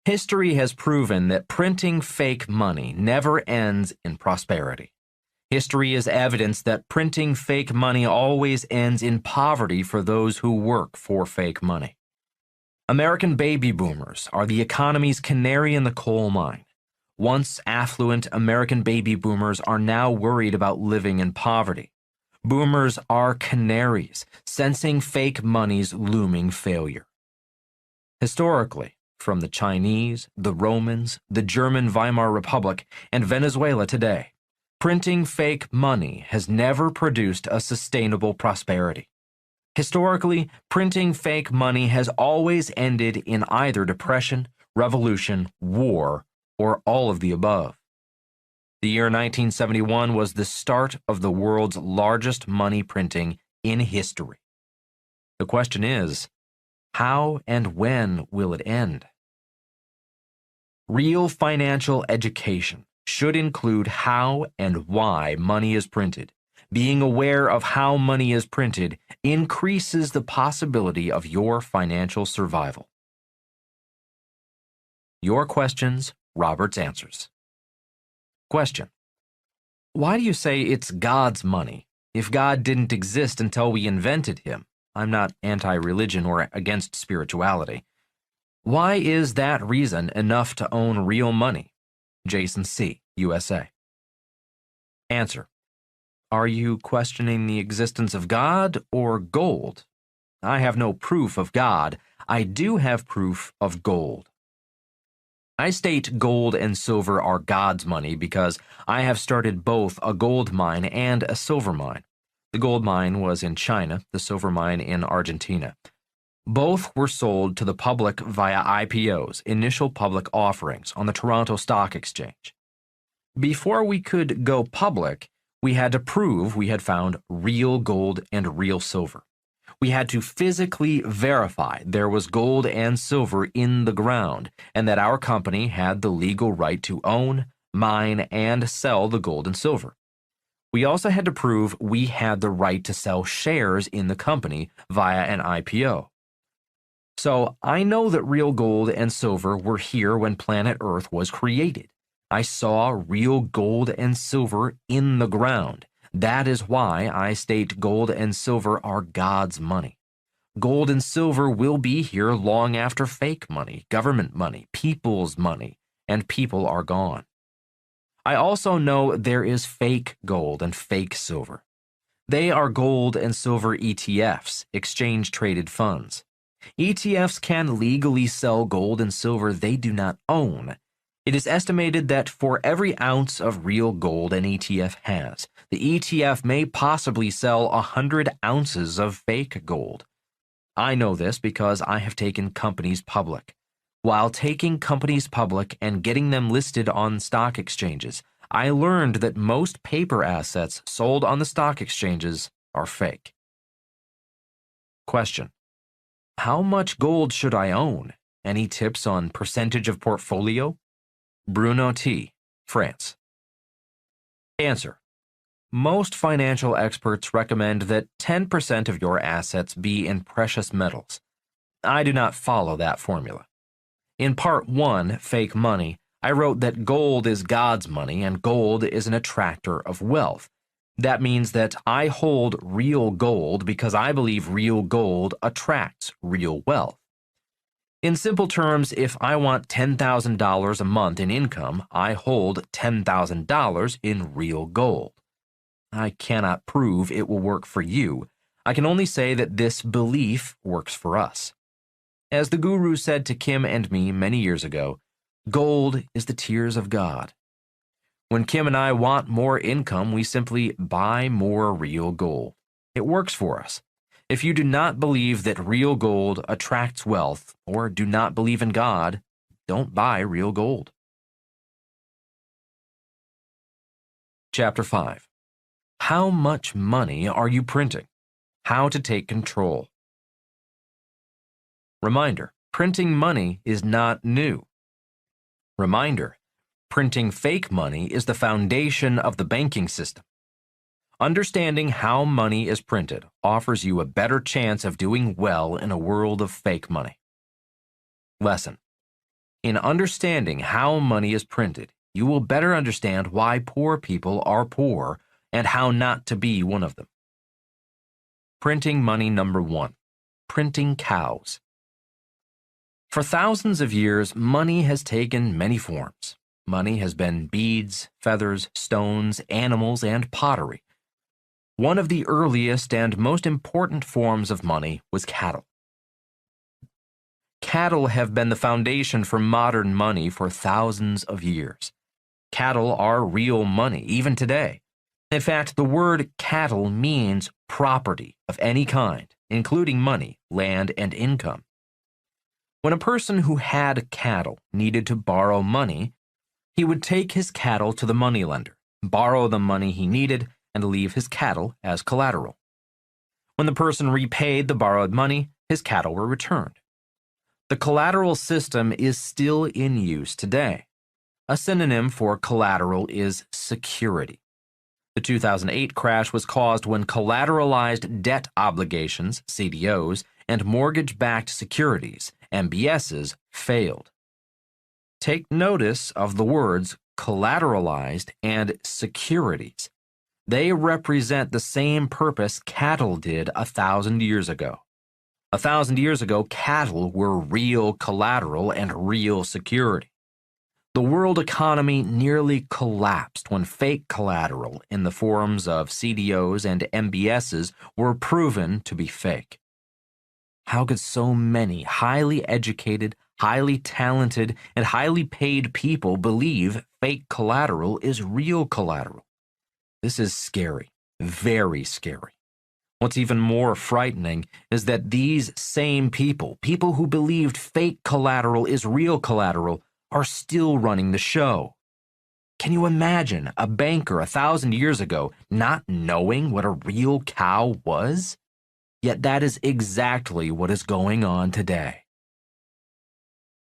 History has proven that printing fake money never ends in prosperity. History is evidence that printing fake money always ends in poverty for those who work for fake money. American baby boomers are the economy's canary in the coal mine. Once affluent American baby boomers are now worried about living in poverty. Boomers are canaries, sensing fake money's looming failure. Historically, from the Chinese, the Romans, the German Weimar Republic, and Venezuela today, printing fake money has never produced a sustainable prosperity. Historically, printing fake money has always ended in either depression, revolution, war, or all of the above. The year 1971 was the start of the world's largest money printing in history. The question is, how and when will it end? Real financial education should include how and why money is printed. Being aware of how money is printed increases the possibility of your financial survival. Your questions, Robert's answers. Question: why do you say it's God's money? If God didn't exist until we invented him, I'm not anti-religion or against spirituality. Why is that reason enough to own real money? Jason C., USA. Answer: are you questioning the existence of God or gold? I have no proof of God. I do have proof of gold. I state gold and silver are God's money because I have started both a gold mine and a silver mine. The gold mine was in China, the silver mine in Argentina. Both were sold to the public via IPOs, initial public offerings, on the Toronto Stock Exchange. Before we could go public, we had to prove we had found real gold and real silver. We had to physically verify there was gold and silver in the ground and that our company had the legal right to own, mine, and sell the gold and silver. We also had to prove we had the right to sell shares in the company via an IPO. So I know that real gold and silver were here when planet Earth was created. I saw real gold and silver in the ground. That is why I state gold and silver are God's money. Gold and silver will be here long after fake money, government money, people's money, and people are gone. I also know there is fake gold and fake silver. They are gold and silver ETFs, exchange-traded funds. ETFs can legally sell gold and silver they do not own. It is estimated that for every ounce of real gold an ETF has, the ETF may possibly sell 100 ounces of fake gold. I know this because I have taken companies public. While taking companies public and getting them listed on stock exchanges, I learned that most paper assets sold on the stock exchanges are fake. Question: how much gold should I own? Any tips on percentage of portfolio? Bruno T., France. Answer: most financial experts recommend that 10% of your assets be in precious metals. I do not follow that formula. In Part 1, Fake Money, I wrote that gold is God's money and gold is an attractor of wealth. That means that I hold real gold because I believe real gold attracts real wealth. In simple terms, if I want $10,000 a month in income, I hold $10,000 in real gold. I cannot prove it will work for you. I can only say that this belief works for us. As the guru said to Kim and me many years ago, gold is the tears of God. When Kim and I want more income, we simply buy more real gold. It works for us. If you do not believe that real gold attracts wealth or do not believe in God, don't buy real gold. Chapter 5. How much money are you printing? How to take control. Reminder: printing money is not new. Reminder: printing fake money is the foundation of the banking system. Understanding how money is printed offers you a better chance of doing well in a world of fake money. Lesson: in understanding how money is printed, you will better understand why poor people are poor and how not to be one of them. Printing money number 1. Printing cows. For thousands of years, money has taken many forms. Money has been beads, feathers, stones, animals, and pottery. One of the earliest and most important forms of money was cattle. Cattle have been the foundation for modern money for thousands of years. Cattle are real money, even today. In fact, the word cattle means property of any kind, including money, land, and income. When a person who had cattle needed to borrow money, he would take his cattle to the moneylender, borrow the money he needed, and leave his cattle as collateral. When the person repaid the borrowed money, his cattle were returned. The collateral system is still in use today. A synonym for collateral is security. The 2008 crash was caused when collateralized debt obligations, CDOs, and mortgage-backed securities, MBSs, failed. Take notice of the words collateralized and securities. They represent the same purpose cattle did 1,000 years ago. 1,000 years ago, cattle were real collateral and real security. The world economy nearly collapsed when fake collateral in the forms of CDOs and MBSs were proven to be fake. How could so many highly educated, highly talented, and highly paid people believe fake collateral is real collateral? This is scary, very scary. What's even more frightening is that these same people who believed fake collateral is real collateral, are still running the show. Can you imagine a banker 1,000 years ago not knowing what a real cow was? Yet that is exactly what is going on today.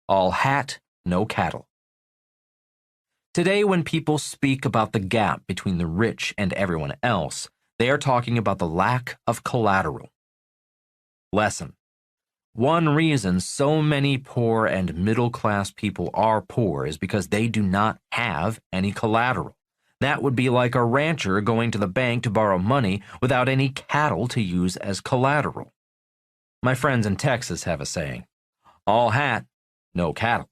All hat, no cattle. Today, when people speak about the gap between the rich and everyone else, they are talking about the lack of collateral. Lesson. One reason so many poor and middle-class people are poor is because they do not have any collateral. That would be like a rancher going to the bank to borrow money without any cattle to use as collateral. My friends in Texas have a saying, all hat, no cattle.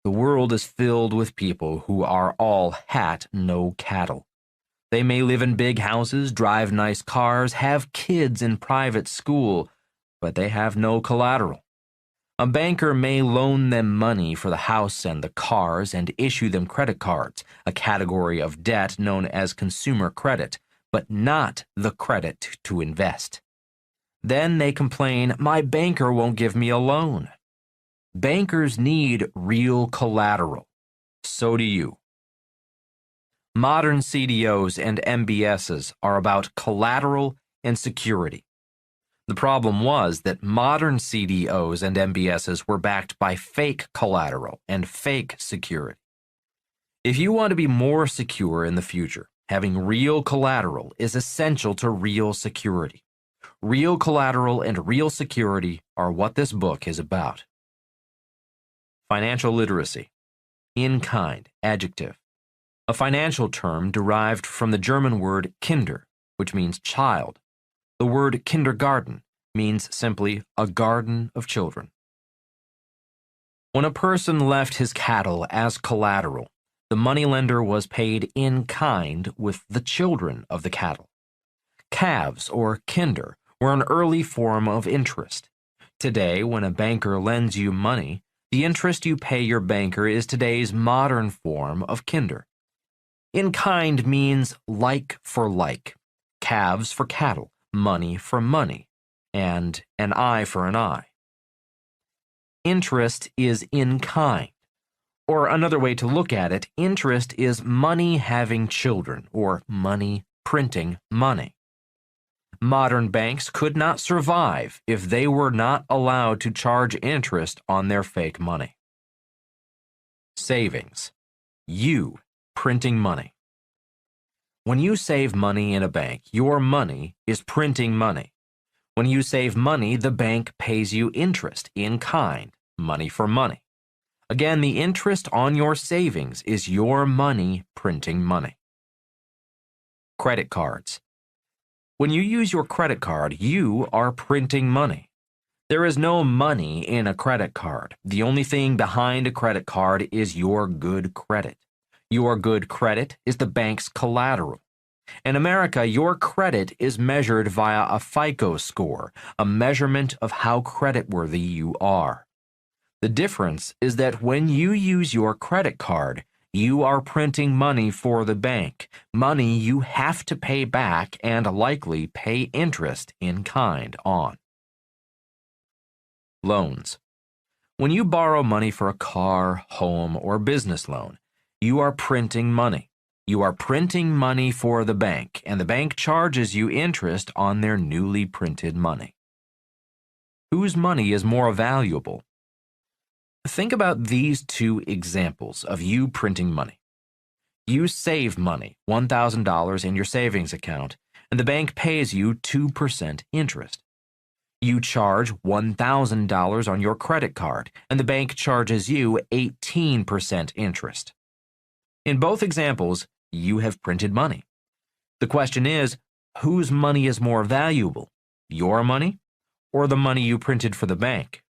The world is filled with people who are all hat, no cattle. They may live in big houses, drive nice cars, have kids in private school, but they have no collateral. A banker may loan them money for the house and the cars and issue them credit cards, a category of debt known as consumer credit, but not the credit to invest. Then they complain, my banker won't give me a loan. Bankers need real collateral. So do you. Modern CDOs and MBSs are about collateral and security. The problem was that modern CDOs and MBSs were backed by fake collateral and fake security. If you want to be more secure in the future, having real collateral is essential to real security. Real collateral and real security are what this book is about. Financial literacy. In kind, adjective. A financial term derived from the German word Kinder, which means child. The word kindergarten means simply a garden of children. When a person left his cattle as collateral, the moneylender was paid in kind with the children of the cattle. Calves, or kinder, were an early form of interest. Today, when a banker lends you money, the interest you pay your banker is today's modern form of kinder. In kind means like for like, calves for cattle, money for money, and an eye for an eye. Interest is in kind. Or another way to look at it, interest is money having children, or money printing money. Modern banks could not survive if they were not allowed to charge interest on their fake money. Savings. You printing money. When you save money in a bank, your money is printing money. When you save money, the bank pays you interest in kind, money for money. Again, the interest on your savings is your money printing money. Credit cards. When you use your credit card, you are printing money. There is no money in a credit card. The only thing behind a credit card is your good credit. Your good credit is the bank's collateral. In America, your credit is measured via a FICO score, a measurement of how creditworthy you are. The difference is that when you use your credit card, you are printing money for the bank, money you have to pay back and likely pay interest in kind on. Loans. When you borrow money for a car, home, or business loan, you are printing money. You are printing money for the bank, and the bank charges you interest on their newly printed money. Whose money is more valuable? Think about these two examples of you printing money. You save money, $1,000 in your savings account, and the bank pays you 2% interest. You charge $1,000 on your credit card, and the bank charges you 18% interest. In both examples, you have printed money. The question is, whose money is more valuable, your money or the money you printed for the bank?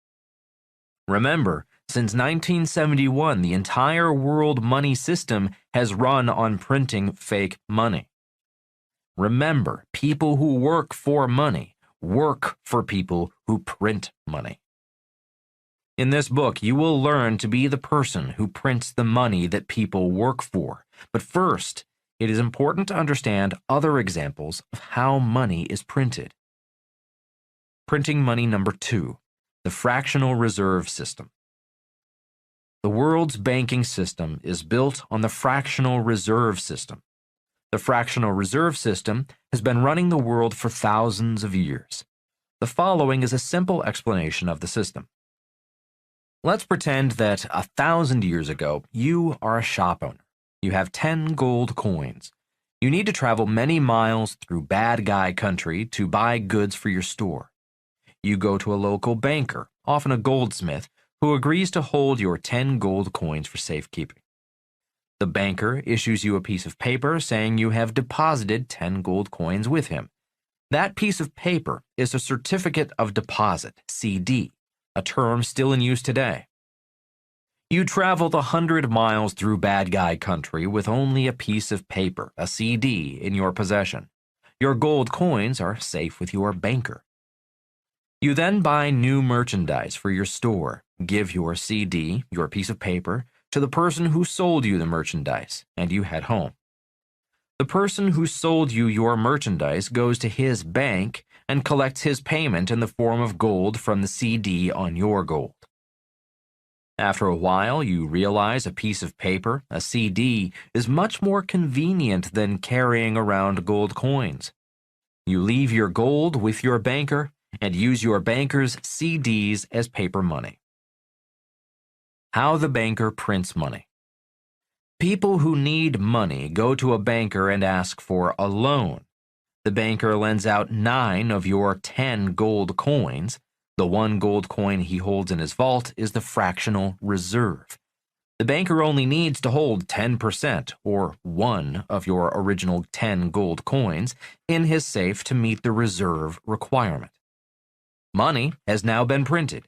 Remember, since 1971, the entire world money system has run on printing fake money. Remember, people who work for money work for people who print money. In this book, you will learn to be the person who prints the money that people work for. But first, it is important to understand other examples of how money is printed. Printing money number 2, the fractional reserve system. The world's banking system is built on the fractional reserve system. The fractional reserve system has been running the world for thousands of years. The following is a simple explanation of the system. Let's pretend that 1,000 years ago, you are a shop owner. You have 10 gold coins. You need to travel many miles through bad guy country to buy goods for your store. You go to a local banker, often a goldsmith, who agrees to hold your 10 gold coins for safekeeping. The banker issues you a piece of paper saying you have deposited 10 gold coins with him. That piece of paper is a certificate of deposit, CD, a term still in use today. You traveled 100 miles through bad guy country with only a piece of paper, a CD, in your possession. Your gold coins are safe with your banker. You then buy new merchandise for your store, give your CD, your piece of paper, to the person who sold you the merchandise, and you head home. The person who sold you your merchandise goes to his bank and collects his payment in the form of gold from the CD on your gold. After a while, you realize a piece of paper, a CD, is much more convenient than carrying around gold coins. You leave your gold with your banker and use your banker's CDs as paper money. How the banker prints money. People who need money go to a banker and ask for a loan. The banker lends out 9 of your 10 gold coins. The 1 gold coin he holds in his vault is the fractional reserve. The banker only needs to hold 10%, or 1 of your original 10 gold coins, in his safe to meet the reserve requirement. Money has now been printed.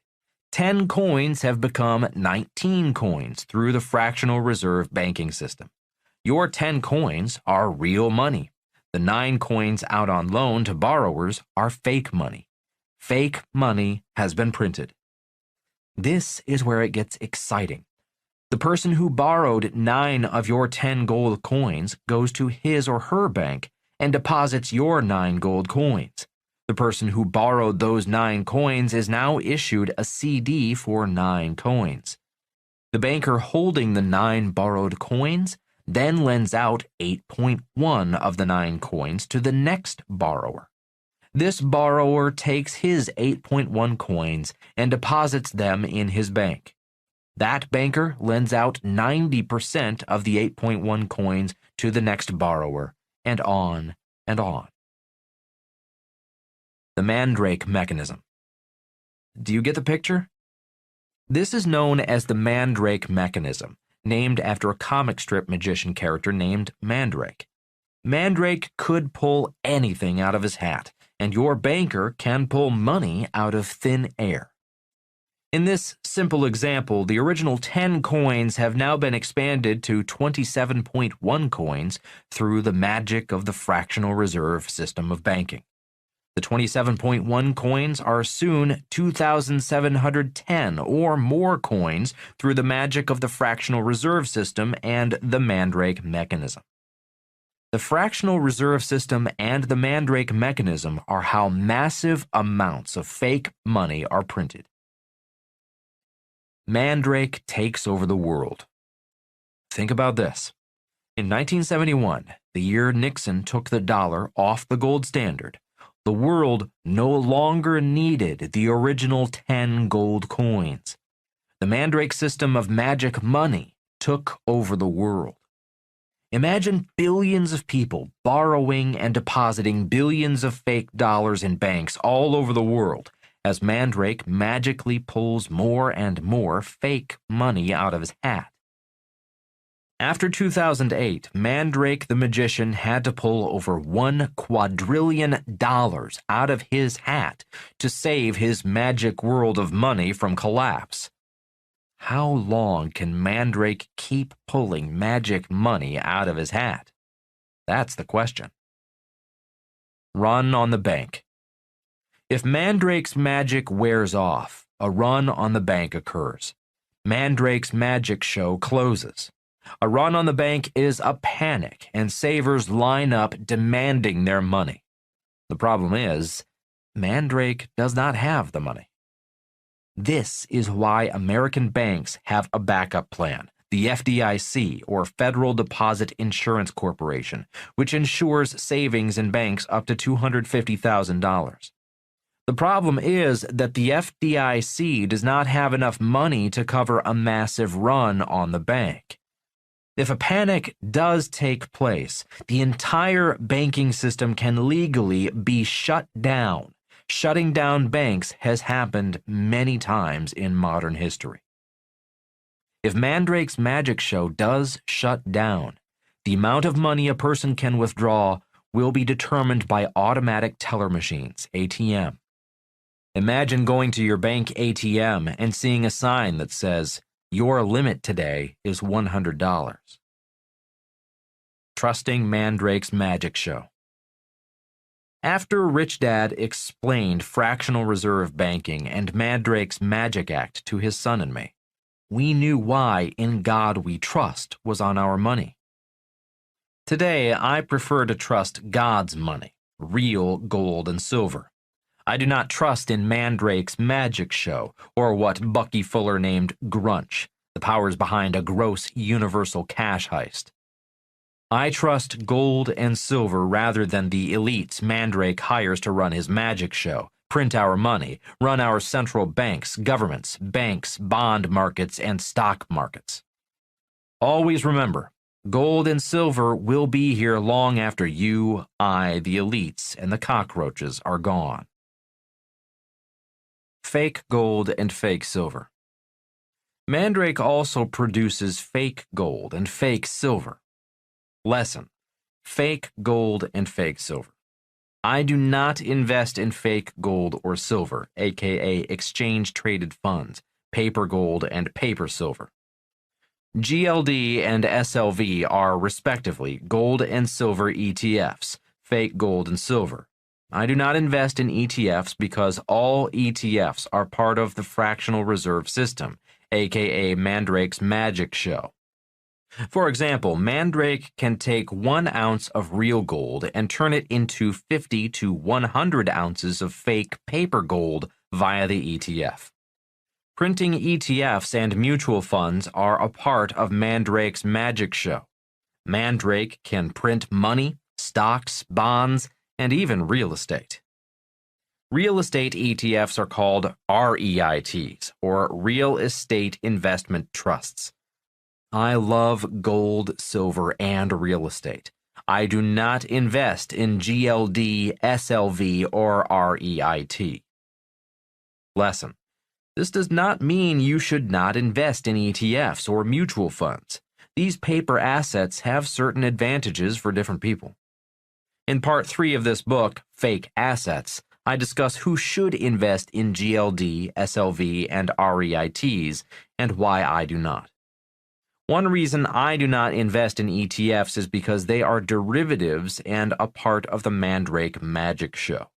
10 coins have become 19 coins through the fractional reserve banking system. Your 10 coins are real money. The 9 coins out on loan to borrowers are fake money. Fake money has been printed. This is where it gets exciting. The person who borrowed 9 of your 10 gold coins goes to his or her bank and deposits your 9 gold coins. The person who borrowed those 9 coins is now issued a CD for 9 coins. The banker holding the 9 borrowed coins then lends out 8.1 of the 9 coins to the next borrower. This borrower takes his 8.1 coins and deposits them in his bank. That banker lends out 90% of the 8.1 coins to the next borrower, and on and on. The Mandrake Mechanism. Do you get the picture? This is known as the Mandrake Mechanism, named after a comic strip magician character named Mandrake. Mandrake could pull anything out of his hat, and your banker can pull money out of thin air. In this simple example, the original 10 coins have now been expanded to 27.1 coins through the magic of the fractional reserve system of banking. The 27.1 coins are soon 2,710 or more coins through the magic of the fractional reserve system and the Mandrake mechanism. The fractional reserve system and the Mandrake mechanism are how massive amounts of fake money are printed. Mandrake takes over the world. Think about this. In 1971, the year Nixon took the dollar off the gold standard, the world no longer needed the original 10 gold coins. The Mandrake system of magic money took over the world. Imagine billions of people borrowing and depositing billions of fake dollars in banks all over the world, as Mandrake magically pulls more and more fake money out of his hat. After 2008, Mandrake the magician had to pull over $1 quadrillion out of his hat to save his magic world of money from collapse. How long can Mandrake keep pulling magic money out of his hat? That's the question. Run on the bank. If Mandrake's magic wears off, a run on the bank occurs. Mandrake's magic show closes. A run on the bank is a panic, and savers line up demanding their money. The problem is, Mandrake does not have the money. This is why American banks have a backup plan, the FDIC, or Federal Deposit Insurance Corporation, which insures savings in banks up to $250,000. The problem is that the FDIC does not have enough money to cover a massive run on the bank. If a panic does take place, the entire banking system can legally be shut down. Shutting down banks has happened many times in modern history. If Mandrake's magic show does shut down, the amount of money a person can withdraw will be determined by automatic teller machines, ATM. Imagine going to your bank ATM and seeing a sign that says, "Your limit today is $100. Trusting Mandrake's magic show. After Rich Dad explained fractional reserve banking and Mandrake's magic act to his son and me, we knew why "In God We Trust" was on our money. Today, I prefer to trust God's money, real gold and silver. I do not trust in Mandrake's magic show or what Bucky Fuller named Grunch, the powers behind a gross universal cash heist. I trust gold and silver rather than the elites Mandrake hires to run his magic show, print our money, run our central banks, governments, banks, bond markets, and stock markets. Always remember, gold and silver will be here long after you, I, the elites, and the cockroaches are gone. Fake gold and fake silver. Mandrake also produces fake gold and fake silver. Lesson: fake gold and fake silver. I do not invest in fake gold or silver, aka exchange-traded funds, paper gold and paper silver. GLD and SLV are, respectively, gold and silver ETFs, fake gold and silver. I do not invest in ETFs because all ETFs are part of the fractional reserve system, aka Mandrake's magic show. For example, Mandrake can take 1 ounce of real gold and turn it into 50 to 100 ounces of fake paper gold via the ETF. Printing ETFs and mutual funds are a part of Mandrake's magic show. Mandrake can print money, stocks, bonds, and even real estate. Real estate ETFs are called REITs, or Real Estate Investment Trusts. I love gold, silver, and real estate. I do not invest in GLD, SLV, or REIT. Lesson: this does not mean you should not invest in ETFs or mutual funds. These paper assets have certain advantages for different people. In part 3 of this book, Fake Assets, I discuss who should invest in GLD, SLV, and REITs, and why I do not. One reason I do not invest in ETFs is because they are derivatives and a part of the Mandrake magic show.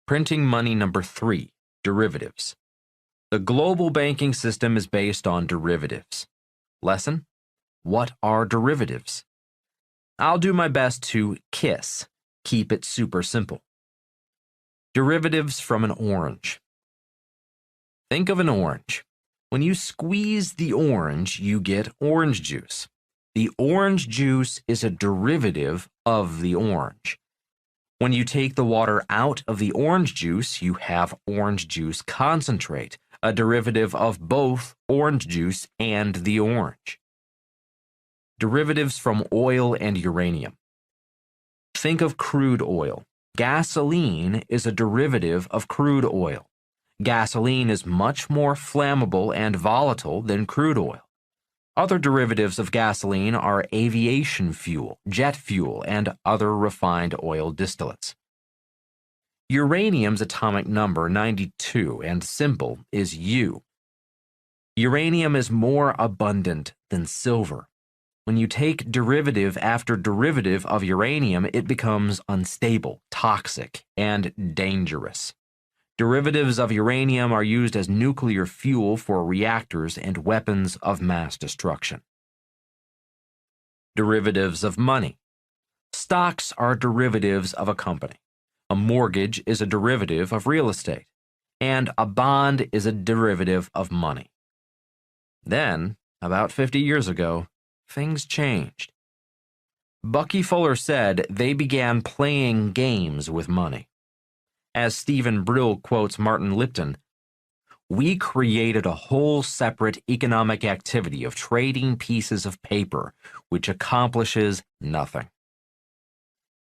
Printing money number 3, derivatives. The global banking system is based on derivatives. Lesson: what are derivatives? I'll do my best to keep it super simple. Derivatives from an orange. Think of an orange. When you squeeze the orange, you get orange juice. The orange juice is a derivative of the orange. When you take the water out of the orange juice, you have orange juice concentrate, a derivative of both orange juice and the orange. Derivatives from oil and uranium. Think of crude oil. Gasoline is a derivative of crude oil. Gasoline is much more flammable and volatile than crude oil. Other derivatives of gasoline are aviation fuel, jet fuel, and other refined oil distillates. Uranium's atomic number, 92, and symbol is U. Uranium is more abundant than silver. When you take derivative after derivative of uranium, it becomes unstable, toxic, and dangerous. Derivatives of uranium are used as nuclear fuel for reactors and weapons of mass destruction. Derivatives of money. Stocks are derivatives of a company. A mortgage is a derivative of real estate, and a bond is a derivative of money. Then, about 50 years ago, things changed. Bucky Fuller said they began playing games with money. As Stephen Brill quotes Martin Lipton, "We created a whole separate economic activity of trading pieces of paper, which accomplishes nothing."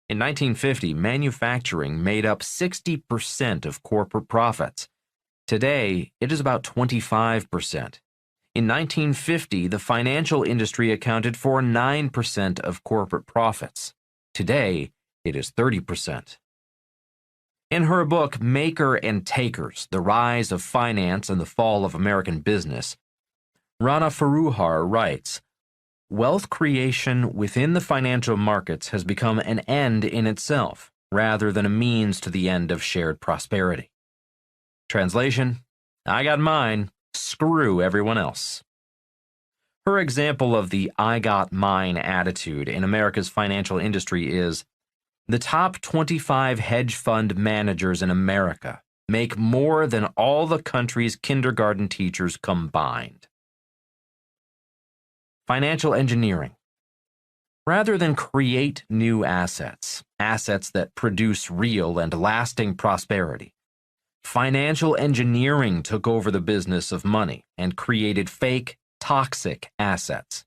In 1950, manufacturing made up 60% of corporate profits. Today, it is about 25%. In 1950, the financial industry accounted for 9% of corporate profits. Today, it is 30%. In her book, Maker and Takers, The Rise of Finance and the Fall of American Business, Rana Foroohar writes, "Wealth creation within the financial markets has become an end in itself, rather than a means to the end of shared prosperity." Translation, I got mine, screw everyone else. Her example of the I got mine attitude in America's financial industry is, the top 25 hedge fund managers in America make more than all the country's kindergarten teachers combined. Financial engineering. Rather than create new assets, assets that produce real and lasting prosperity, financial engineering took over the business of money and created fake, toxic assets.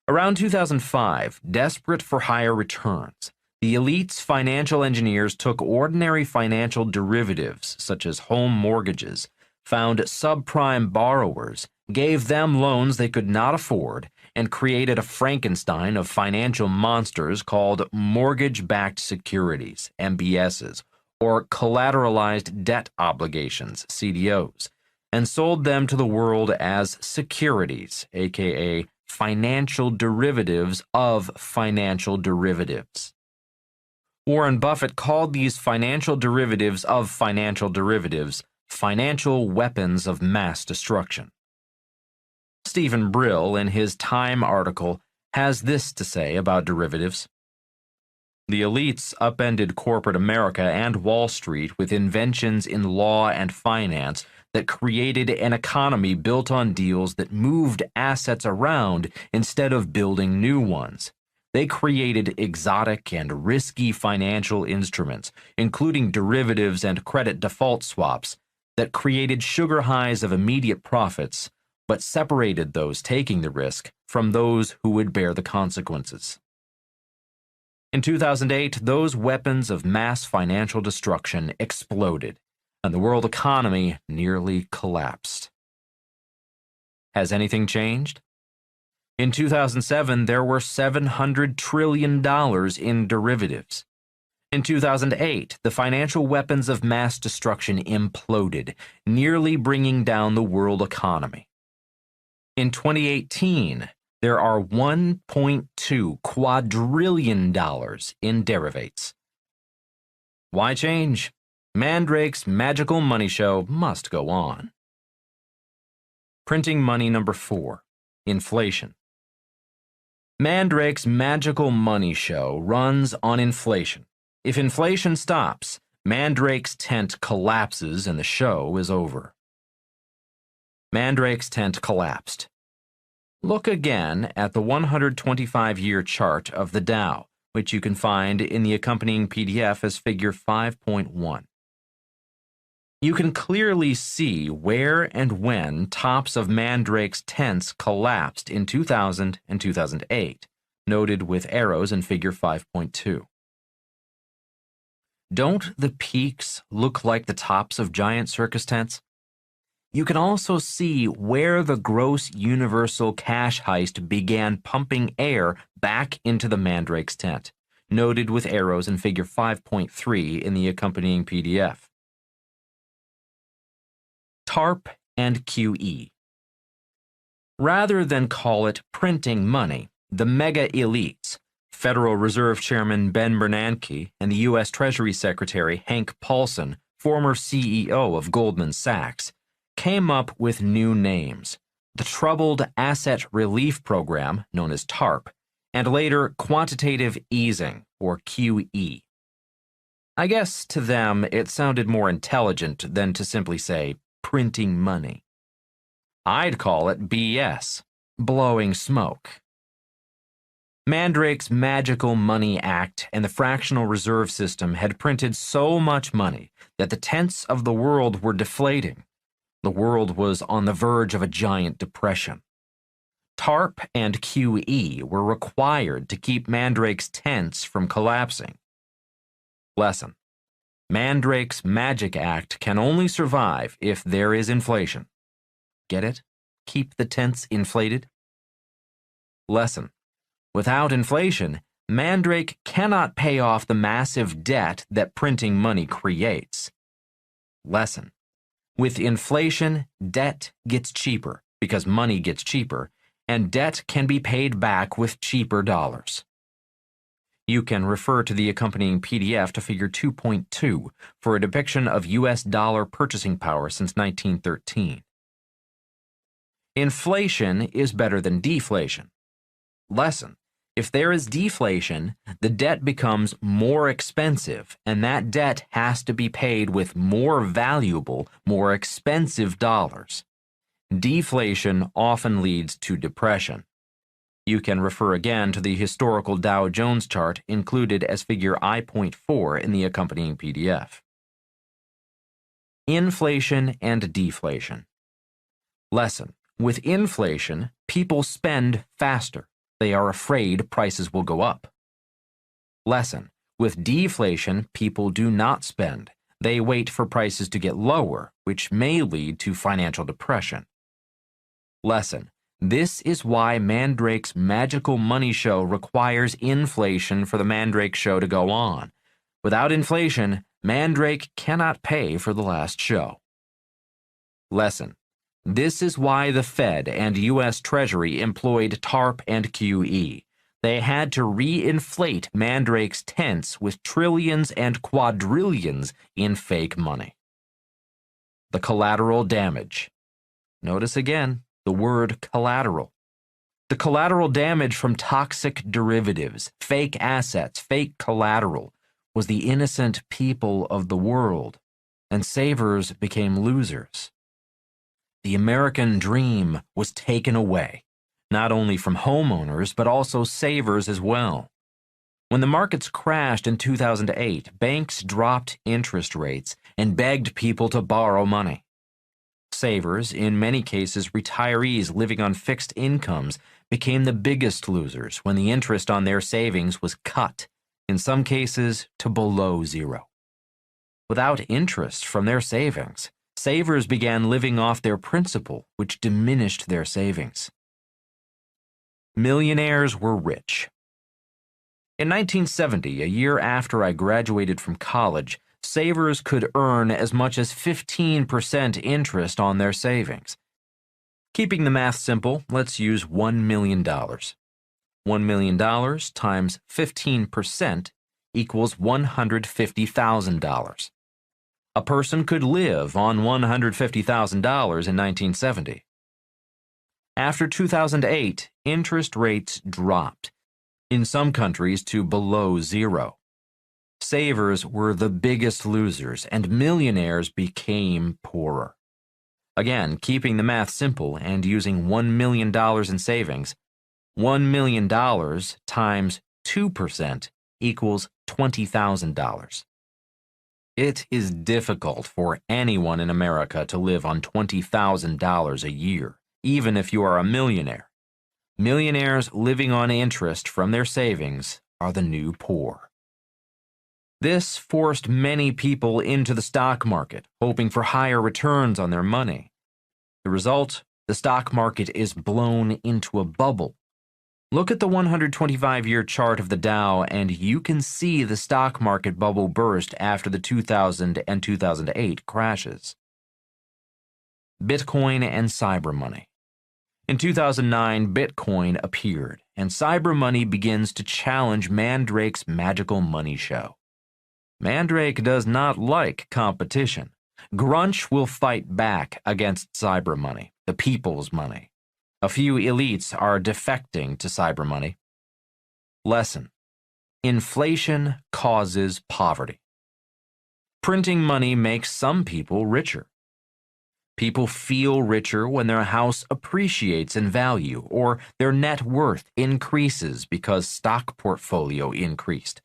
Around 2005, desperate for higher returns, the elite's financial engineers took ordinary financial derivatives, such as home mortgages, found subprime borrowers, gave them loans they could not afford, and created a Frankenstein of financial monsters called mortgage-backed securities, MBSs, or collateralized debt obligations, CDOs, and sold them to the world as securities, aka financial derivatives of financial derivatives. Warren Buffett called these financial derivatives of financial derivatives financial weapons of mass destruction. Stephen Brill, in his Time article, has this to say about derivatives. The elites upended corporate America and Wall Street with inventions in law and finance that created an economy built on deals that moved assets around instead of building new ones. They created exotic and risky financial instruments, including derivatives and credit default swaps, that created sugar highs of immediate profits, but separated those taking the risk from those who would bear the consequences. In 2008, those weapons of mass financial destruction exploded, and the world economy nearly collapsed. Has anything changed? In 2007, there were $700 trillion in derivatives. In 2008, the financial weapons of mass destruction imploded, nearly bringing down the world economy. In 2018, there are $1.2 quadrillion in derivatives. Why change? Mandrake's magical money show must go on. Printing money number 4, inflation. Mandrake's magical money show runs on inflation. If inflation stops, Mandrake's tent collapses and the show is over. Mandrake's tent collapsed. Look again at the 125-year chart of the Dow, which you can find in the accompanying PDF as figure 5.1. You can clearly see where and when tops of Mandrake's tents collapsed in 2000 and 2008, noted with arrows in figure 5.2. Don't the peaks look like the tops of giant circus tents? You can also see where the gross universal cash heist began pumping air back into the Mandrake's tent, noted with arrows in figure 5.3 in the accompanying PDF. TARP and QE. Rather than call it printing money, the mega elites, Federal Reserve Chairman Ben Bernanke and the U.S. Treasury Secretary Hank Paulson, former CEO of Goldman Sachs, came up with new names: the Troubled Asset Relief Program, known as TARP, and later Quantitative Easing, or QE. I guess to them it sounded more intelligent than to simply say printing money. I'd call it BS, blowing smoke. Mandrake's Magical Money Act and the fractional reserve system had printed so much money that the tents of the world were deflating. The world was on the verge of a giant depression. TARP and QE were required to keep Mandrake's tents from collapsing. Lesson: Mandrake's Magic Act can only survive if there is inflation. Get it? Keep the tents inflated? Lesson: without inflation, Mandrake cannot pay off the massive debt that printing money creates. Lesson: with inflation, debt gets cheaper because money gets cheaper, and debt can be paid back with cheaper dollars. You can refer to the accompanying PDF to figure 2.2 for a depiction of U.S. dollar purchasing power since 1913. Inflation is better than deflation. Lesson: if there is deflation, the debt becomes more expensive, and that debt has to be paid with more valuable, more expensive dollars. Deflation often leads to depression. You can refer again to the historical Dow Jones chart included as figure I.4 in the accompanying PDF. Inflation and deflation. Lesson: with inflation, people spend faster. They are afraid prices will go up. Lesson: with deflation, people do not spend. They wait for prices to get lower, which may lead to financial depression. Lesson: this is why Mandrake's Magical Money Show requires inflation for the Mandrake Show to go on. Without inflation, Mandrake cannot pay for the last show. Lesson: this is why the Fed and U.S. Treasury employed TARP and QE. They had to re-inflate Mandrake's tents with trillions and quadrillions in fake money. The collateral damage. Notice again the word collateral. The collateral damage from toxic derivatives, fake assets, fake collateral, was the innocent people of the world, and savers became losers. The American dream was taken away, not only from homeowners, but also savers as well. When the markets crashed in 2008, banks dropped interest rates and begged people to borrow money. Savers, in many cases retirees living on fixed incomes, became the biggest losers when the interest on their savings was cut, in some cases to below zero. Without interest from their savings, savers began living off their principal, which diminished their savings. Millionaires were rich. In 1970, a year after I graduated from college, savers could earn as much as 15% interest on their savings. Keeping the math simple, let's use $1 million. $1 million times 15% equals $150,000. A person could live on $150,000 in 1970. After 2008, interest rates dropped, in some countries to below zero. Savers were the biggest losers, and millionaires became poorer. Again, keeping the math simple and using $1 million in savings, $1 million times 2% equals $20,000. It is difficult for anyone in America to live on $20,000 a year, even if you are a millionaire. Millionaires living on interest from their savings are the new poor. This forced many people into the stock market, hoping for higher returns on their money. The result? The stock market is blown into a bubble. Look at the 125-year chart of the Dow, and you can see the stock market bubble burst after the 2000 and 2008 crashes. Bitcoin and cyber money. In 2009, Bitcoin appeared, and cyber money begins to challenge Mandrake's magical money show. Mandrake does not like competition. Grunch will fight back against cyber money, the people's money. A few elites are defecting to cyber money. Lesson: inflation causes poverty. Printing money makes some people richer. People feel richer when their house appreciates in value or their net worth increases because stock portfolio increased.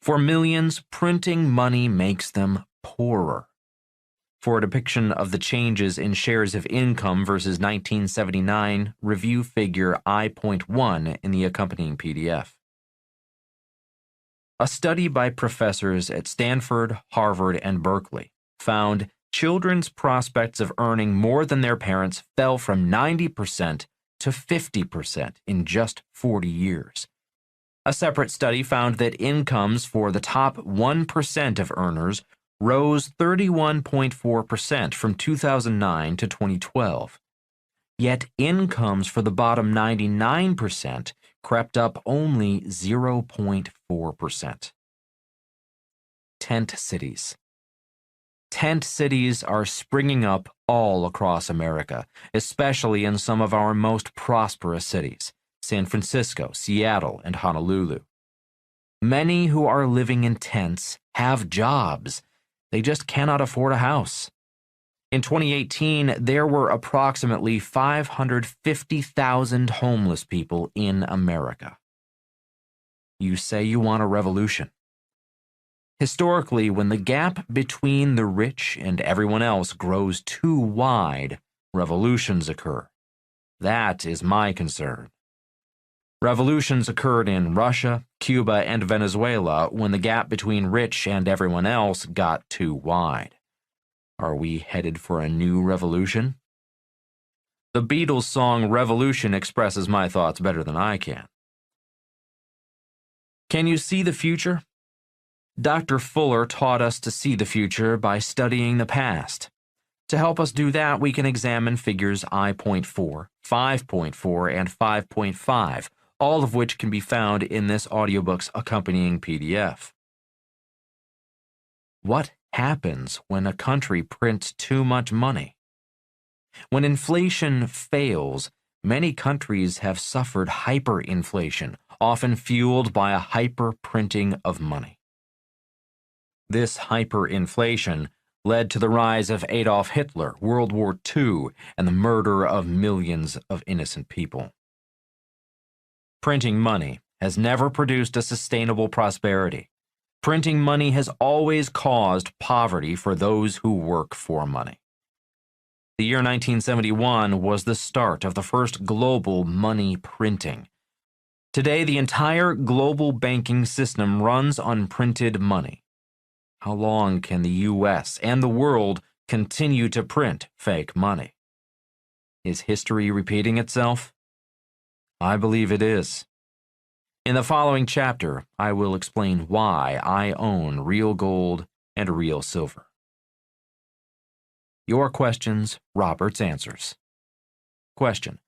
For millions, printing money makes them poorer. For a depiction of the changes in shares of income versus 1979, review figure I.1 in the accompanying PDF. A study by professors at Stanford, Harvard, and Berkeley found children's prospects of earning more than their parents fell from 90% to 50% in just 40 years. A separate study found that incomes for the top 1% of earners rose 31.4% from 2009 to 2012. Yet incomes for the bottom 99% crept up only 0.4%. Tent cities. Tent cities are springing up all across America, especially in some of our most prosperous cities, San Francisco, Seattle, and Honolulu. Many who are living in tents have jobs. They just cannot afford a house. In 2018, there were approximately 550,000 homeless people in America. You say you want a revolution. Historically, when the gap between the rich and everyone else grows too wide, revolutions occur. That is my concern. Revolutions occurred in Russia, Cuba, and Venezuela when the gap between rich and everyone else got too wide. Are we headed for a new revolution? The Beatles' song Revolution expresses my thoughts better than I can. Can you see the future? Dr. Fuller taught us to see the future by studying the past. To help us do that, we can examine figures I.4, 5.4, and 5.5, all of which can be found in this audiobook's accompanying PDF. What happens when a country prints too much money? When inflation fails, many countries have suffered hyperinflation, often fueled by a hyper-printing of money. This hyperinflation led to the rise of Adolf Hitler, World War II, and the murder of millions of innocent people. Printing money has never produced a sustainable prosperity. Printing money has always caused poverty for those who work for money. The year 1971 was the start of the first global money printing. Today, the entire global banking system runs on printed money. How long can the U.S. and the world continue to print fake money? Is history repeating itself? I believe it is. In the following chapter, I will explain why I own real gold and real silver. Your questions, Robert's answers. Question: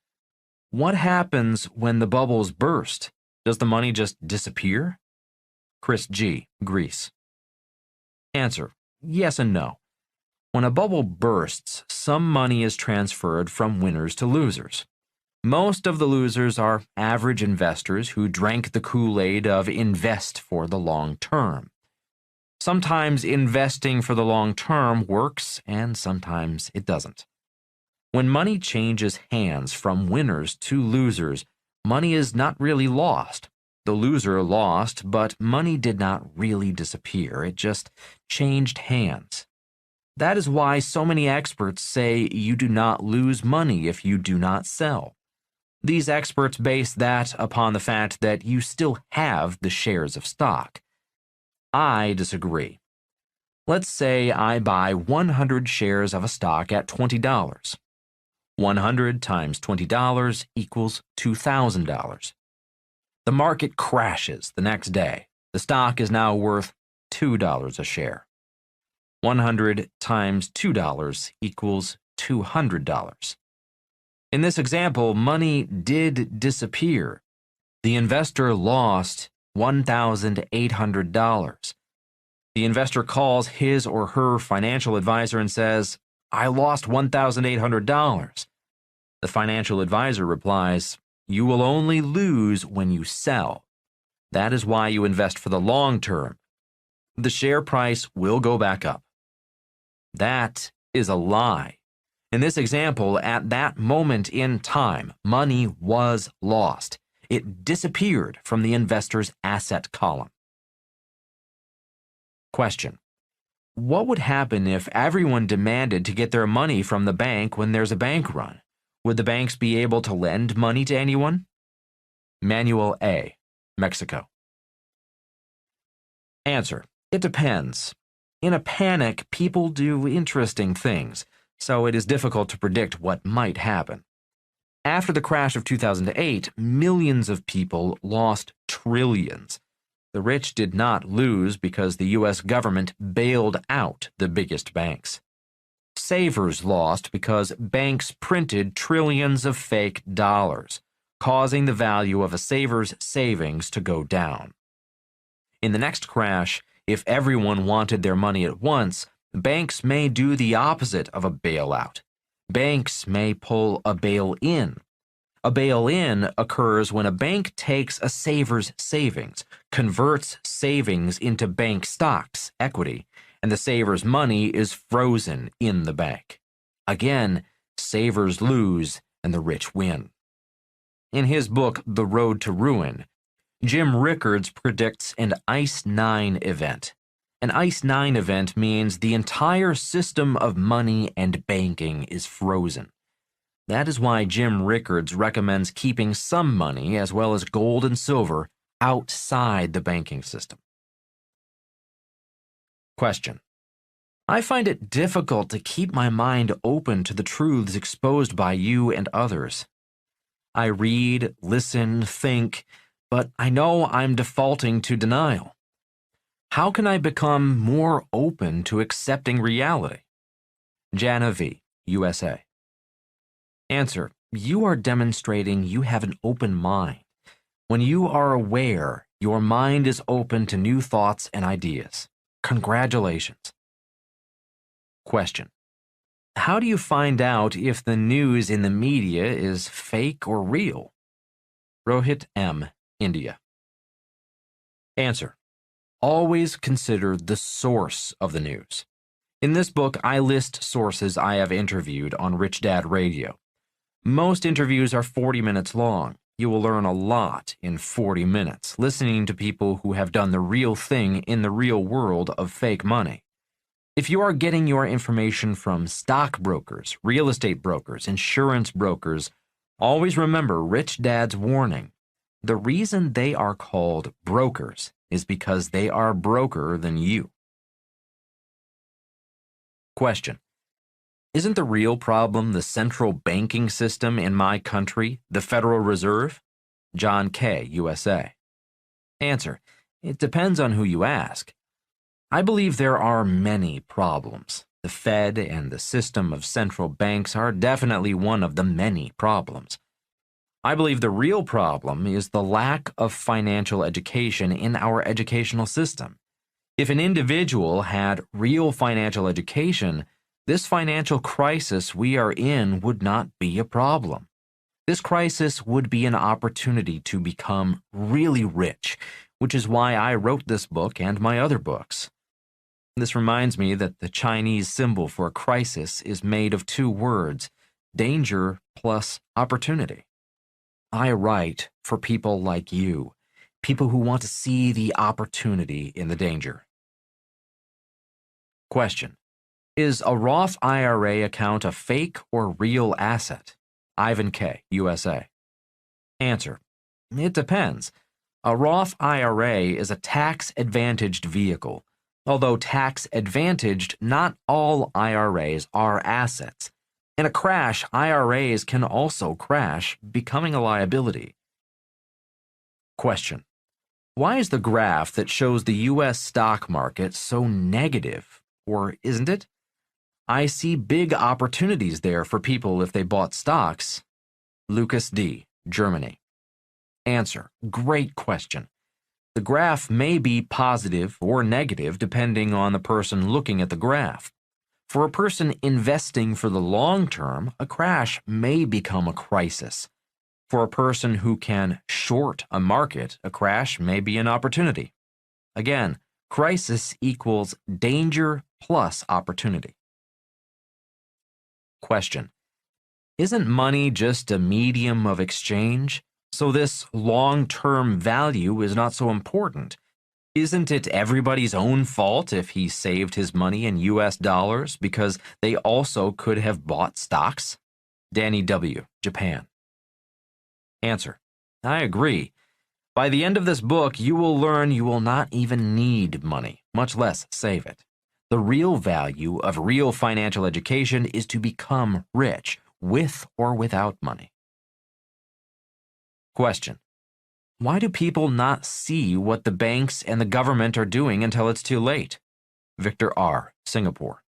what happens when the bubbles burst? Does the money just disappear? Chris G., Greece. Answer: yes and no. When a bubble bursts, some money is transferred from winners to losers. Most of the losers are average investors who drank the Kool-Aid of invest for the long term. Sometimes investing for the long term works, and sometimes it doesn't. When money changes hands from winners to losers, money is not really lost. The loser lost, but money did not really disappear. It just changed hands. That is why so many experts say you do not lose money if you do not sell. These experts base that upon the fact that you still have the shares of stock. I disagree. Let's say I buy 100 shares of a stock at $20. 100 times $20 equals $2,000. The market crashes the next day. The stock is now worth $2 a share. 100 times $2 equals $200. In this example, money did disappear. The investor lost $1,800. The investor calls his or her financial advisor and says, "I lost $1,800. The financial advisor replies, "You will only lose when you sell. That is why you invest for the long term. The share price will go back up." That is a lie. In this example, at that moment in time, money was lost. It disappeared from the investor's asset column. Question: what would happen if everyone demanded to get their money from the bank when there's a bank run? Would the banks be able to lend money to anyone? Manuel A., Mexico. Answer: it depends. In a panic, people do interesting things, so it is difficult to predict what might happen. After the crash of 2008, millions of people lost trillions. The rich did not lose because the U.S. government bailed out the biggest banks. Savers lost because banks printed trillions of fake dollars, causing the value of a saver's savings to go down. In the next crash, if everyone wanted their money at once, banks may do the opposite of a bailout. Banks may pull a bail-in. A bail-in occurs when a bank takes a saver's savings, converts savings into bank stocks, equity, and the saver's money is frozen in the bank. Again, savers lose and the rich win. In his book, The Road to Ruin, Jim Rickards predicts an Ice 9 event. An Ice 9 event means the entire system of money and banking is frozen. That is why Jim Rickards recommends keeping some money, as well as gold and silver, outside the banking system. Question: I find it difficult to keep my mind open to the truths exposed by you and others. I read, listen, think, but I know I'm defaulting to denial. How can I become more open to accepting reality? Jana V., USA. Answer: you are demonstrating you have an open mind. When you are aware, your mind is open to new thoughts and ideas. Congratulations. Question: how do you find out if the news in the media is fake or real? Rohit M., India. Answer: always consider the source of the news. In this book, I list sources I have interviewed on Rich Dad Radio. Most interviews are 40 minutes long. You will learn a lot in 40 minutes, listening to people who have done the real thing in the real world of fake money. If you are getting your information from stockbrokers, real estate brokers, insurance brokers, always remember Rich Dad's warning. The reason they are called brokers is because they are broker than you. Question: isn't the real problem the central banking system in my country, the Federal Reserve? John K., USA. Answer: it depends on who you ask. I believe there are many problems. The Fed and the system of central banks are definitely one of the many problems. I believe the real problem is the lack of financial education in our educational system. If an individual had real financial education, this financial crisis we are in would not be a problem. This crisis would be an opportunity to become really rich, which is why I wrote this book and my other books. This reminds me that the Chinese symbol for crisis is made of two words: danger plus opportunity. I write for people like you, people who want to see the opportunity in the danger. Question: is a Roth IRA account a fake or real asset? Ivan K., USA. Answer: it depends. A Roth IRA is a tax-advantaged vehicle. Although tax-advantaged, not all IRAs are assets. In a crash, IRAs can also crash, becoming a liability. Question: why is the graph that shows the U.S. stock market so negative, or isn't it? I see big opportunities there for people if they bought stocks. Lucas D., Germany. Answer: great question. The graph may be positive or negative depending on the person looking at the graph. For a person investing for the long term, a crash may become a crisis. For a person who can short a market, a crash may be an opportunity. Again, crisis equals danger plus opportunity. Question: isn't money just a medium of exchange? So this long-term value is not so important. Isn't it everybody's own fault if he saved his money in US dollars because they also could have bought stocks? Danny W., Japan. Answer: I agree. By the end of this book, you will learn you will not even need money, much less save it. The real value of real financial education is to become rich, with or without money. Question: why do people not see what the banks and the government are doing until it's too late? Victor R., Singapore.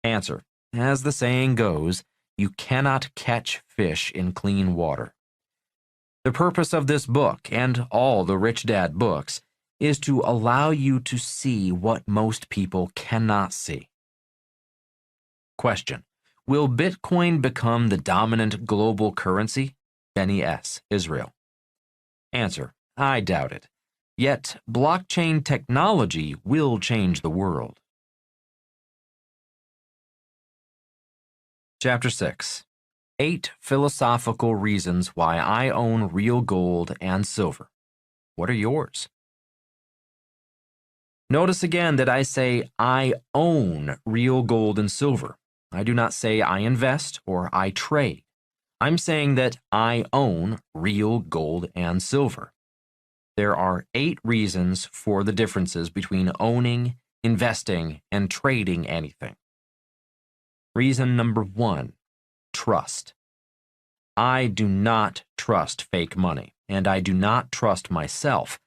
Answer: as the saying goes, you cannot catch fish in clean water. The purpose of this book, and all the Rich Dad books, is to allow you to see what most people cannot see. Question: will Bitcoin become the dominant global currency? Benny S., Israel. Answer: I doubt it. Yet, blockchain technology will change the world. Chapter 6. 8 Philosophical Reasons Why I Own Real Gold and Silver. What are yours? Notice again that I say I own real gold and silver. I do not say I invest or I trade. I'm saying that I own real gold and silver. There are 8 reasons for the differences between owning, investing, and trading anything. Reason number 1, trust. I do not trust fake money, and I do not trust myself.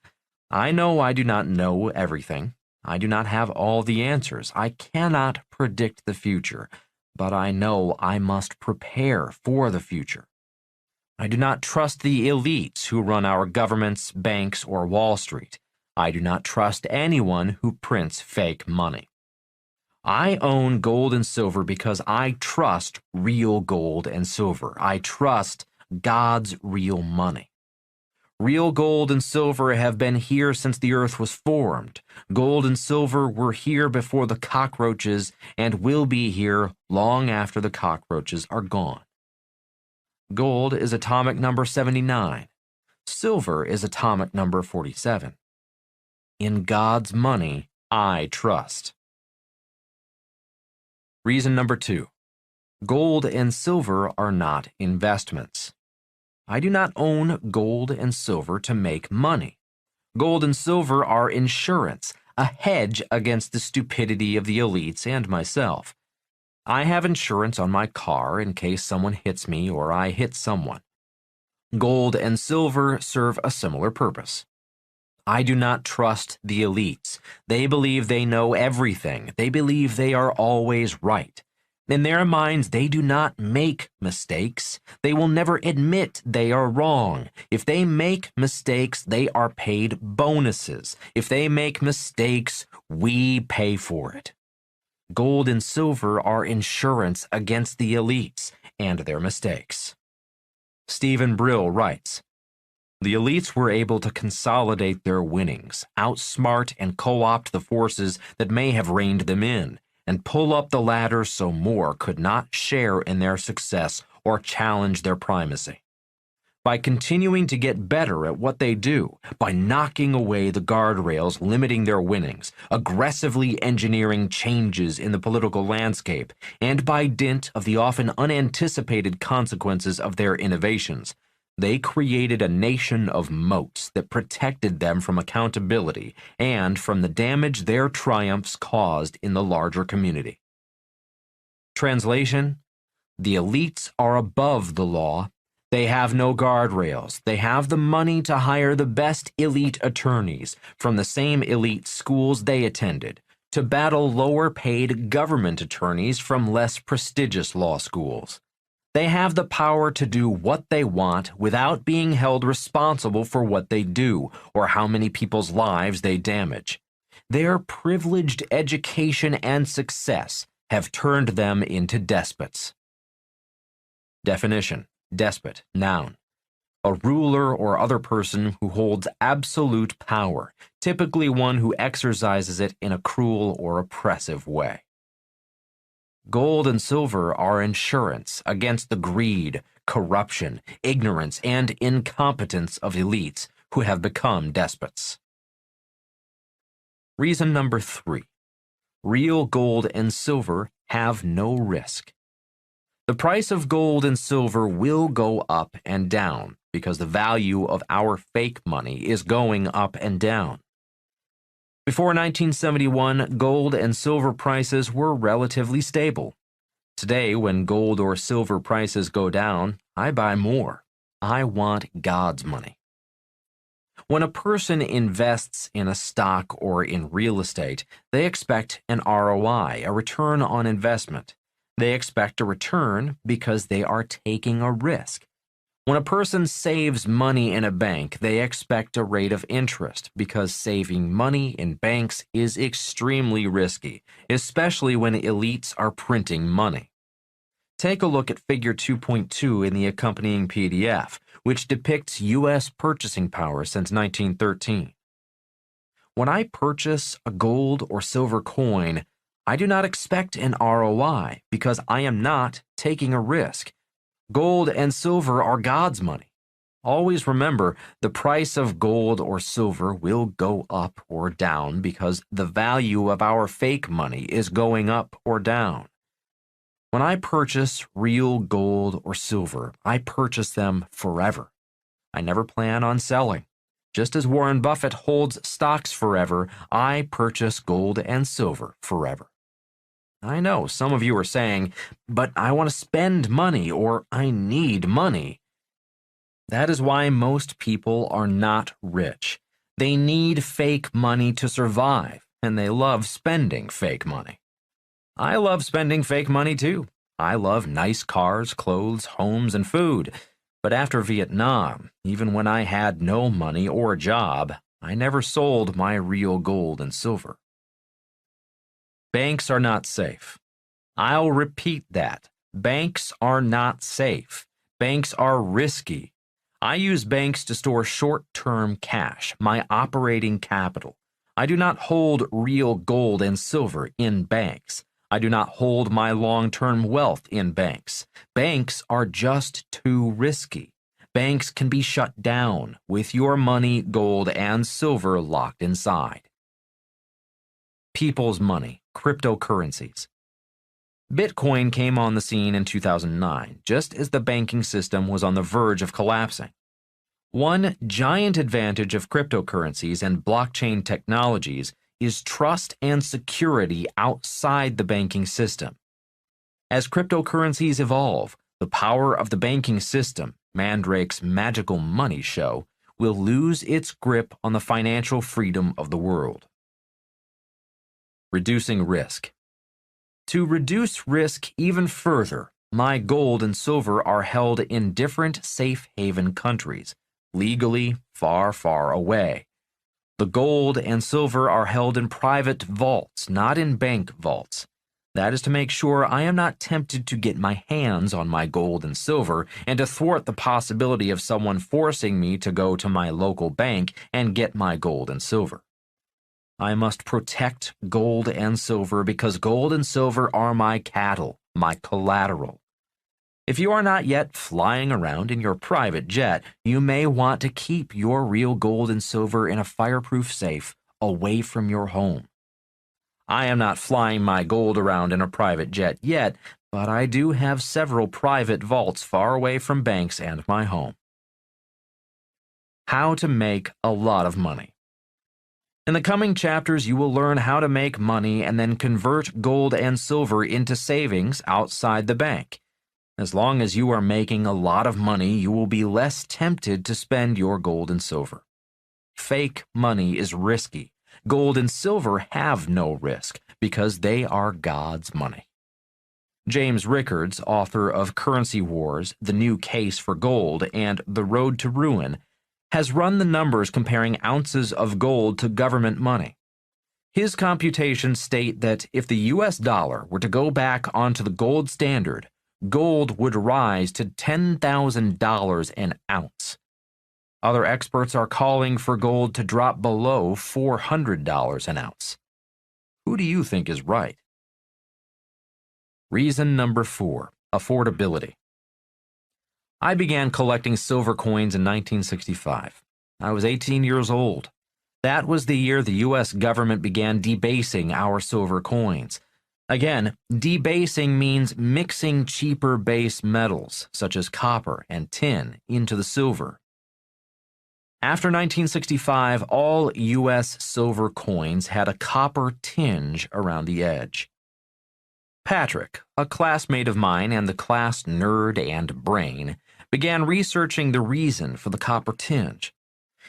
I know I do not know everything. I do not have all the answers. I cannot predict the future, but I know I must prepare for the future. I do not trust the elites who run our governments, banks, or Wall Street. I do not trust anyone who prints fake money. I own gold and silver because I trust real gold and silver. I trust God's real money. Real gold and silver have been here since the earth was formed. Gold and silver were here before the cockroaches and will be here long after the cockroaches are gone. Gold is atomic number 79. Silver is atomic number 47. In God's money, I trust. Reason number 2. Gold and silver are not investments. I do not own gold and silver to make money. Gold and silver are insurance, a hedge against the stupidity of the elites and myself. I have insurance on my car in case someone hits me or I hit someone. Gold and silver serve a similar purpose. I do not trust the elites. They believe they know everything. They believe they are always right. In their minds, they do not make mistakes. They will never admit they are wrong. If they make mistakes, they are paid bonuses. If they make mistakes, we pay for it. Gold and silver are insurance against the elites and their mistakes. Stephen Brill writes, the elites were able to consolidate their winnings, outsmart and co-opt the forces that may have reined them in, and pull up the ladder so more could not share in their success or challenge their primacy. By continuing to get better at what they do, by knocking away the guardrails limiting their winnings, aggressively engineering changes in the political landscape, and by dint of the often unanticipated consequences of their innovations, They created a nation of moats that protected them from accountability and from the damage their triumphs caused in the larger community. Translation: the elites are above the law. They have no guardrails. They have the money to hire the best elite attorneys from the same elite schools they attended, to battle lower-paid government attorneys from less prestigious law schools. They have the power to do what they want without being held responsible for what they do or how many people's lives they damage. Their privileged education and success have turned them into despots. Definition: despot, noun. A ruler or other person who holds absolute power, typically one who exercises it in a cruel or oppressive way. Gold and silver are insurance against the greed, corruption, ignorance, and incompetence of elites who have become despots. Reason number 3. Real gold and silver have no risk. The price of gold and silver will go up and down because the value of our fake money is going up and down. Before 1971, gold and silver prices were relatively stable. Today, when gold or silver prices go down, I buy more. I want God's money. When a person invests in a stock or in real estate, they expect an ROI, a return on investment. They expect a return because they are taking a risk. When a person saves money in a bank, they expect a rate of interest because saving money in banks is extremely risky, especially when elites are printing money. Take a look at Figure 2.2 in the accompanying PDF, which depicts U.S. purchasing power since 1913. When I purchase a gold or silver coin, I do not expect an ROI because I am not taking a risk. Gold and silver are God's money. Always remember, the price of gold or silver will go up or down because the value of our fake money is going up or down. When I purchase real gold or silver, I purchase them forever. I never plan on selling. Just as Warren Buffett holds stocks forever, I purchase gold and silver forever. I know some of you are saying, but I want to spend money or I need money. That is why most people are not rich. They need fake money to survive, and they love spending fake money. I love spending fake money too. I love nice cars, clothes, homes, and food. But after Vietnam, even when I had no money or a job, I never sold my real gold and silver. Banks are not safe. I'll repeat that. Banks are not safe. Banks are risky. I use banks to store short-term cash, my operating capital. I do not hold real gold and silver in banks. I do not hold my long-term wealth in banks. Banks are just too risky. Banks can be shut down with your money, gold, and silver locked inside. People's money, cryptocurrencies. Bitcoin came on the scene in 2009, just as the banking system was on the verge of collapsing. One giant advantage of cryptocurrencies and blockchain technologies is trust and security outside the banking system. As cryptocurrencies evolve, the power of the banking system, Mandrake's magical money show, will lose its grip on the financial freedom of the world. Reducing risk. To reduce risk even further, my gold and silver are held in different safe haven countries, legally far, far away. The gold and silver are held in private vaults, not in bank vaults. That is to make sure I am not tempted to get my hands on my gold and silver and to thwart the possibility of someone forcing me to go to my local bank and get my gold and silver. I must protect gold and silver because gold and silver are my cattle, my collateral. If you are not yet flying around in your private jet, you may want to keep your real gold and silver in a fireproof safe away from your home. I am not flying my gold around in a private jet yet, but I do have several private vaults far away from banks and my home. How to Make a Lot of Money. In the coming chapters, you will learn how to make money and then convert gold and silver into savings outside the bank. As long as you are making a lot of money, you will be less tempted to spend your gold and silver. Fake money is risky. Gold and silver have no risk because they are God's money. James Rickards, author of Currency Wars, The New Case for Gold, and The Road to Ruin, has run the numbers comparing ounces of gold to government money. His computations state that if the U.S. dollar were to go back onto the gold standard, gold would rise to $10,000 an ounce. Other experts are calling for gold to drop below $400 an ounce. Who do you think is right? Reason number 4, affordability. I began collecting silver coins in 1965. I was 18 years old. That was the year the U.S. government began debasing our silver coins. Again, debasing means mixing cheaper base metals, such as copper and tin, into the silver. After 1965, all U.S. silver coins had a copper tinge around the edge. Patrick, a classmate of mine and the class nerd and brain, began researching the reason for the copper tinge.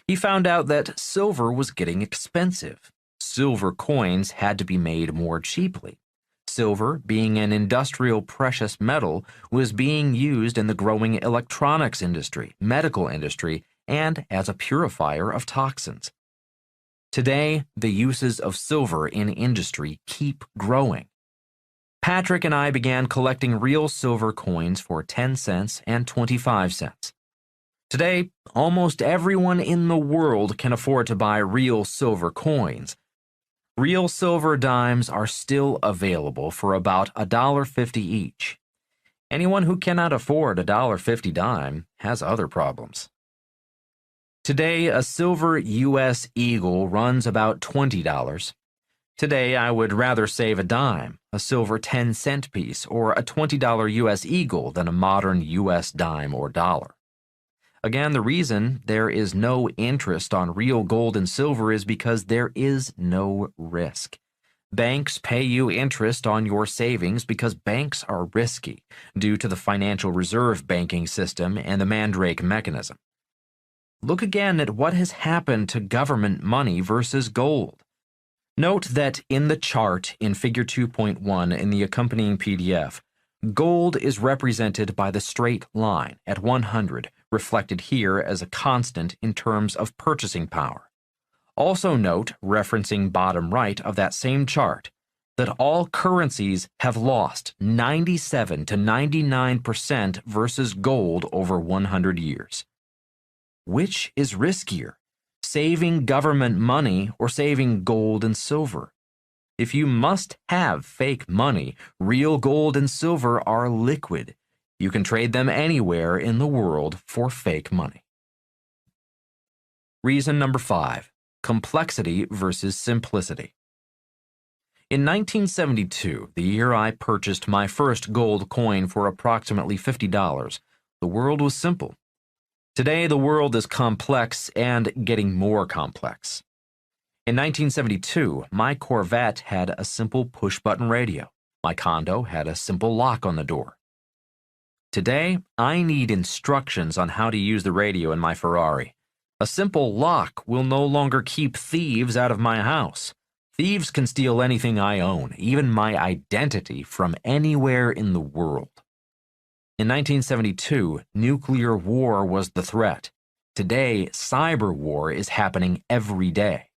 He found out that silver was getting expensive. Silver coins had to be made more cheaply. Silver, being an industrial precious metal, was being used in the growing electronics industry, medical industry, and as a purifier of toxins. Today, the uses of silver in industry keep growing. Patrick and I began collecting real silver coins for 10 cents and 25 cents. Today, almost everyone in the world can afford to buy real silver coins. Real silver dimes are still available for about $1.50 each. Anyone who cannot afford a $1.50 dime has other problems. Today, a silver U.S. Eagle runs about $20. Today, I would rather save a dime, a silver 10-cent piece, or a $20 U.S. Eagle than a modern U.S. dime or dollar. Again, the reason there is no interest on real gold and silver is because there is no risk. Banks pay you interest on your savings because banks are risky due to the financial reserve banking system and the Mandrake mechanism. Look again at what has happened to government money versus gold. Note that in the chart in Figure 2.1 in the accompanying PDF, gold is represented by the straight line at 100, reflected here as a constant in terms of purchasing power. Also note, referencing bottom right of that same chart, that all currencies have lost 97 to 99% versus gold over 100 years. Which is riskier, saving government money or saving gold and silver? If you must have fake money, real gold and silver are liquid. You can trade them anywhere in the world for fake money. Reason number 5, complexity versus simplicity. In 1972, the year I purchased my first gold coin for approximately $50, the world was simple. Today, the world is complex and getting more complex. In 1972, my Corvette had a simple push-button radio. My condo had a simple lock on the door. Today, I need instructions on how to use the radio in my Ferrari. A simple lock will no longer keep thieves out of my house. Thieves can steal anything I own, even my identity, from anywhere in the world. In 1972, nuclear war was the threat. Today, cyber war is happening every day.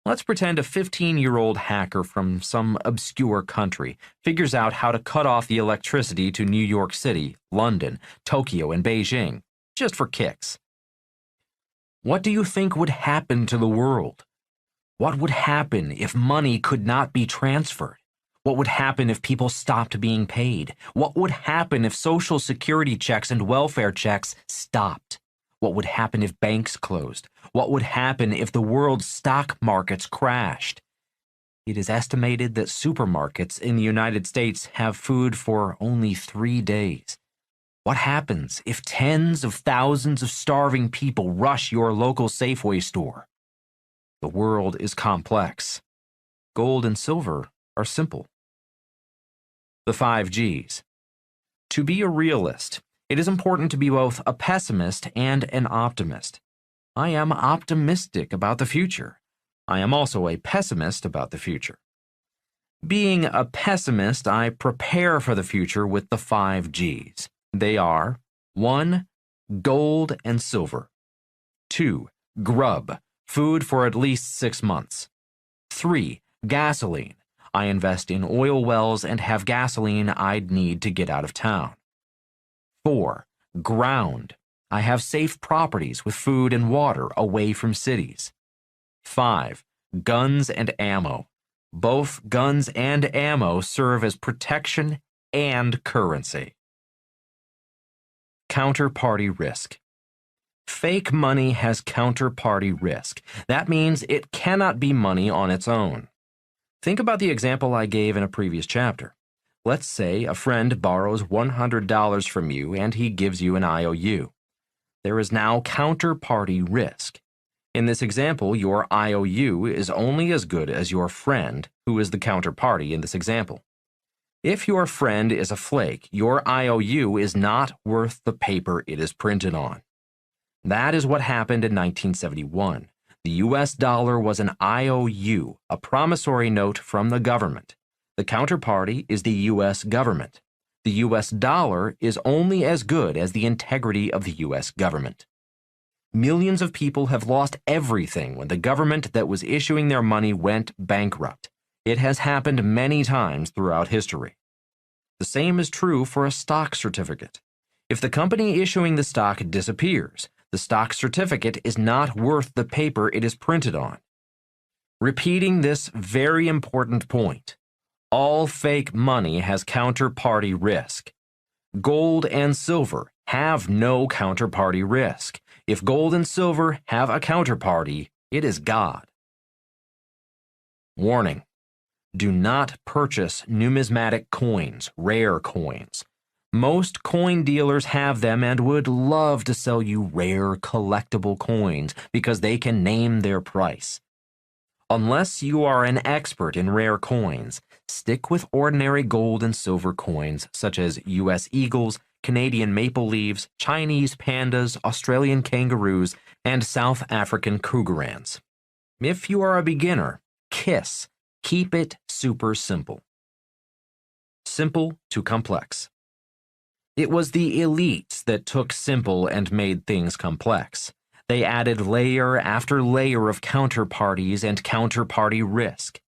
Let's pretend a 15-year-old hacker from some obscure country figures out how to cut off the electricity to New York City, London, Tokyo, and Beijing, just for kicks. What do you think would happen to the world? What would happen if money could not be transferred? What would happen if people stopped being paid? What would happen if Social Security checks and welfare checks stopped? What would happen if banks closed? What would happen if the world's stock markets crashed? It is estimated that supermarkets in the United States have food for only 3 days. What happens if tens of thousands of starving people rush your local Safeway store? The world is complex. Gold and silver are simple. The 5 Gs. To be a realist, it is important to be both a pessimist and an optimist. I am optimistic about the future. I am also a pessimist about the future. Being a pessimist, I prepare for the future with the 5 Gs. They are 1. Gold and silver. 2. Grub, food for at least 6 months. 3. Gasoline. I invest in oil wells and have gasoline I'd need to get out of town. 4. Ground. I have safe properties with food and water away from cities. 5. Guns and ammo. Both guns and ammo serve as protection and currency. Counterparty risk. Fake money has counterparty risk. That means it cannot be money on its own. Think about the example I gave in a previous chapter. Let's say a friend borrows $100 from you and he gives you an IOU. There is now counterparty risk. In this example, your IOU is only as good as your friend, who is the counterparty in this example. If your friend is a flake, your IOU is not worth the paper it is printed on. That is what happened in 1971. The US dollar was an IOU, a promissory note from the government. The counterparty is the US government. The US dollar is only as good as the integrity of the US government. Millions of people have lost everything when the government that was issuing their money went bankrupt. It has happened many times throughout history. The same is true for a stock certificate. If the company issuing the stock disappears, the stock certificate is not worth the paper it is printed on. Repeating this very important point, all fake money has counterparty risk. Gold and silver have no counterparty risk. If gold and silver have a counterparty, it is God. Warning: do not purchase numismatic coins, rare coins. Most coin dealers have them and would love to sell you rare collectible coins because they can name their price. Unless you are an expert in rare coins, stick with ordinary gold and silver coins such as US eagles, Canadian maple leaves, Chinese pandas, Australian kangaroos, and South African krugerrands. If you are a beginner, KISS. Keep it super simple. Simple to complex. It was the elites that took simple and made things complex. They added layer after layer of counterparties and counterparty risk.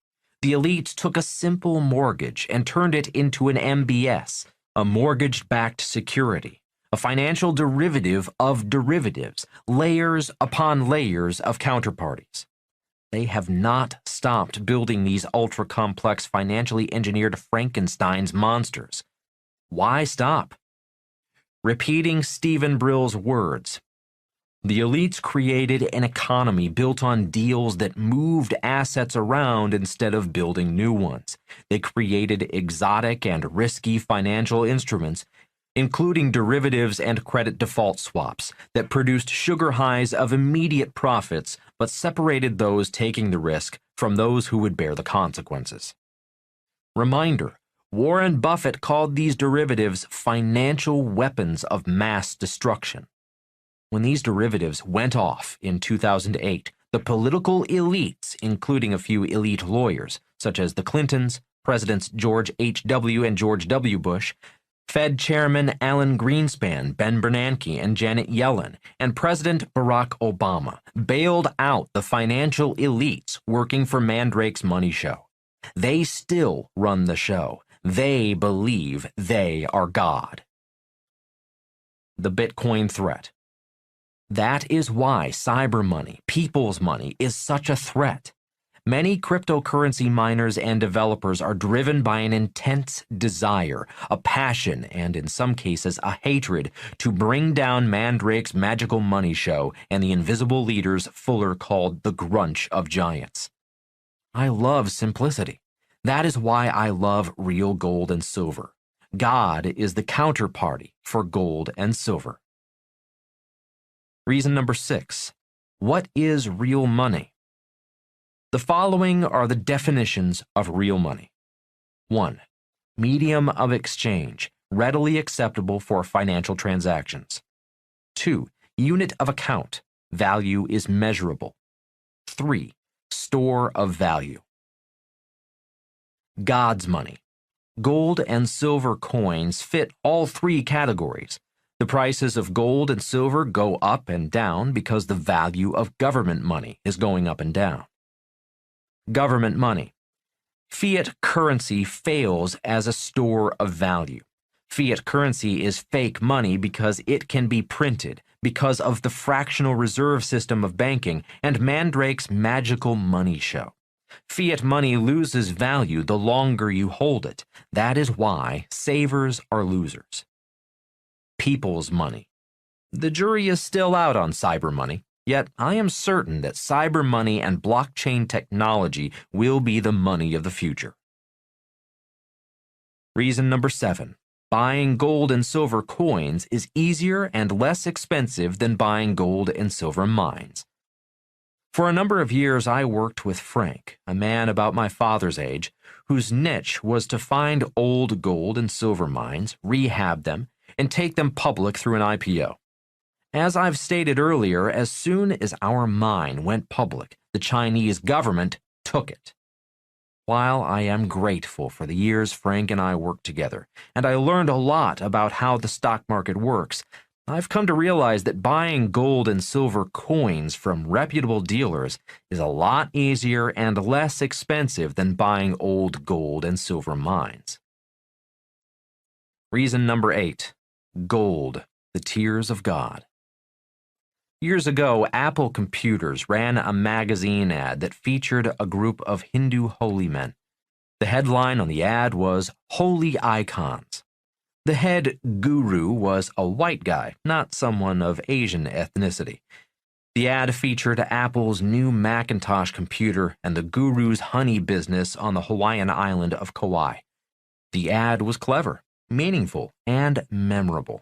The elites took a simple mortgage and turned it into an MBS, a mortgage-backed security, a financial derivative of derivatives, layers upon layers of counterparties. They have not stopped building these ultra-complex, financially engineered Frankenstein's monsters. Why stop? Repeating Stephen Brill's words, the elites created an economy built on deals that moved assets around instead of building new ones. They created exotic and risky financial instruments, including derivatives and credit default swaps, that produced sugar highs of immediate profits but separated those taking the risk from those who would bear the consequences. Reminder: Warren Buffett called these derivatives financial weapons of mass destruction. When these derivatives went off in 2008, the political elites, including a few elite lawyers, such as the Clintons, Presidents George H.W. and George W. Bush, Fed Chairman Alan Greenspan, Ben Bernanke, and Janet Yellen, and President Barack Obama, bailed out the financial elites working for Mandrake's money show. They still run the show. They believe they are God. The Bitcoin threat. That is why cyber money, people's money, is such a threat. Many cryptocurrency miners and developers are driven by an intense desire, a passion, and in some cases a hatred to bring down Mandrake's magical money show and the invisible leaders Fuller called the Grunch of giants. I love simplicity. That is why I love real gold and silver. God is the counterparty for gold and silver. Reason number 6. What is real money? The following are the definitions of real money. 1. Medium of exchange, readily acceptable for financial transactions. 2. Unit of account, value is measurable. 3. Store of value. God's money. Gold and silver coins fit all 3 categories. The prices of gold and silver go up and down because the value of government money is going up and down. Government money. Fiat currency fails as a store of value. Fiat currency is fake money because it can be printed, because of the fractional reserve system of banking and Mandrake's magical money show. Fiat money loses value the longer you hold it. That is why savers are losers. People's money. The jury is still out on cyber money, yet I am certain that cyber money and blockchain technology will be the money of the future. Reason number 7. Buying gold and silver coins is easier and less expensive than buying gold and silver mines. For a number of years, I worked with Frank, a man about my father's age, whose niche was to find old gold and silver mines, rehab them, and take them public through an IPO. As I've stated earlier, as soon as our mine went public, the Chinese government took it. While I am grateful for the years Frank and I worked together, and I learned a lot about how the stock market works, I've come to realize that buying gold and silver coins from reputable dealers is a lot easier and less expensive than buying old gold and silver mines. Reason number 8. Gold, the tears of God. Years ago, Apple Computers ran a magazine ad that featured a group of Hindu holy men. The headline on the ad was Holy Icons. The head guru was a white guy, not someone of Asian ethnicity. The ad featured Apple's new Macintosh computer and the guru's honey business on the Hawaiian island of Kauai. The ad was clever, meaningful, and memorable.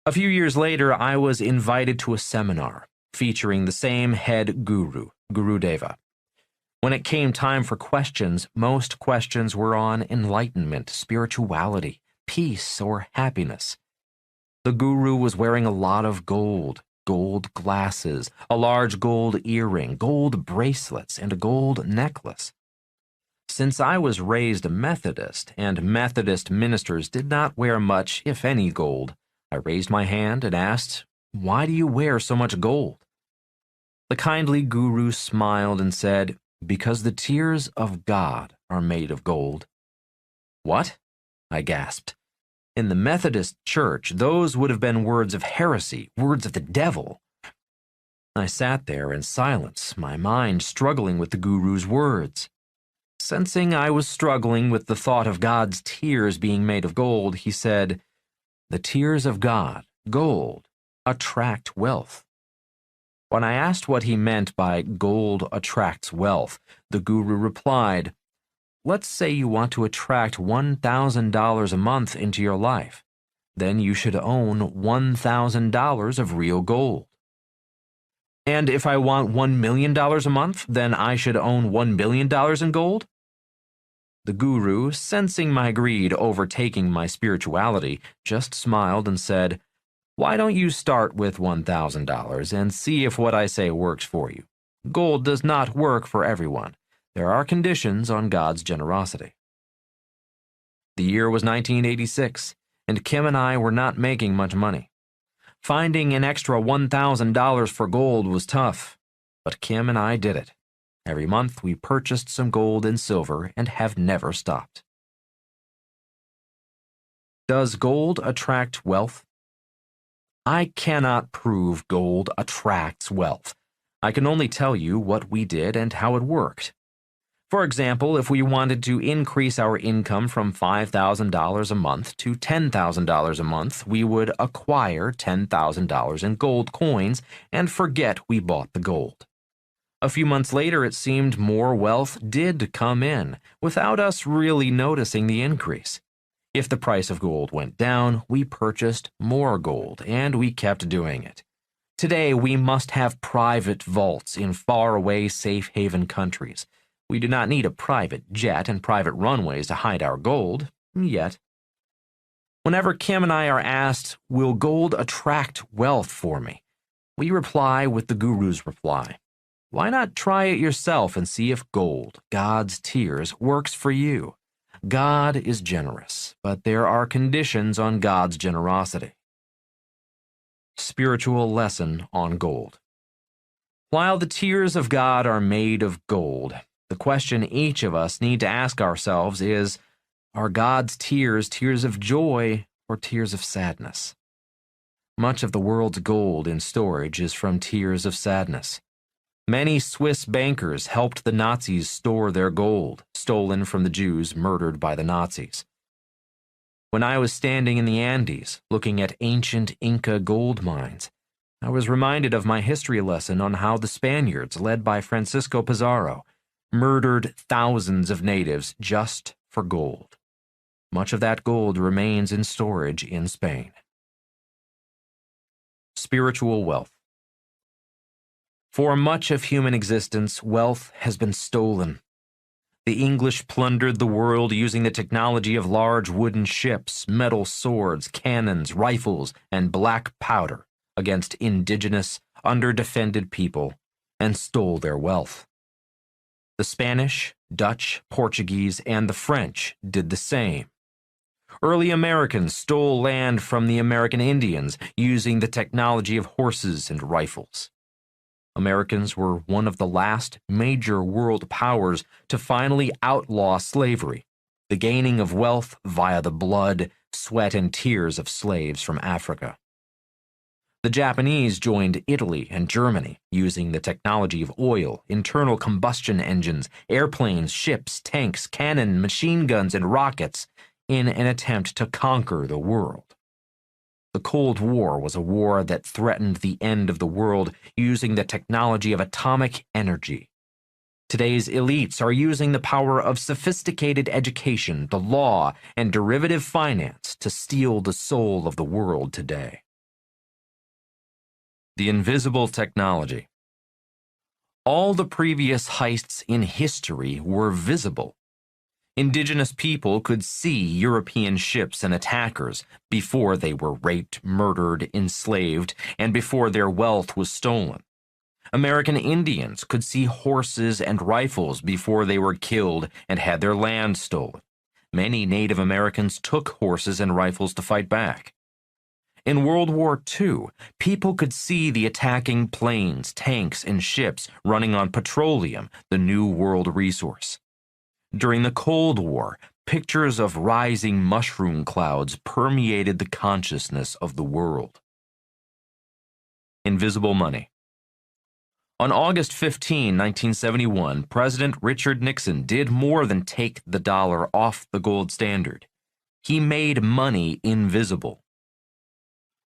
A few years later, I was invited to a seminar featuring the same head guru, Guru Deva. When it came time for questions, most questions were on enlightenment, spirituality, peace, or happiness. The guru was wearing a lot of gold glasses, a large gold earring, gold bracelets, and a gold necklace. Since I was raised a Methodist, and Methodist ministers did not wear much, if any, gold, I raised my hand and asked, "Why do you wear so much gold?" The kindly guru smiled and said, "Because the tears of God are made of gold." "What?" I gasped. In the Methodist Church, those would have been words of heresy, words of the devil. I sat there in silence, my mind struggling with the guru's words. Sensing I was struggling with the thought of God's tears being made of gold, he said, "The tears of God, gold, attract wealth." When I asked what he meant by gold attracts wealth, the guru replied, "Let's say you want to attract $1,000 a month into your life. Then you should own $1,000 of real gold. And if I want $1 million a month, then I should own $1 billion in gold?" The guru, sensing my greed overtaking my spirituality, just smiled and said, "Why don't you start with $1,000 and see if what I say works for you? Gold does not work for everyone. There are conditions on God's generosity." The year was 1986, and Kim and I were not making much money. Finding an extra $1,000 for gold was tough, but Kim and I did it. Every month we purchased some gold and silver and have never stopped. Does gold attract wealth? I cannot prove gold attracts wealth. I can only tell you what we did and how it worked. For example, if we wanted to increase our income from $5,000 a month to $10,000 a month, we would acquire $10,000 in gold coins and forget we bought the gold. A few months later, it seemed more wealth did come in, without us really noticing the increase. If the price of gold went down, we purchased more gold, and we kept doing it. Today, we must have private vaults in faraway safe haven countries. We do not need a private jet and private runways to hide our gold, yet. Whenever Kim and I are asked, will gold attract wealth for me? We reply with the guru's reply. Why not try it yourself and see if gold, God's tears, works for you? God is generous, but there are conditions on God's generosity. Spiritual lesson on gold. While the tears of God are made of gold, the question each of us need to ask ourselves is, are God's tears tears of joy or tears of sadness? Much of the world's gold in storage is from tears of sadness. Many Swiss bankers helped the Nazis store their gold, stolen from the Jews murdered by the Nazis. When I was standing in the Andes, looking at ancient Inca gold mines, I was reminded of my history lesson on how the Spaniards, led by Francisco Pizarro, murdered thousands of natives just for gold. Much of that gold remains in storage in Spain. Spiritual wealth. For much of human existence, wealth has been stolen. The English plundered the world using the technology of large wooden ships, metal swords, cannons, rifles, and black powder against indigenous, underdefended people, and stole their wealth. The Spanish, Dutch, Portuguese, and the French did the same. Early Americans stole land from the American Indians using the technology of horses and rifles. Americans were one of the last major world powers to finally outlaw slavery, the gaining of wealth via the blood, sweat, and tears of slaves from Africa. The Japanese joined Italy and Germany using the technology of oil, internal combustion engines, airplanes, ships, tanks, cannon, machine guns, and rockets in an attempt to conquer the world. The Cold War was a war that threatened the end of the world using the technology of atomic energy. Today's elites are using the power of sophisticated education, the law, and derivative finance to steal the soul of the world today. The invisible technology. All the previous heists in history were visible. Indigenous people could see European ships and attackers before they were raped, murdered, enslaved, and before their wealth was stolen. American Indians could see horses and rifles before they were killed and had their land stolen. Many Native Americans took horses and rifles to fight back. In World War II, people could see the attacking planes, tanks, and ships running on petroleum, the new world resource. During the Cold War, pictures of rising mushroom clouds permeated the consciousness of the world. Invisible money. On August 15, 1971, President Richard Nixon did more than take the dollar off the gold standard. He made money invisible.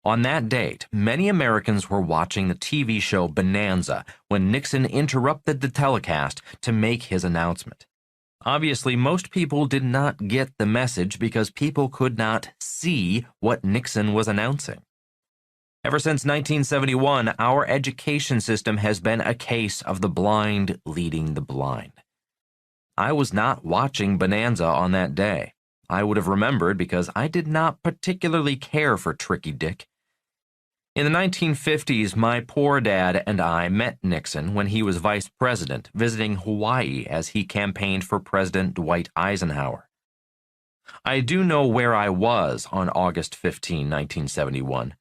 On that date, many Americans were watching the TV show Bonanza when Nixon interrupted the telecast to make his announcement. Obviously, most people did not get the message because people could not see what Nixon was announcing. Ever since 1971, our education system has been a case of the blind leading the blind. I was not watching Bonanza on that day. I would have remembered because I did not particularly care for Tricky Dick. In the 1950s, my poor dad and I met Nixon when he was vice president, visiting Hawaii as he campaigned for President Dwight Eisenhower. I do know where I was on August 15, 1971.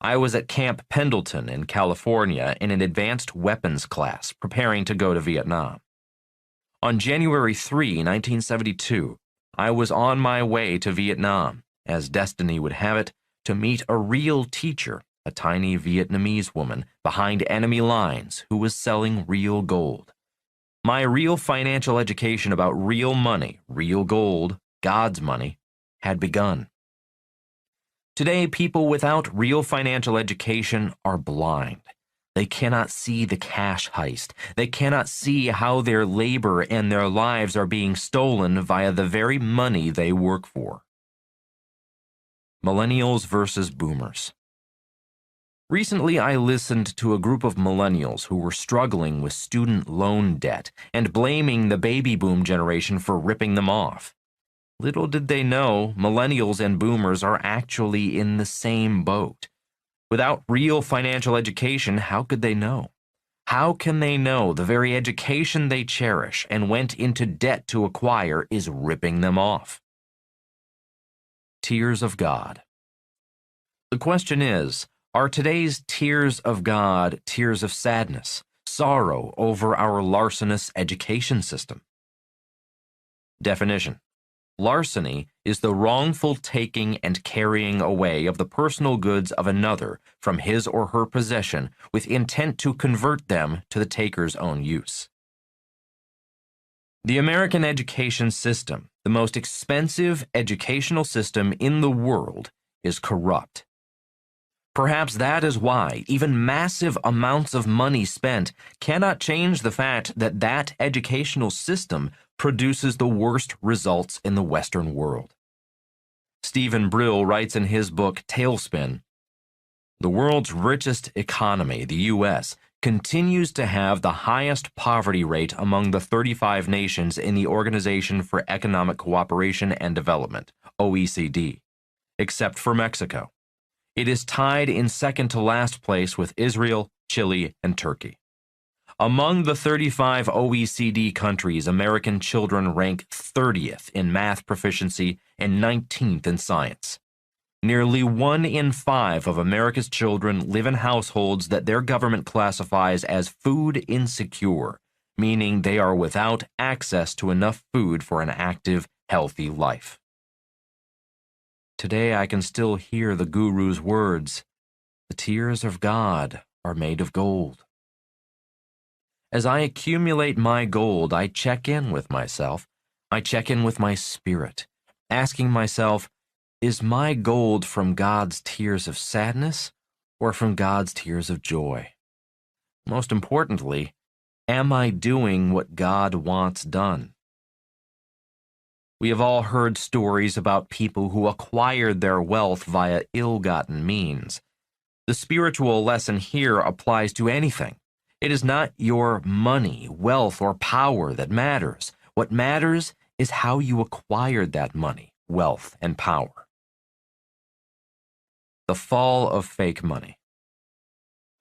I was at Camp Pendleton in California in an advanced weapons class, preparing to go to Vietnam. On January 3, 1972, I was on my way to Vietnam, as destiny would have it, to meet a real teacher, a tiny Vietnamese woman behind enemy lines who was selling real gold. My real financial education about real money, real gold, God's money, had begun. Today, people without real financial education are blind. They cannot see the cash heist. They cannot see how their labor and their lives are being stolen via the very money they work for. Millennials versus Boomers. Recently, I listened to a group of millennials who were struggling with student loan debt and blaming the baby boom generation for ripping them off. Little did they know, millennials and boomers are actually in the same boat. Without real financial education, how could they know? How can they know the very education they cherish and went into debt to acquire is ripping them off? Tears of God. The question is, are today's tears of God tears of sadness, sorrow over our larcenous education system? Definition. Larceny is the wrongful taking and carrying away of the personal goods of another from his or her possession with intent to convert them to the taker's own use. The American education system, the most expensive educational system in the world, is corrupt. Perhaps that is why even massive amounts of money spent cannot change the fact that that educational system produces the worst results in the Western world. Stephen Brill writes in his book Tailspin, "The world's richest economy, the U.S., continues to have the highest poverty rate among the 35 nations in the Organization for Economic Cooperation and Development, OECD, except for Mexico. It is tied in second to last place with Israel, Chile, and Turkey. Among the 35 OECD countries, American children rank 30th in math proficiency and 19th in science. Nearly 1 in 5 of America's children live in households that their government classifies as food insecure, meaning they are without access to enough food for an active, healthy life." Today I can still hear the guru's words, "The tears of God are made of gold." As I accumulate my gold, I check in with myself. I check in with my spirit, asking myself, is my gold from God's tears of sadness or from God's tears of joy? Most importantly, am I doing what God wants done? We have all heard stories about people who acquired their wealth via ill-gotten means. The spiritual lesson here applies to anything. It is not your money, wealth, or power that matters. What matters is how you acquired that money, wealth, and power. The fall of fake money.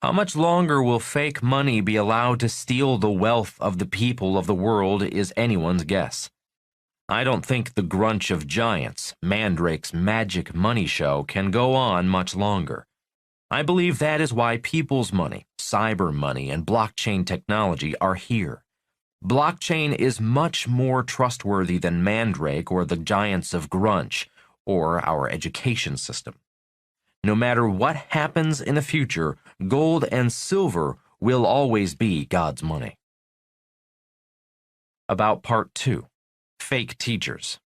How much longer will fake money be allowed to steal the wealth of the people of the world is anyone's guess. I don't think the grunch of giants, Mandrake's magic money show, can go on much longer. I believe that is why people's money, cyber money, and blockchain technology are here. Blockchain is much more trustworthy than Mandrake or the giants of grunge or our education system. No matter what happens in the future, gold and silver will always be God's money. About Part 2. Fake Teachers.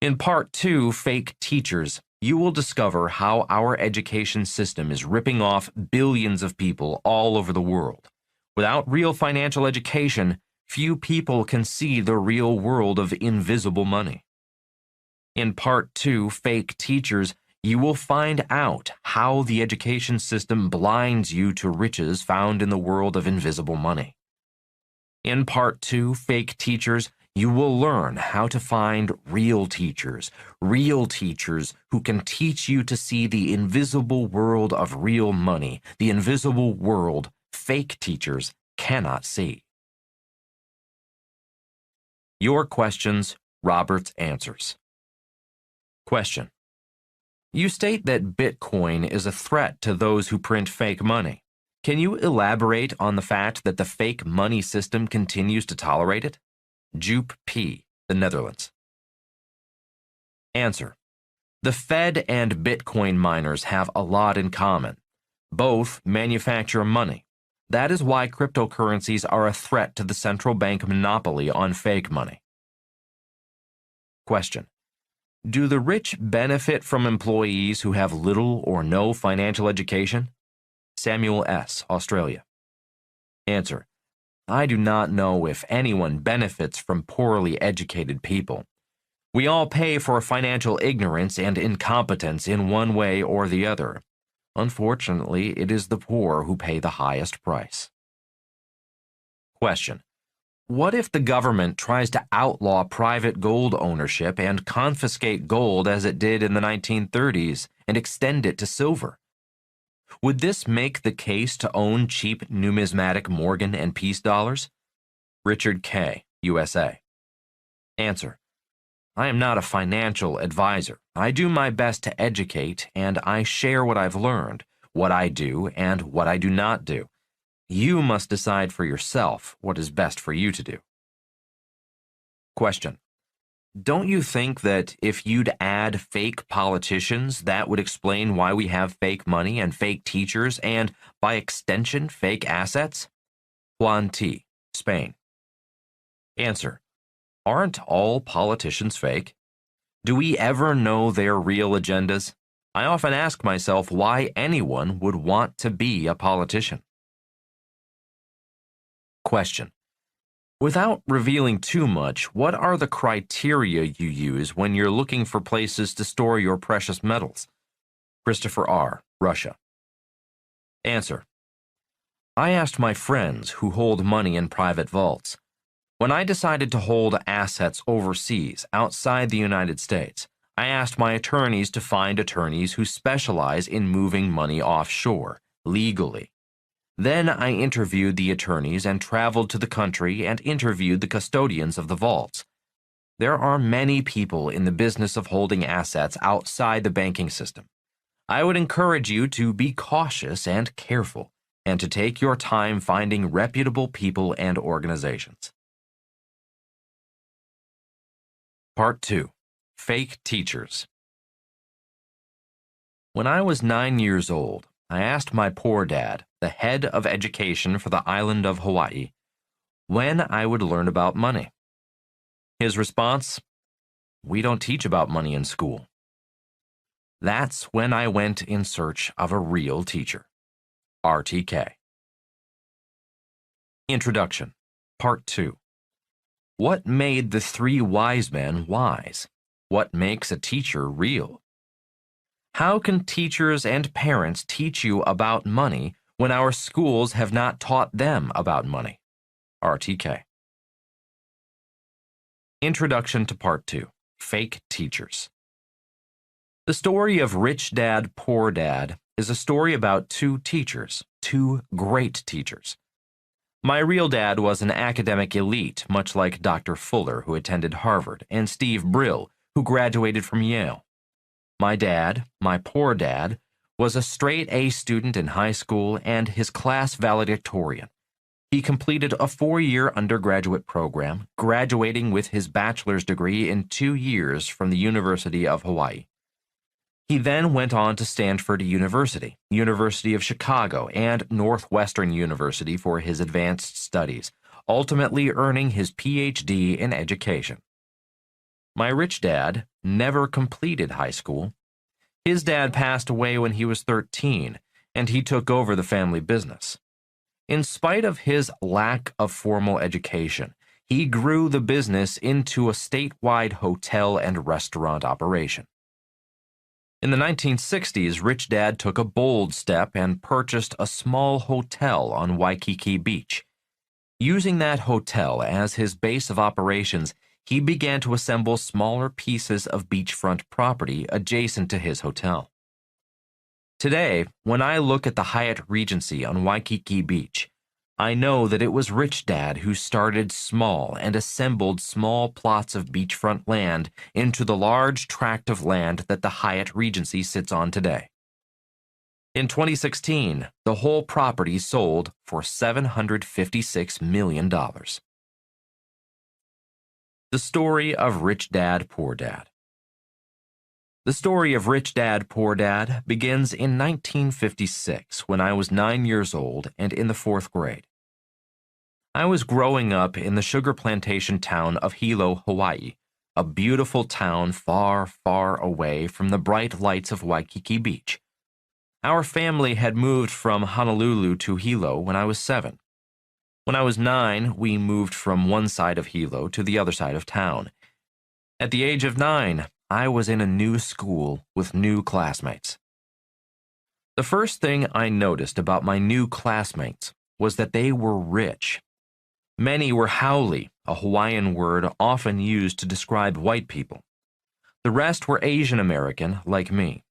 In Part 2, Fake Teachers, you will discover how our education system is ripping off billions of people all over the world. Without real financial education, few people can see the real world of invisible money. In Part 2, Fake Teachers, you will find out how the education system blinds you to riches found in the world of invisible money. In Part 2, Fake Teachers, you will learn how to find real teachers who can teach you to see the invisible world of real money, the invisible world fake teachers cannot see. Your questions, Robert's answers. Question. You state that Bitcoin is a threat to those who print fake money. Can you elaborate on the fact that the fake money system continues to tolerate it? Joop P., the Netherlands. Answer. The Fed and Bitcoin miners have a lot in common. Both manufacture money. That is why cryptocurrencies are a threat to the central bank monopoly on fake money. Question. Do the rich benefit from employees who have little or no financial education? Samuel S., Australia. Answer. I do not know if anyone benefits from poorly educated people. We all pay for financial ignorance and incompetence in one way or the other. Unfortunately, it is the poor who pay the highest price. Question: what if the government tries to outlaw private gold ownership and confiscate gold as it did in the 1930s and extend it to silver? Would this make the case to own cheap numismatic Morgan and Peace dollars? Richard K., USA. Answer: I am not a financial advisor. I do my best to educate, and I share what I've learned, what I do, and what I do not do. You must decide for yourself what is best for you to do. Question: don't you think that if you'd add fake politicians, that would explain why we have fake money and fake teachers and, by extension, fake assets? Juan T., Spain. Answer: aren't all politicians fake? Do we ever know their real agendas? I often ask myself why anyone would want to be a politician. Question: without revealing too much, what are the criteria you use when you're looking for places to store your precious metals? Christopher R., Russia. Answer: I asked my friends who hold money in private vaults. When I decided to hold assets overseas, outside the United States, I asked my attorneys to find attorneys who specialize in moving money offshore, legally. Then I interviewed the attorneys and traveled to the country and interviewed the custodians of the vaults. There are many people in the business of holding assets outside the banking system. I would encourage you to be cautious and careful, and to take your time finding reputable people and organizations. Part 2. Fake Teachers. When I was 9 years old, I asked my poor dad, the head of education for the island of Hawaii, when I would learn about money. His response: we don't teach about money in school. That's when I went in search of a real teacher. RTK. Introduction. Part 2. What made the three wise men wise? What makes a teacher real? How can teachers and parents teach you about money when our schools have not taught them about money? RTK. Introduction to Part 2. Fake Teachers. The story of Rich Dad, Poor Dad is a story about two teachers, two great teachers. My real dad was an academic elite, much like Dr. Fuller, who attended Harvard, and Steve Brill, who graduated from Yale. My dad, my poor dad, was a straight-A student in high school and his class valedictorian. He completed a 4-year undergraduate program, graduating with his bachelor's degree in 2 years from the University of Hawaii. He then went on to Stanford University, University of Chicago, and Northwestern University for his advanced studies, ultimately earning his Ph.D. in education. My rich dad never completed high school. His dad passed away when he was 13, and he took over the family business. In spite of his lack of formal education, he grew the business into a statewide hotel and restaurant operation. In the 1960s, Rich Dad took a bold step and purchased a small hotel on Waikiki Beach. Using that hotel as his base of operations, he began to assemble smaller pieces of beachfront property adjacent to his hotel. Today, when I look at the Hyatt Regency on Waikiki Beach, I know that it was Rich Dad who started small and assembled small plots of beachfront land into the large tract of land that the Hyatt Regency sits on today. In 2016, the whole property sold for $756 million. The story of Rich Dad, Poor Dad. The story of Rich Dad, Poor Dad begins in 1956 when I was 9 years old and in the 4th grade. I was growing up in the sugar plantation town of Hilo, Hawaii, a beautiful town far, far away from the bright lights of Waikiki Beach. Our family had moved from Honolulu to Hilo when I was 7. When I was 9, we moved from one side of Hilo to the other side of town. At the age of 9, I was in a new school with new classmates. The first thing I noticed about my new classmates was that they were rich. Many were haole, a Hawaiian word often used to describe white people. The rest were Asian American, like me.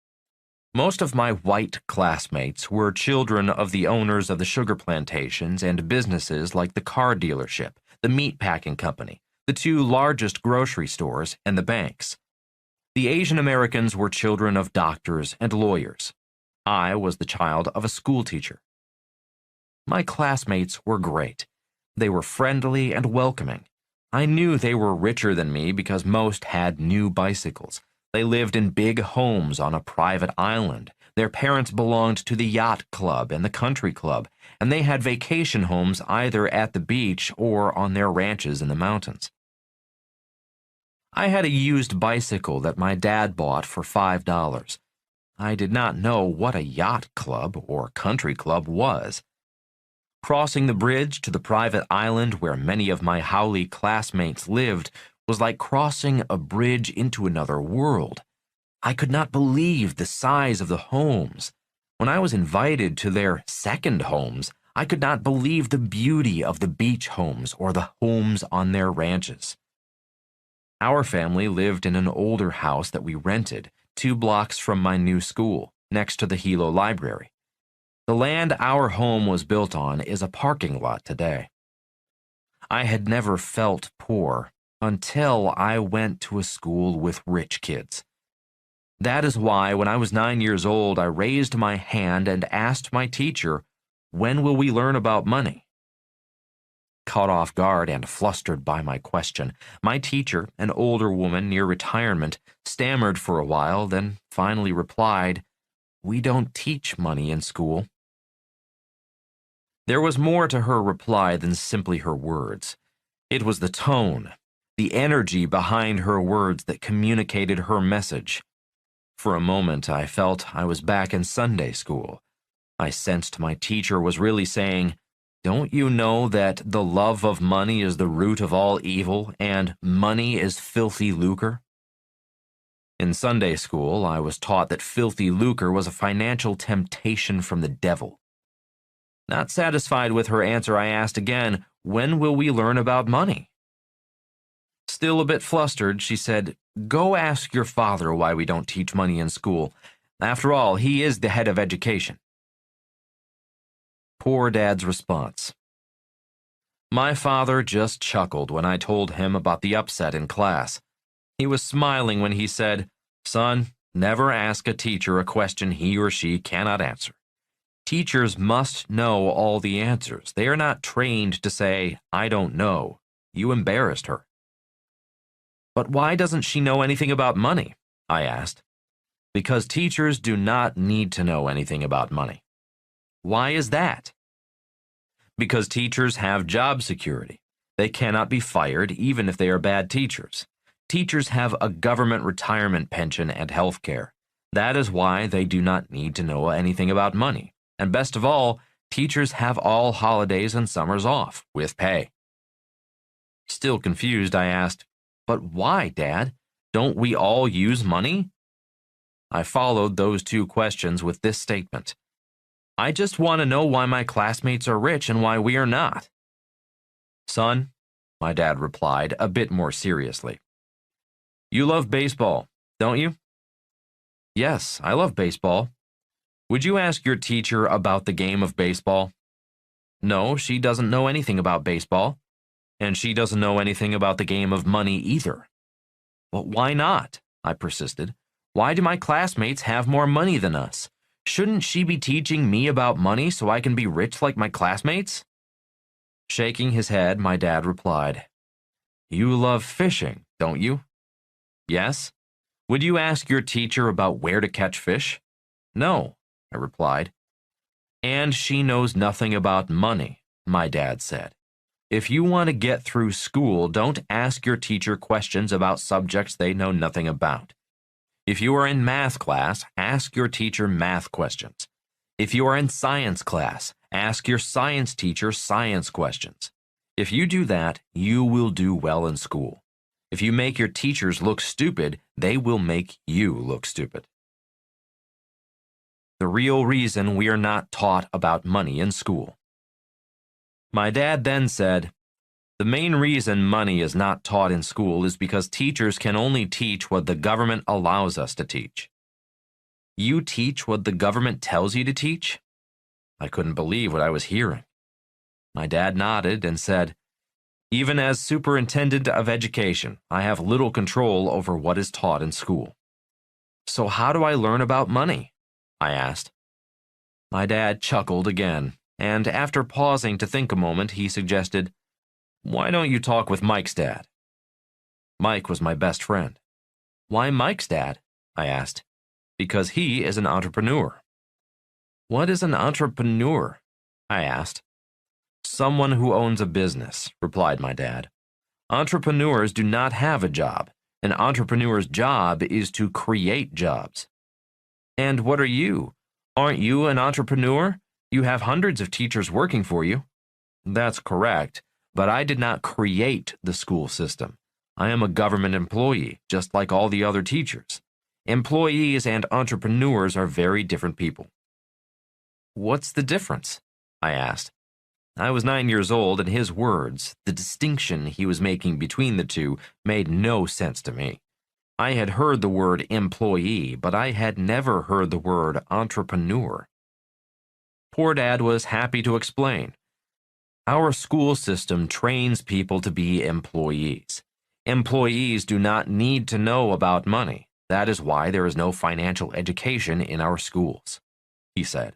Most of my white classmates were children of the owners of the sugar plantations and businesses like the car dealership, the meat packing company, the two largest grocery stores, and the banks. The Asian Americans were children of doctors and lawyers. I was the child of a school teacher. My classmates were great. They were friendly and welcoming. I knew they were richer than me because most had new bicycles. They lived in big homes on a private island. Their parents belonged to the yacht club and the country club, and they had vacation homes either at the beach or on their ranches in the mountains. I had a used bicycle that my dad bought for $5. I did not know what a yacht club or country club was. Crossing the bridge to the private island where many of my haole classmates lived was like crossing a bridge into another world. I could not believe the size of the homes. When I was invited to their second homes, I could not believe the beauty of the beach homes or the homes on their ranches. Our family lived in an older house that we rented, 2 blocks from my new school, next to the Hilo Library. The land our home was built on is a parking lot today. I had never felt poor until I went to a school with rich kids. That is why when I was 9 years old, I raised my hand and asked my teacher, "When will we learn about money?" Caught off guard and flustered by my question, my teacher, an older woman near retirement, stammered for a while, then finally replied, "We don't teach money in school." There was more to her reply than simply her words. It was the tone, the energy behind her words that communicated her message. For a moment, I felt I was back in Sunday school. I sensed my teacher was really saying, "Don't you know that the love of money is the root of all evil, and money is filthy lucre?" In Sunday school, I was taught that filthy lucre was a financial temptation from the devil. Not satisfied with her answer, I asked again, "When will we learn about money?" Still a bit flustered, she said, "Go ask your father why we don't teach money in school. After all, he is the head of education." Poor Dad's response. My father just chuckled when I told him about the upset in class. He was smiling when he said, "Son, never ask a teacher a question he or she cannot answer. Teachers must know all the answers. They are not trained to say, 'I don't know.' You embarrassed her." "But why doesn't she know anything about money?" I asked. "Because teachers do not need to know anything about money." "Why is that?" "Because teachers have job security. They cannot be fired even if they are bad teachers. Teachers have a government retirement pension and health care. That is why they do not need to know anything about money. And best of all, teachers have all holidays and summers off, with pay." Still confused, I asked, "But why, Dad? Don't we all use money?" I followed those 2 questions with this statement. "I just want to know why my classmates are rich and why we are not." "Son," my dad replied, a bit more seriously, "you love baseball, don't you?" "Yes, I love baseball." "Would you ask your teacher about the game of baseball?" "No, she doesn't know anything about baseball. And she doesn't know anything about the game of money either." "But why not?" I persisted. "Why do my classmates have more money than us? Shouldn't she be teaching me about money so I can be rich like my classmates?" Shaking his head, my dad replied, "You love fishing, don't you?" "Yes." "Would you ask your teacher about where to catch fish?" "No," I replied. "And she knows nothing about money," my dad said. "If you want to get through school, don't ask your teacher questions about subjects they know nothing about. If you are in math class, ask your teacher math questions. If you are in science class, ask your science teacher science questions. If you do that, you will do well in school. If you make your teachers look stupid, they will make you look stupid. The real reason we are not taught about money in school. My dad then said, "The main reason money is not taught in school is because teachers can only teach what the government allows us to teach." "You teach what the government tells you to teach?" I couldn't believe what I was hearing. My dad nodded and said, "Even as superintendent of education, I have little control over what is taught in school." "So how do I learn about money?" I asked. My dad chuckled again, and after pausing to think a moment, he suggested, "Why don't you talk with Mike's dad?" Mike was my best friend. "Why Mike's dad?" I asked. "Because he is an entrepreneur." "What is an entrepreneur?" I asked. "Someone who owns a business," replied my dad. "Entrepreneurs do not have a job. An entrepreneur's job is to create jobs." "And what are you? Aren't you an entrepreneur? You have hundreds of teachers working for you." "That's correct, but I did not create the school system. I am a government employee, just like all the other teachers. Employees and entrepreneurs are very different people." "What's the difference?" I asked. I was 9 years old, and his words, the distinction he was making between the two, made no sense to me. I had heard the word employee, but I had never heard the word entrepreneur. Poor Dad was happy to explain. "Our school system trains people to be employees. Employees do not need to know about money. That is why there is no financial education in our schools," he said.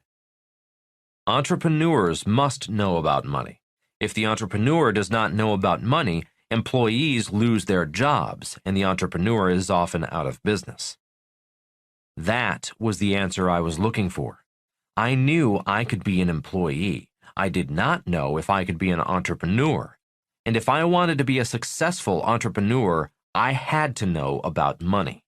"Entrepreneurs must know about money. If the entrepreneur does not know about money, employees lose their jobs, and the entrepreneur is often out of business." That was the answer I was looking for. I knew I could be an employee. I did not know if I could be an entrepreneur. And if I wanted to be a successful entrepreneur, I had to know about money.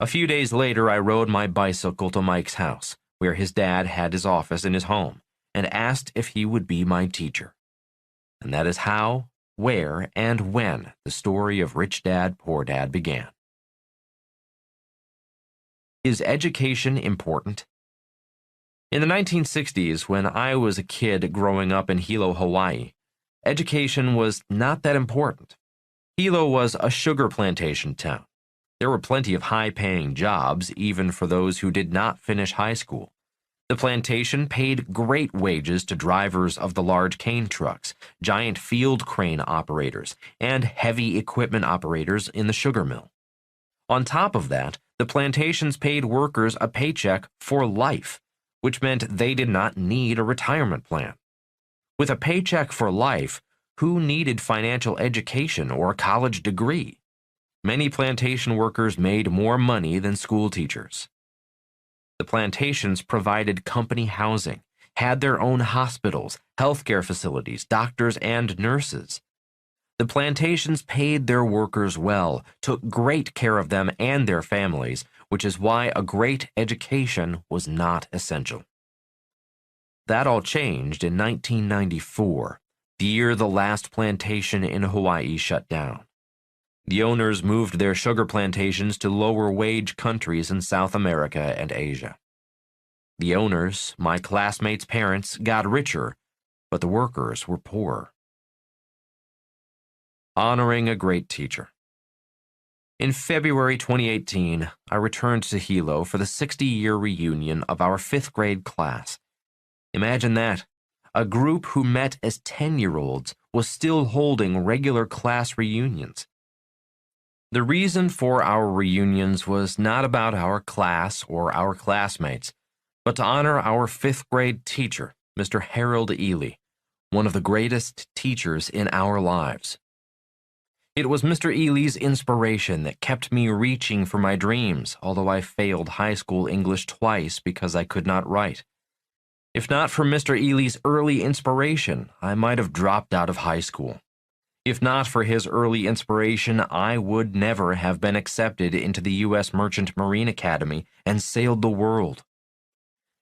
A few days later, I rode my bicycle to Mike's house, where his dad had his office in his home, and asked if he would be my teacher. And that is how, where, and when the story of Rich Dad, Poor Dad began. Is education important? In the 1960s, when I was a kid growing up in Hilo, Hawaii, education was not that important. Hilo was a sugar plantation town. There were plenty of high-paying jobs, even for those who did not finish high school. The plantation paid great wages to drivers of the large cane trucks, giant field crane operators, and heavy equipment operators in the sugar mill. On top of that, the plantations paid workers a paycheck for life, which meant they did not need a retirement plan. With a paycheck for life, who needed financial education or a college degree? Many plantation workers made more money than school teachers. The plantations provided company housing, had their own hospitals, healthcare facilities, doctors, and nurses. The plantations paid their workers well, took great care of them and their families, which is why a great education was not essential. That all changed in 1994, the year the last plantation in Hawaii shut down. The owners moved their sugar plantations to lower-wage countries in South America and Asia. The owners, my classmates' parents, got richer, but the workers were poorer. Honoring a great teacher. In February 2018, I returned to Hilo for the 60-year reunion of our 5th grade class. Imagine that. A group who met as 10-year-olds was still holding regular class reunions. The reason for our reunions was not about our class or our classmates, but to honor our 5th grade teacher, Mr. Harold Ely, one of the greatest teachers in our lives. It was Mr. Ely's inspiration that kept me reaching for my dreams, although I failed high school English twice because I could not write. If not for Mr. Ely's early inspiration, I might have dropped out of high school. If not for his early inspiration, I would never have been accepted into the U.S. Merchant Marine Academy and sailed the world.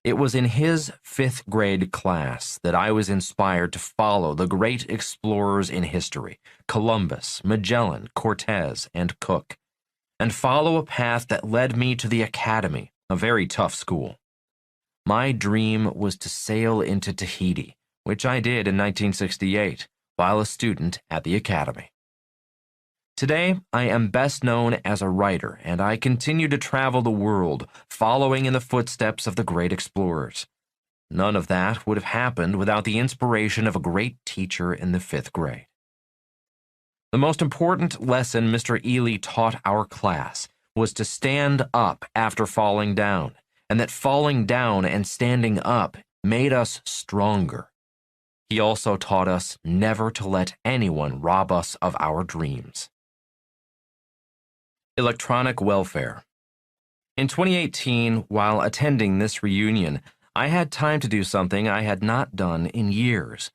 It was in his fifth grade class that I was inspired to follow the great explorers in history, Columbus, Magellan, Cortez, and Cook, and follow a path that led me to the academy, a very tough school. My dream was to sail into Tahiti, which I did in 1968 while a student at the academy. Today, I am best known as a writer, and I continue to travel the world, following in the footsteps of the great explorers. None of that would have happened without the inspiration of a great teacher in the fifth grade. The most important lesson Mr. Ely taught our class was to stand up after falling down, and that falling down and standing up made us stronger. He also taught us never to let anyone rob us of our dreams. Electronic welfare. In 2018, while attending this reunion, I had time to do something I had not done in years: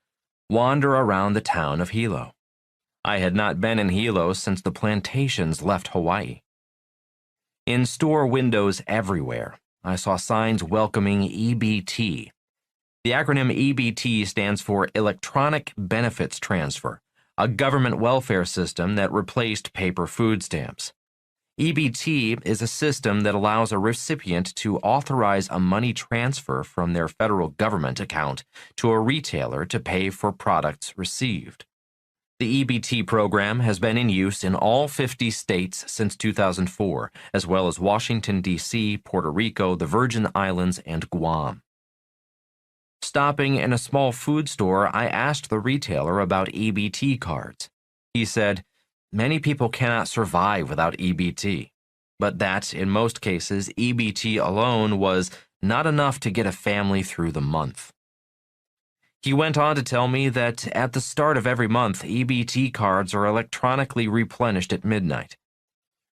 wander around the town of Hilo. I had not been in Hilo since the plantations left Hawaii. In store windows everywhere, I saw signs welcoming EBT. The acronym EBT stands for Electronic Benefits Transfer, a government welfare system that replaced paper food stamps. EBT is a system that allows a recipient to authorize a money transfer from their federal government account to a retailer to pay for products received. The EBT program has been in use in all 50 states since 2004, as well as Washington, D.C., Puerto Rico, the Virgin Islands, and Guam. Stopping in a small food store, I asked the retailer about EBT cards. He said, "Many people cannot survive without EBT," but that, in most cases, EBT alone was not enough to get a family through the month. He went on to tell me that at the start of every month, EBT cards are electronically replenished at midnight.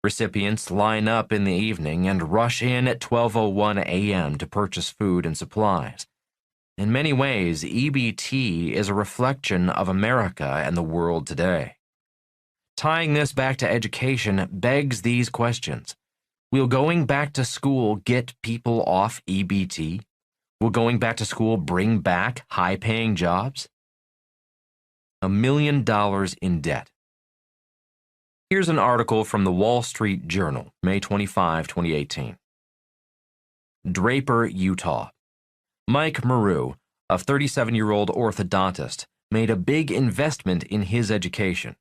Recipients line up in the evening and rush in at 12:01 a.m. to purchase food and supplies. In many ways, EBT is a reflection of America and the world today. Tying this back to education begs these questions. Will going back to school get people off EBT? Will going back to school bring back high-paying jobs? $1 million in debt. Here's an article from the Wall Street Journal, May 25, 2018. Draper, Utah. Mike Maru, a 37-year-old orthodontist, made a big investment in his education.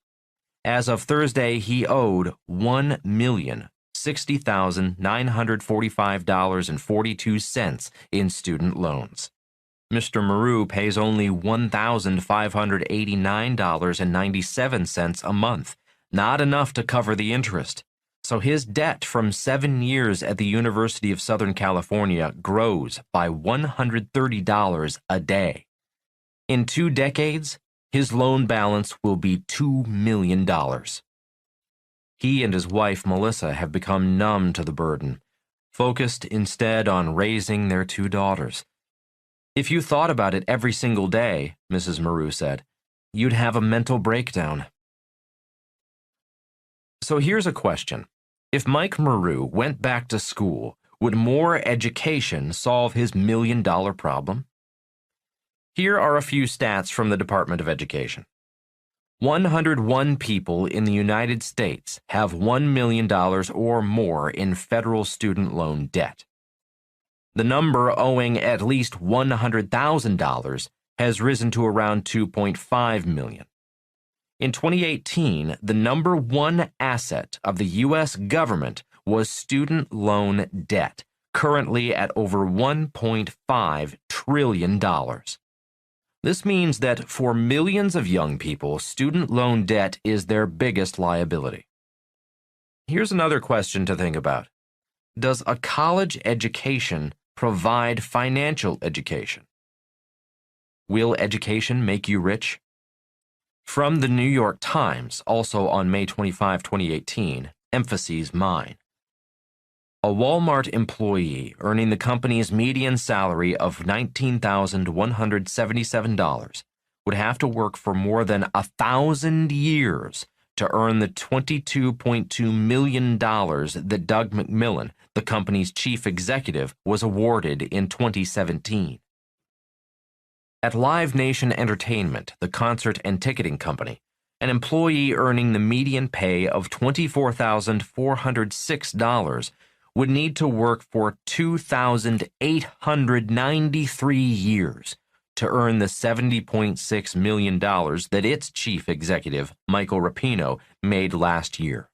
As of Thursday, he owed $1,060,945.42 in student loans. Mr. Maru pays only $1,589.97 a month, not enough to cover the interest. So his debt from 7 years at the University of Southern California grows by $130 a day. In 2 decades, his loan balance will be $2 million. He and his wife, Melissa, have become numb to the burden, focused instead on raising their 2 daughters. "If you thought about it every single day," Mrs. Maru said, "you'd have a mental breakdown." So here's a question. If Mike Maru went back to school, would more education solve his $1 million problem? Here are a few stats from the Department of Education. 101 people in the United States have $1 million or more in federal student loan debt. The number owing at least $100,000 has risen to around 2.5 million. In 2018, the number one asset of the U.S. government was student loan debt, currently at over $1.5 trillion. This means that for millions of young people, student loan debt is their biggest liability. Here's another question to think about. Does a college education provide financial education? Will education make you rich? From the New York Times, also on May 25, 2018, emphases mine. A Walmart employee earning the company's median salary of $19,177 would have to work for more than 1,000 years to earn the $22.2 million that Doug McMillon, the company's chief executive, was awarded in 2017. At Live Nation Entertainment, the concert and ticketing company, an employee earning the median pay of $24,406 would need to work for 2,893 years to earn the $70.6 million that its chief executive, Michael Rapino, made last year.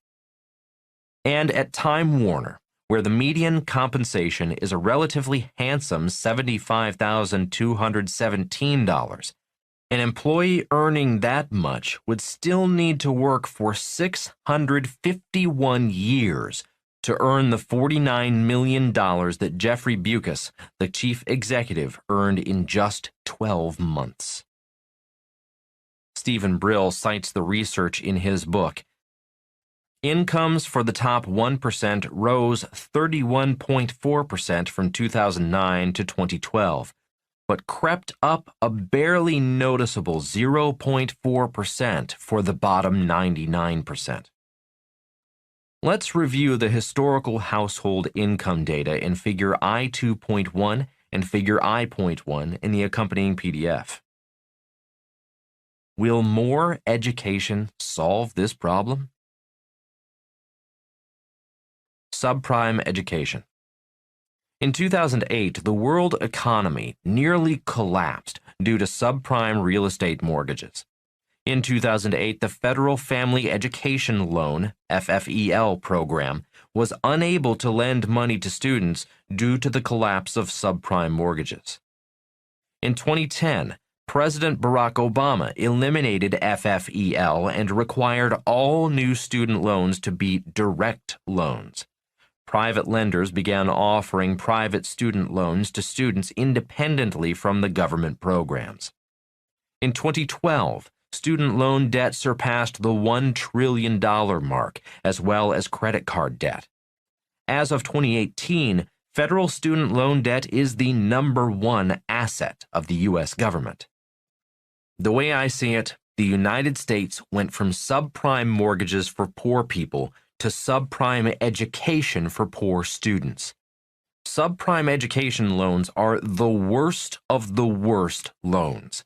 And at Time Warner, where the median compensation is a relatively handsome $75,217, an employee earning that much would still need to work for 651 years to earn the $49 million that Jeffrey Bewkes, the chief executive, earned in just 12 months. Stephen Brill cites the research in his book. Incomes for the top 1% rose 31.4% from 2009 to 2012, but crept up a barely noticeable 0.4% for the bottom 99%. Let's review the historical household income data in Figure I-2.1 and Figure I.1 in the accompanying PDF. Will more education solve this problem? Subprime education. In 2008, the world economy nearly collapsed due to subprime real estate mortgages. In 2008, the Federal Family Education Loan (FFEL) program was unable to lend money to students due to the collapse of subprime mortgages. In 2010, President Barack Obama eliminated FFEL and required all new student loans to be direct loans. Private lenders began offering private student loans to students independently from the government programs. In 2012, student loan debt surpassed the $1 trillion mark, as well as credit card debt. As of 2018, federal student loan debt is the #1 asset of the U.S. government. The way I see it, the United States went from subprime mortgages for poor people to subprime education for poor students. Subprime education loans are the worst of the worst loans.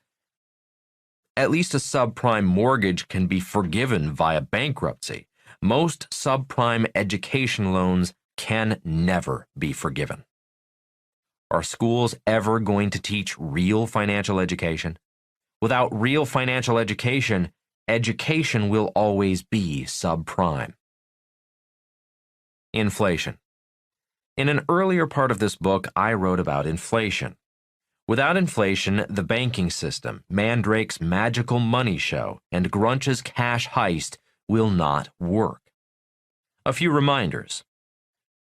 At least a subprime mortgage can be forgiven via bankruptcy. Most subprime education loans can never be forgiven. Are schools ever going to teach real financial education? Without real financial education, education will always be subprime. Inflation. In an earlier part of this book, I wrote about inflation. Without inflation, the banking system, Mandrake's magical money show, and Grunch's cash heist will not work. A few reminders.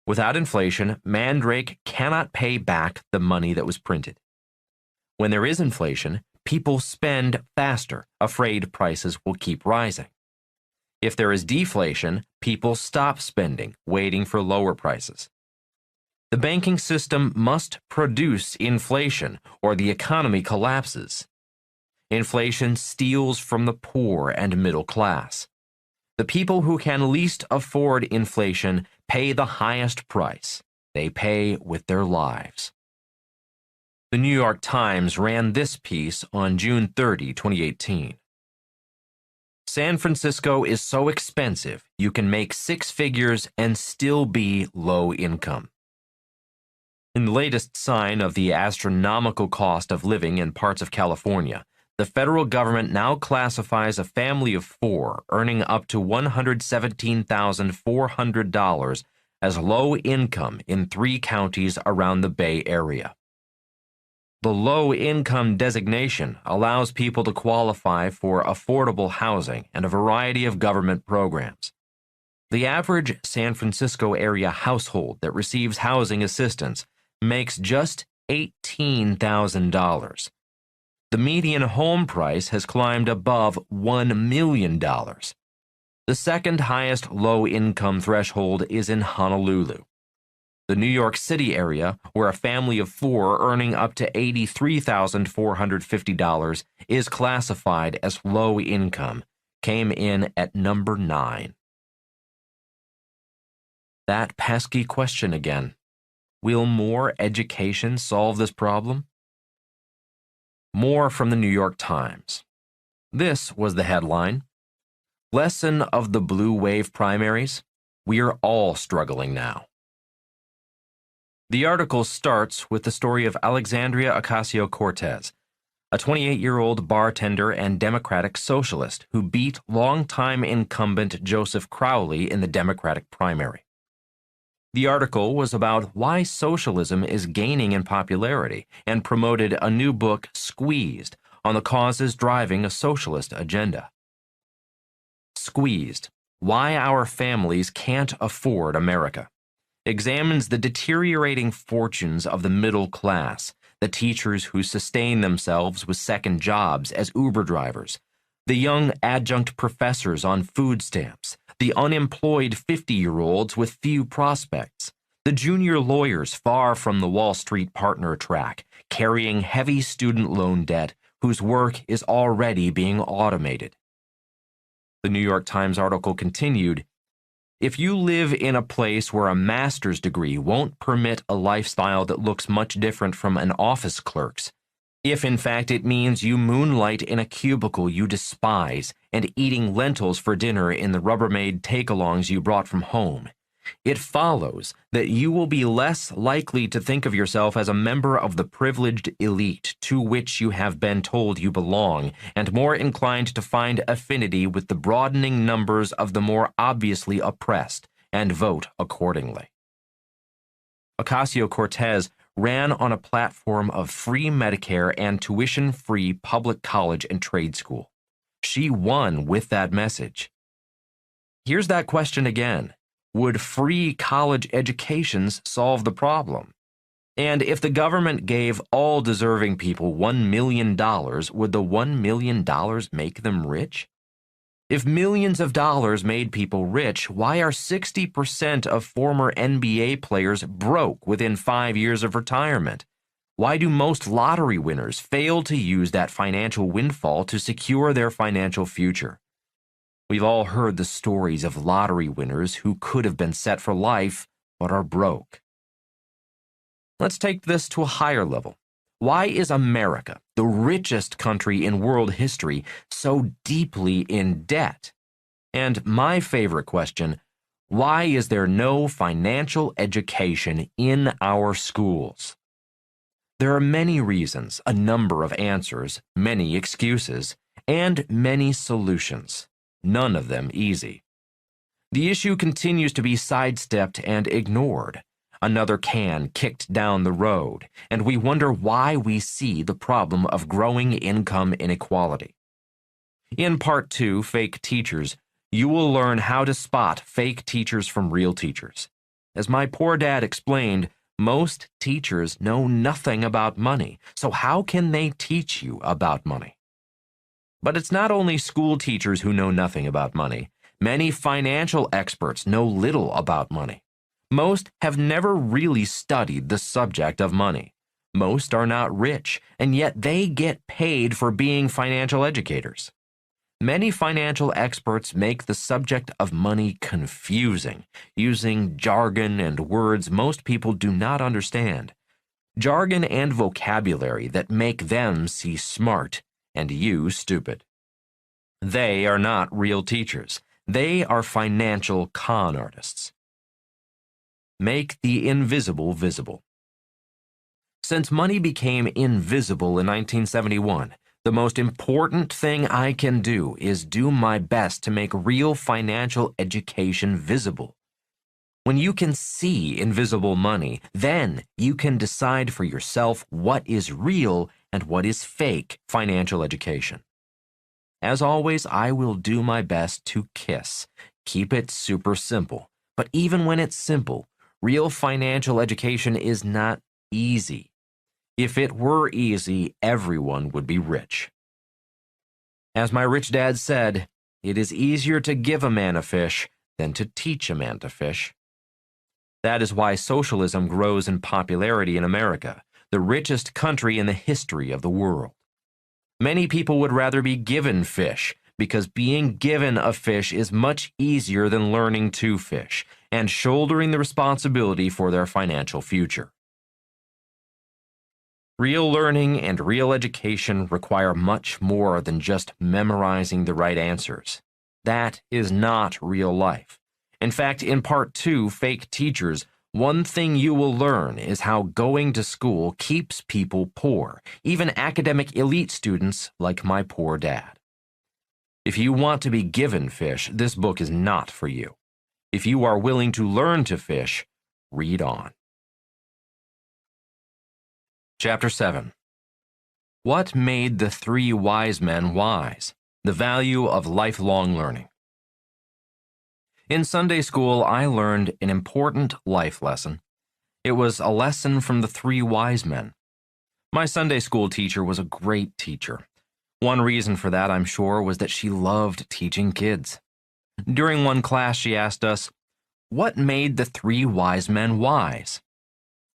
Without inflation, Mandrake cannot pay back the money that was printed. When there is inflation, people spend faster, afraid prices will keep rising. If there is deflation, people stop spending, waiting for lower prices. The banking system must produce inflation, or the economy collapses. Inflation steals from the poor and middle class. The people who can least afford inflation pay the highest price. They pay with their lives. The New York Times ran this piece on June 30, 2018. San Francisco is so expensive you can make 6 figures and still be low income. In the latest sign of the astronomical cost of living in parts of California, the federal government now classifies a family of 4 earning up to $117,400 as low income in 3 counties around the Bay Area. The low-income designation allows people to qualify for affordable housing and a variety of government programs. The average San Francisco area household that receives housing assistance makes just $18,000. The median home price has climbed above $1 million. The second highest low-income threshold is in Honolulu. The New York City area, where a family of 4 earning up to $83,450 is classified as low income, came in at number 9. That pesky question again. Will more education solve this problem? More from the New York Times. This was the headline. Lesson of the Blue Wave Primaries. We are all struggling now. The article starts with the story of Alexandria Ocasio-Cortez, a 28-year-old bartender and Democratic socialist who beat longtime incumbent Joseph Crowley in the Democratic primary. The article was about why socialism is gaining in popularity and promoted a new book, Squeezed, on the causes driving a socialist agenda. Squeezed, Why Our Families Can't Afford America, examines the deteriorating fortunes of the middle class, the teachers who sustain themselves with second jobs as Uber drivers, the young adjunct professors on food stamps, the unemployed 50-year-olds with few prospects, the junior lawyers far from the Wall Street partner track, carrying heavy student loan debt whose work is already being automated. The New York Times article continued, if you live in a place where a master's degree won't permit a lifestyle that looks much different from an office clerk's, if in fact it means you moonlight in a cubicle you despise and eating lentils for dinner in the Rubbermaid take-alongs you brought from home, it follows that you will be less likely to think of yourself as a member of the privileged elite to which you have been told you belong, and more inclined to find affinity with the broadening numbers of the more obviously oppressed, and vote accordingly. Ocasio-Cortez ran on a platform of free Medicare and tuition-free public college and trade school. She won with that message. Here's that question again. Would free college educations solve the problem? And if the government gave all deserving people $1 million, would the $1 million make them rich? If millions of dollars made people rich, why are 60% of former NBA players broke within 5 years of retirement? Why do most lottery winners fail to use that financial windfall to secure their financial future? We've all heard the stories of lottery winners who could have been set for life but are broke. Let's take this to a higher level. Why is America, the richest country in world history, so deeply in debt? And my favorite question, why is there no financial education in our schools? There are many reasons, a number of answers, many excuses, and many solutions, none of them easy. The issue continues to be sidestepped and ignored. Another can kicked down the road, and we wonder why we see the problem of growing income inequality. In Part 2, Fake Teachers, you will learn how to spot fake teachers from real teachers. As my poor dad explained, most teachers know nothing about money, so how can they teach you about money? But it's not only school teachers who know nothing about money. Many financial experts know little about money. Most have never really studied the subject of money. Most are not rich, and yet they get paid for being financial educators. Many financial experts make the subject of money confusing, using jargon and words most people do not understand. Jargon and vocabulary that make them seem smart and you stupid. They are not real teachers. They are financial con artists. Make the invisible visible. Since money became invisible in 1971, the most important thing I can do is do my best to make real financial education visible. When you can see invisible money, then you can decide for yourself what is real and what is fake financial education. As always, I will do my best to KISS. Keep it super simple. But even when it's simple, real financial education is not easy. If it were easy, everyone would be rich. As my rich dad said, it is easier to give a man a fish than to teach a man to fish. That is why socialism grows in popularity in America, the richest country in the history of the world. Many people would rather be given fish, because being given a fish is much easier than learning to fish and shouldering the responsibility for their financial future. Real learning and real education require much more than just memorizing the right answers. That is not real life. In fact, in Part 2, Fake Teachers, one thing you will learn is how going to school keeps people poor, even academic elite students like my poor dad. If you want to be given fish, this book is not for you. If you are willing to learn to fish, read on. Chapter 7. What made the three wise men wise? The value of lifelong learning. In Sunday school, I learned an important life lesson. It was a lesson from the three wise men. My Sunday school teacher was a great teacher. One reason for that, I'm sure, was that she loved teaching kids. During one class, she asked us, "What made the three wise men wise?"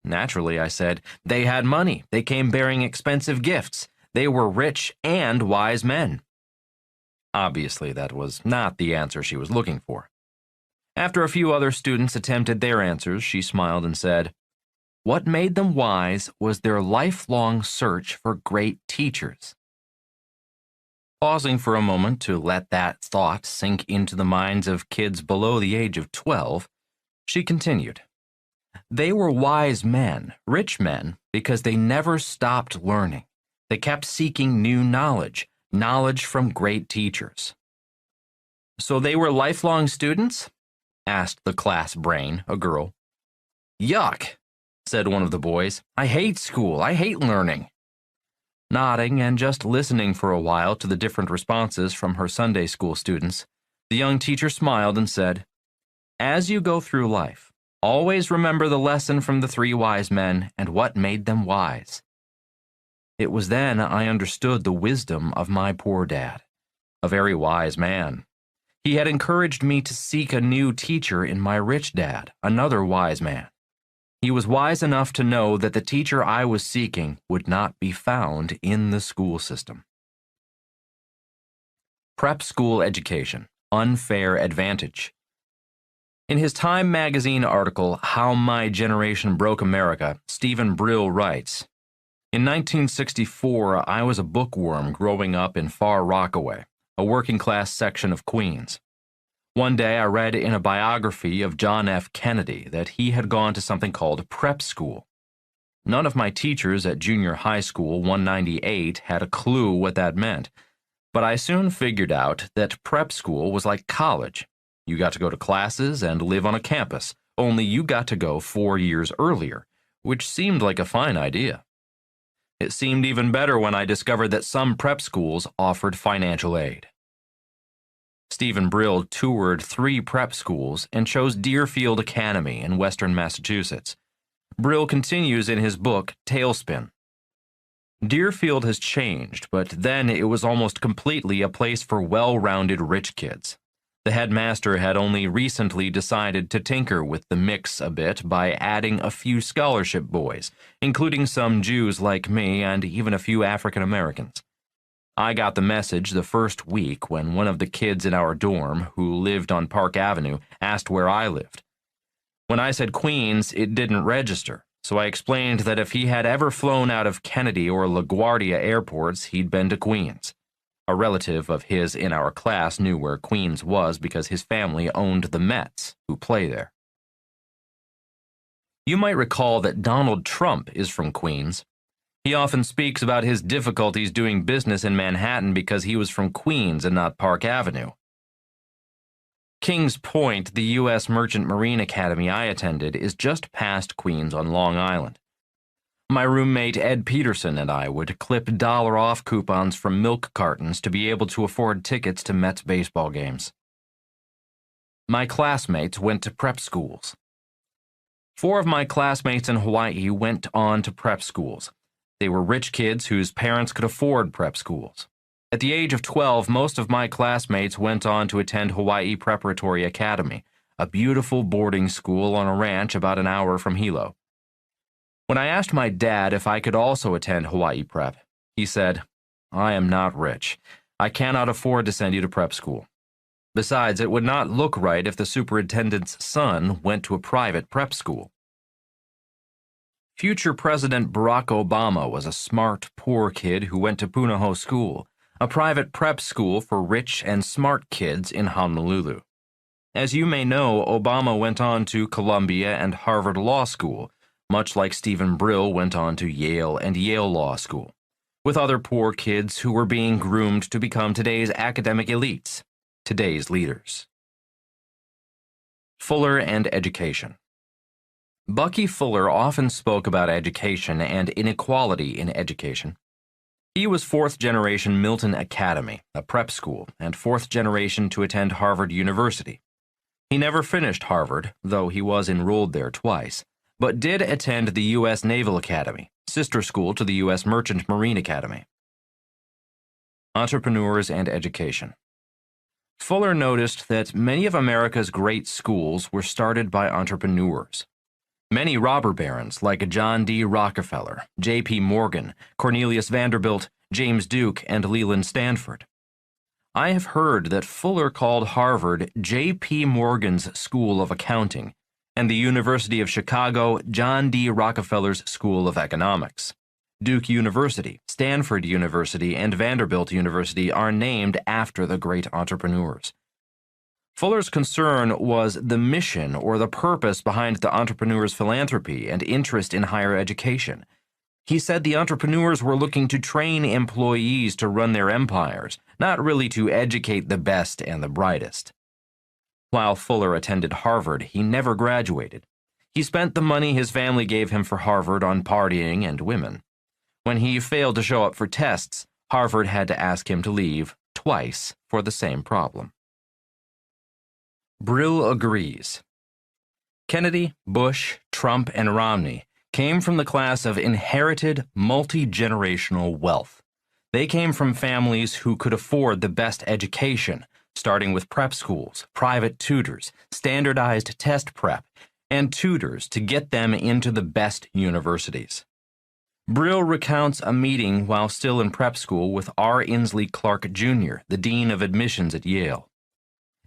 Naturally, I said, "They had money. They came bearing expensive gifts. They were rich and wise men." Obviously, that was not the answer she was looking for. After a few other students attempted their answers, she smiled and said, "What made them wise was their lifelong search for great teachers." Pausing for a moment to let that thought sink into the minds of kids below the age of 12, she continued, "They were wise men, rich men, because they never stopped learning. They kept seeking new knowledge from great teachers." "So they were lifelong students?" asked the class brain, a girl. "Yuck," said one of the boys. "I hate school. I hate learning." Nodding and just listening for a while to the different responses from her Sunday school students, the young teacher smiled and said, "As you go through life, always remember the lesson from the three wise men and what made them wise." It was then I understood the wisdom of my poor dad, a very wise man. He had encouraged me to seek a new teacher in my rich dad, another wise man. He was wise enough to know that the teacher I was seeking would not be found in the school system. Prep school education, unfair advantage. In his Time magazine article, How My Generation Broke America, Stephen Brill writes, "In 1964, I was a bookworm growing up in Far Rockaway, a working-class section of Queens. One day I read in a biography of John F. Kennedy that he had gone to something called prep school. None of my teachers at junior high school 198 had a clue what that meant, but I soon figured out that prep school was like college. You got to go to classes and live on a campus, only you got to go 4 years earlier, which seemed like a fine idea. It seemed even better when I discovered that some prep schools offered financial aid." Stephen Brill toured 3 prep schools and chose Deerfield Academy in western Massachusetts. Brill continues in his book, Tailspin. "Deerfield has changed, but then it was almost completely a place for well-rounded rich kids. The headmaster had only recently decided to tinker with the mix a bit by adding a few scholarship boys, including some Jews like me and even a few African Americans. I got the message the first week when one of the kids in our dorm, who lived on Park Avenue, asked where I lived. When I said Queens, it didn't register, so I explained that if he had ever flown out of Kennedy or LaGuardia airports, he'd been to Queens. A relative of his in our class knew where Queens was because his family owned the Mets, who play there. You might recall that Donald Trump is from Queens. He often speaks about his difficulties doing business in Manhattan because he was from Queens and not Park Avenue. Kings Point, the U.S. Merchant Marine Academy I attended, is just past Queens on Long Island. My roommate Ed Peterson and I would clip dollar-off coupons from milk cartons to be able to afford tickets to Mets baseball games. My classmates went to prep schools. 4 of my classmates in Hawaii went on to prep schools. They were rich kids whose parents could afford prep schools. At the age of 12, most of my classmates went on to attend Hawaii Preparatory Academy, a beautiful boarding school on a ranch about an hour from Hilo. When I asked my dad if I could also attend Hawaii Prep, he said, "I am not rich. I cannot afford to send you to prep school. Besides, it would not look right if the superintendent's son went to a private prep school. Future President Barack Obama was a smart, poor kid who went to Punahou School, a private prep school for rich and smart kids in Honolulu. As you may know, Obama went on to Columbia and Harvard Law School, much like Stephen Brill went on to Yale and Yale Law School, with other poor kids who were being groomed to become today's academic elites, today's leaders. Fuller and education. Bucky Fuller often spoke about education and inequality in education. He was fourth-generation Milton Academy, a prep school, and fourth generation to attend Harvard University. He never finished Harvard, though he was enrolled there twice, but did attend the U.S. Naval Academy, sister school to the U.S. Merchant Marine Academy. Entrepreneurs and education. Fuller noticed that many of America's great schools were started by entrepreneurs. Many robber barons like John D. Rockefeller, J.P. Morgan, Cornelius Vanderbilt, James Duke, and Leland Stanford. I have heard that Fuller called Harvard J.P. Morgan's School of Accounting and the University of Chicago John D. Rockefeller's School of Economics. Duke University, Stanford University, and Vanderbilt University are named after the great entrepreneurs. Fuller's concern was the mission or the purpose behind the entrepreneurs' philanthropy and interest in higher education. He said the entrepreneurs were looking to train employees to run their empires, not really to educate the best and the brightest. While Fuller attended Harvard, he never graduated. He spent the money his family gave him for Harvard on partying and women. When he failed to show up for tests, Harvard had to ask him to leave twice for the same problem. Brill agrees. Kennedy, Bush, Trump, and Romney came from the class of inherited, multi-generational wealth. They came from families who could afford the best education, starting with prep schools, private tutors, standardized test prep, and tutors to get them into the best universities. Brill recounts a meeting while still in prep school with R. Inslee Clark, Jr., the dean of admissions at Yale.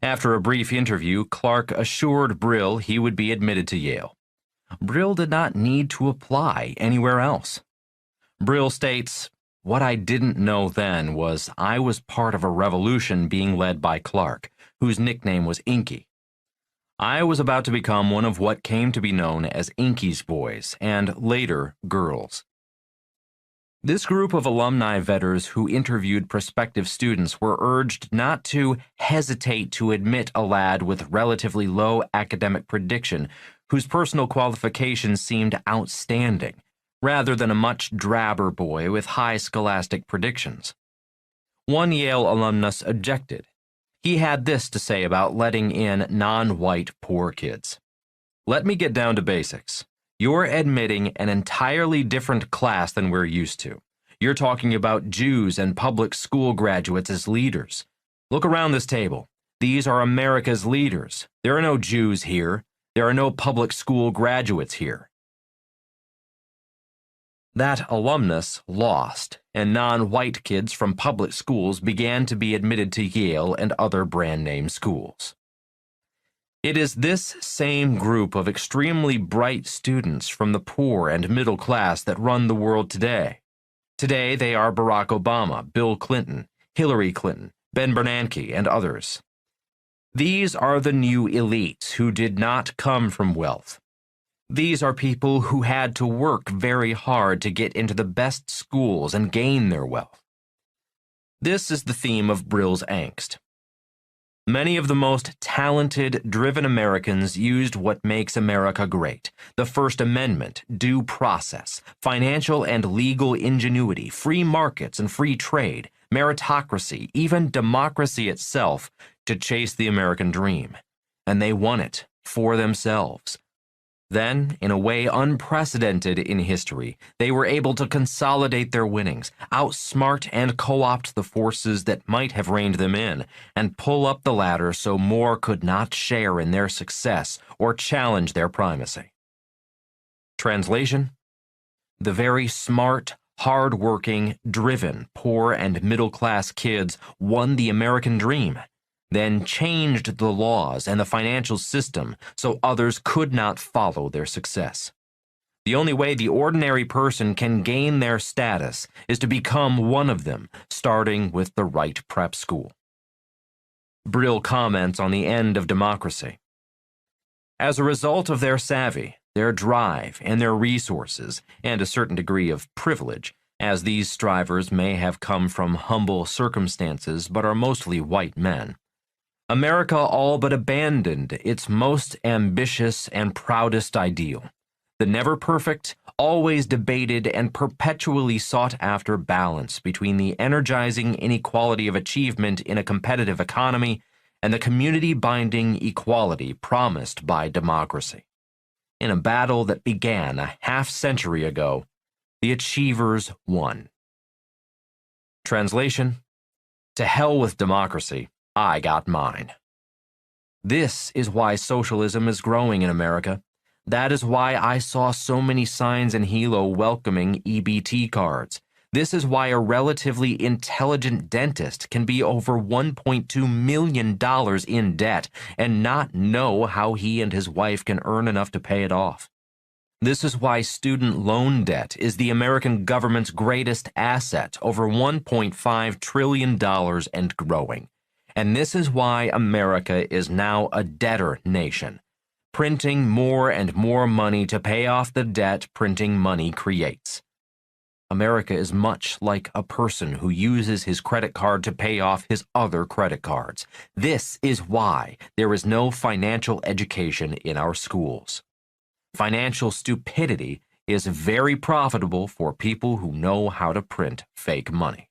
After a brief interview, Clark assured Brill he would be admitted to Yale. Brill did not need to apply anywhere else. Brill states, "What I didn't know then was I was part of a revolution being led by Clark, whose nickname was Inky. I was about to become one of what came to be known as Inky's boys, and later, girls." This group of alumni vetters who interviewed prospective students were urged not to hesitate to admit a lad with relatively low academic prediction whose personal qualifications seemed outstanding, rather than a much drabber boy with high scholastic predictions. One Yale alumnus objected. He had this to say about letting in non-white poor kids. "Let me get down to basics. You're admitting an entirely different class than we're used to. You're talking about Jews and public school graduates as leaders. Look around this table. These are America's leaders. There are no Jews here. There are no public school graduates here." That alumnus lost, and non-white kids from public schools began to be admitted to Yale and other brand-name schools. It is this same group of extremely bright students from the poor and middle class that run the world today. Today they are Barack Obama, Bill Clinton, Hillary Clinton, Ben Bernanke, and others. These are the new elites who did not come from wealth. These are people who had to work very hard to get into the best schools and gain their wealth. This is the theme of Brill's angst. Many of the most talented, driven Americans used what makes America great: the First Amendment, due process, financial and legal ingenuity, free markets and free trade, meritocracy, even democracy itself, to chase the American dream. And they won it for themselves. Then, in a way unprecedented in history, they were able to consolidate their winnings, outsmart and co-opt the forces that might have reined them in, and pull up the ladder so more could not share in their success or challenge their primacy. Translation: the very smart, hard-working, driven, poor and middle-class kids won the American dream, then changed the laws and the financial system so others could not follow their success. The only way the ordinary person can gain their status is to become one of them, starting with the right prep school. Brill comments on the end of democracy. As a result of their savvy, their drive, and their resources, and a certain degree of privilege, as these strivers may have come from humble circumstances but are mostly white men, America all but abandoned its most ambitious and proudest ideal, the never-perfect, always debated, and perpetually sought-after balance between the energizing inequality of achievement in a competitive economy and the community-binding equality promised by democracy. In a battle that began a half-century ago, the achievers won. Translation: to hell with democracy, I got mine. This is why socialism is growing in America. That is why I saw so many signs in Hilo welcoming EBT cards. This is why a relatively intelligent dentist can be over $1.2 million in debt and not know how he and his wife can earn enough to pay it off. This is why student loan debt is the American government's greatest asset, over $1.5 trillion and growing. And this is why America is now a debtor nation, printing more and more money to pay off the debt printing money creates. America is much like a person who uses his credit card to pay off his other credit cards. This is why there is no financial education in our schools. Financial stupidity is very profitable for people who know how to print fake money.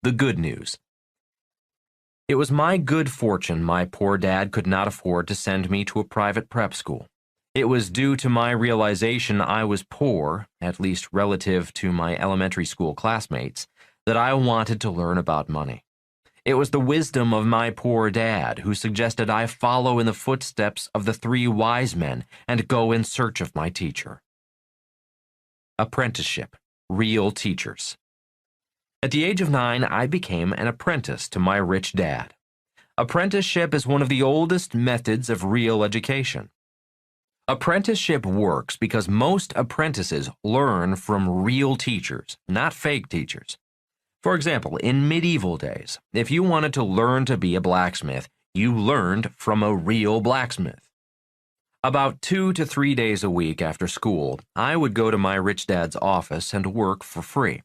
The good news. It was my good fortune my poor dad could not afford to send me to a private prep school. It was due to my realization I was poor, at least relative to my elementary school classmates, that I wanted to learn about money. It was the wisdom of my poor dad who suggested I follow in the footsteps of the 3 wise men and go in search of my teacher. Apprenticeship. Real teachers. At the age of 9, I became an apprentice to my rich dad. Apprenticeship is one of the oldest methods of real education. Apprenticeship works because most apprentices learn from real teachers, not fake teachers. For example, in medieval days, if you wanted to learn to be a blacksmith, you learned from a real blacksmith. About 2 to 3 days a week after school, I would go to my rich dad's office and work for free.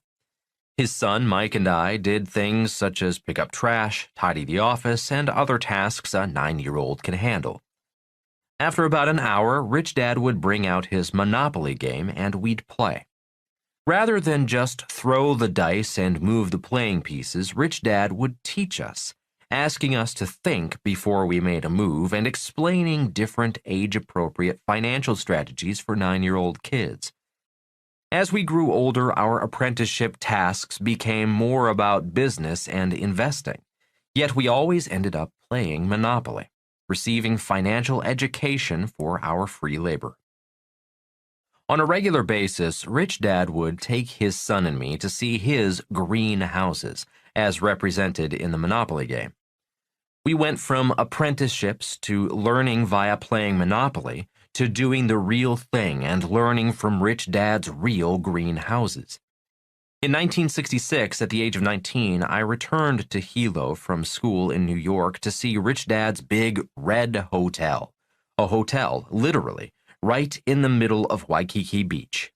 His son, Mike, and I did things such as pick up trash, tidy the office, and other tasks a 9-year-old can handle. After about an hour, Rich Dad would bring out his Monopoly game and we'd play. Rather than just throw the dice and move the playing pieces, Rich Dad would teach us, asking us to think before we made a move and explaining different age-appropriate financial strategies for 9-year-old kids. As we grew older, our apprenticeship tasks became more about business and investing, yet we always ended up playing Monopoly, receiving financial education for our free labor. On a regular basis, Rich Dad would take his son and me to see his green houses, as represented in the Monopoly game. We went from apprenticeships to learning via playing Monopoly to doing the real thing and learning from Rich Dad's real green houses. In 1966, at the age of 19, I returned to Hilo from school in New York to see Rich Dad's big red hotel, a hotel, literally, right in the middle of Waikiki Beach.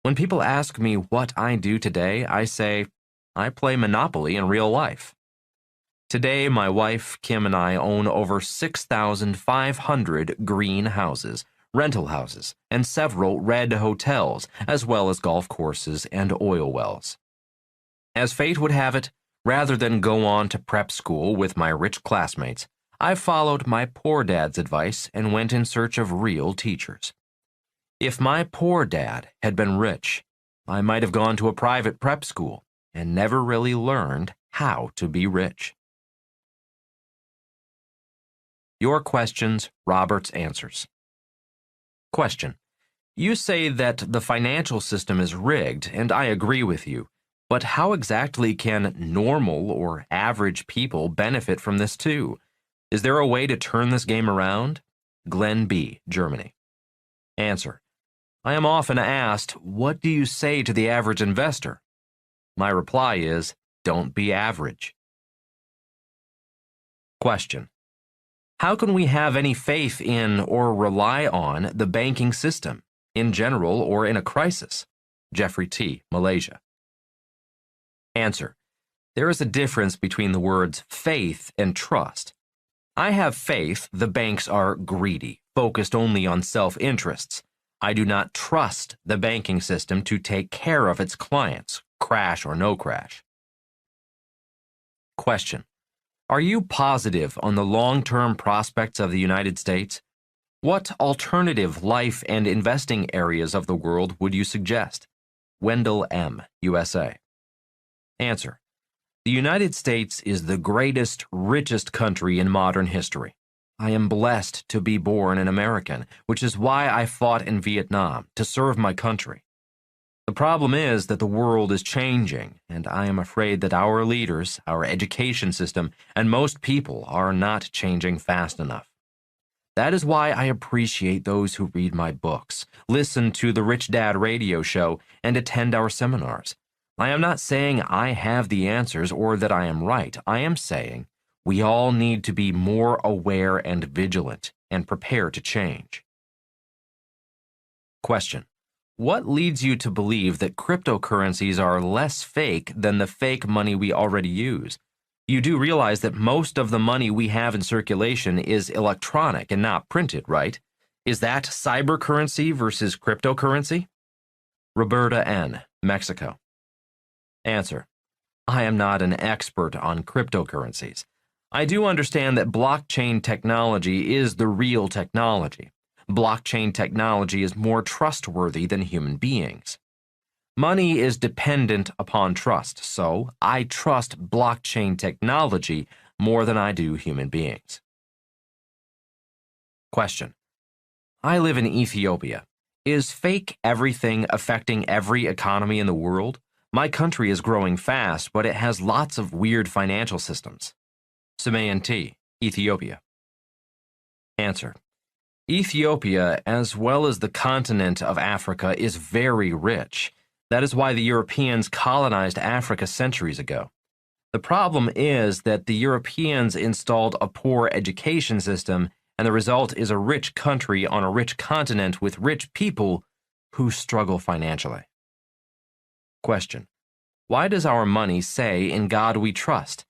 When people ask me what I do today, I say, I play Monopoly in real life. Today, my wife, Kim, and I own over 6,500 green houses, rental houses, and several red hotels, as well as golf courses and oil wells. As fate would have it, rather than go on to prep school with my rich classmates, I followed my poor dad's advice and went in search of real teachers. If my poor dad had been rich, I might have gone to a private prep school and never really learned how to be rich. Your questions, Robert's answers. Question: You say that the financial system is rigged, and I agree with you. But how exactly can normal or average people benefit from this too? Is there a way to turn this game around? Glen B., Germany. Answer: I am often asked, what do you say to the average investor? My reply is, don't be average. Question: how can we have any faith in or rely on the banking system, in general or in a crisis? Jeffrey T., Malaysia. Answer: there is a difference between the words faith and trust. I have faith the banks are greedy, focused only on self-interests. I do not trust the banking system to take care of its clients, crash or no crash. Question: are you positive on the long-term prospects of the United States? What alternative life and investing areas of the world would you suggest? Wendell M., USA. Answer: the United States is the greatest, richest country in modern history. I am blessed to be born an American, which is why I fought in Vietnam, to serve my country. The problem is that the world is changing, and I am afraid that our leaders, our education system, and most people are not changing fast enough. That is why I appreciate those who read my books, listen to the Rich Dad radio show, and attend our seminars. I am not saying I have the answers or that I am right. I am saying we all need to be more aware and vigilant and prepare to change. Question: what leads you to believe that cryptocurrencies are less fake than the fake money we already use? You do realize that most of the money we have in circulation is electronic and not printed, right? Is that cybercurrency versus cryptocurrency? Roberta N., Mexico. Answer: I am not an expert on cryptocurrencies. I do understand that blockchain technology is the real technology. Blockchain technology is more trustworthy than human beings. Money is dependent upon trust, so I trust blockchain technology more than I do human beings. Question: I live in Ethiopia. Is fake everything affecting every economy in the world? My country is growing fast, but it has lots of weird financial systems. Simeon T., Ethiopia. Answer: Ethiopia, as well as the continent of Africa, is very rich. That is why the Europeans colonized Africa centuries ago. The problem is that the Europeans installed a poor education system, and the result is a rich country on a rich continent with rich people who struggle financially. Question: why does our money say "In God we trust"?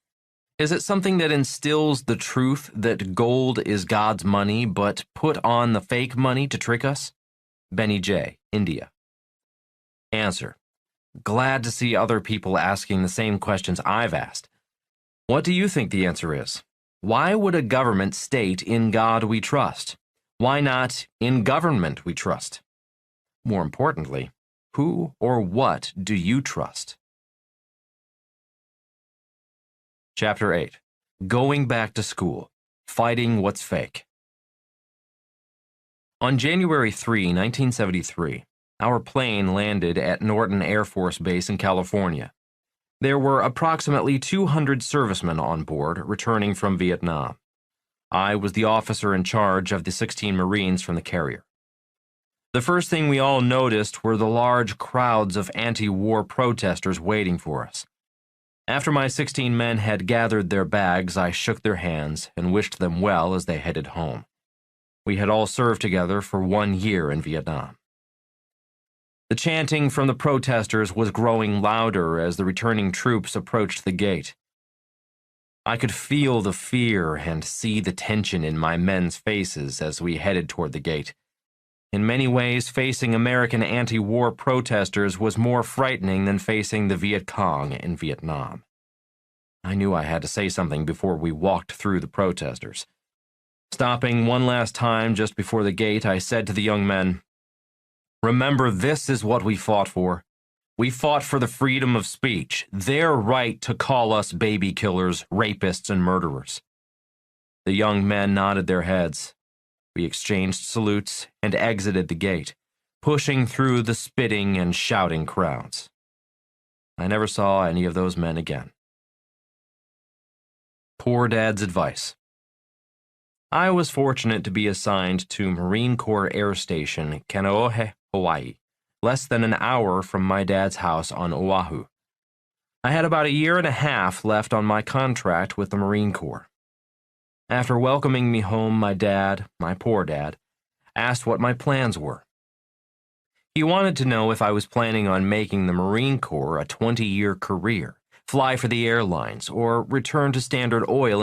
Is it something that instills the truth that gold is God's money, but put on the fake money to trick us? Benny J., India. Answer: glad to see other people asking the same questions I've asked. What do you think the answer is? Why would a government state "In God we trust"? Why not "In government we trust"? More importantly, who or what do you trust? Chapter 8. Going Back to School. Fighting What's Fake. On January 3, 1973, our plane landed at Norton Air Force Base in California. There were approximately 200 servicemen on board returning from Vietnam. I was the officer in charge of the 16 Marines from the carrier. The first thing we all noticed were the large crowds of anti-war protesters waiting for us. After my 16 men had gathered their bags, I shook their hands and wished them well as they headed home. We had all served together for 1 year in Vietnam. The chanting from the protesters was growing louder as the returning troops approached the gate. I could feel the fear and see the tension in my men's faces as we headed toward the gate. In many ways, facing American anti-war protesters was more frightening than facing the Viet Cong in Vietnam. I knew I had to say something before we walked through the protesters. Stopping one last time just before the gate, I said to the young men, "Remember, this is what we fought for. We fought for the freedom of speech, their right to call us baby killers, rapists, and murderers." The young men nodded their heads. We exchanged salutes and exited the gate. pushing through the spitting and shouting crowds. I never saw any of those men again. Poor Dad's advice. I was fortunate to be assigned to Marine Corps Air Station, Kaneohe, Hawaii, less than an hour from my dad's house on Oahu. I had about a year and a half left on my contract with the Marine Corps. After welcoming me home, my dad, my poor dad, asked what my plans were. He wanted to know if I was planning on making the Marine Corps a 20-year career, fly for the airlines, or return to Standard Oil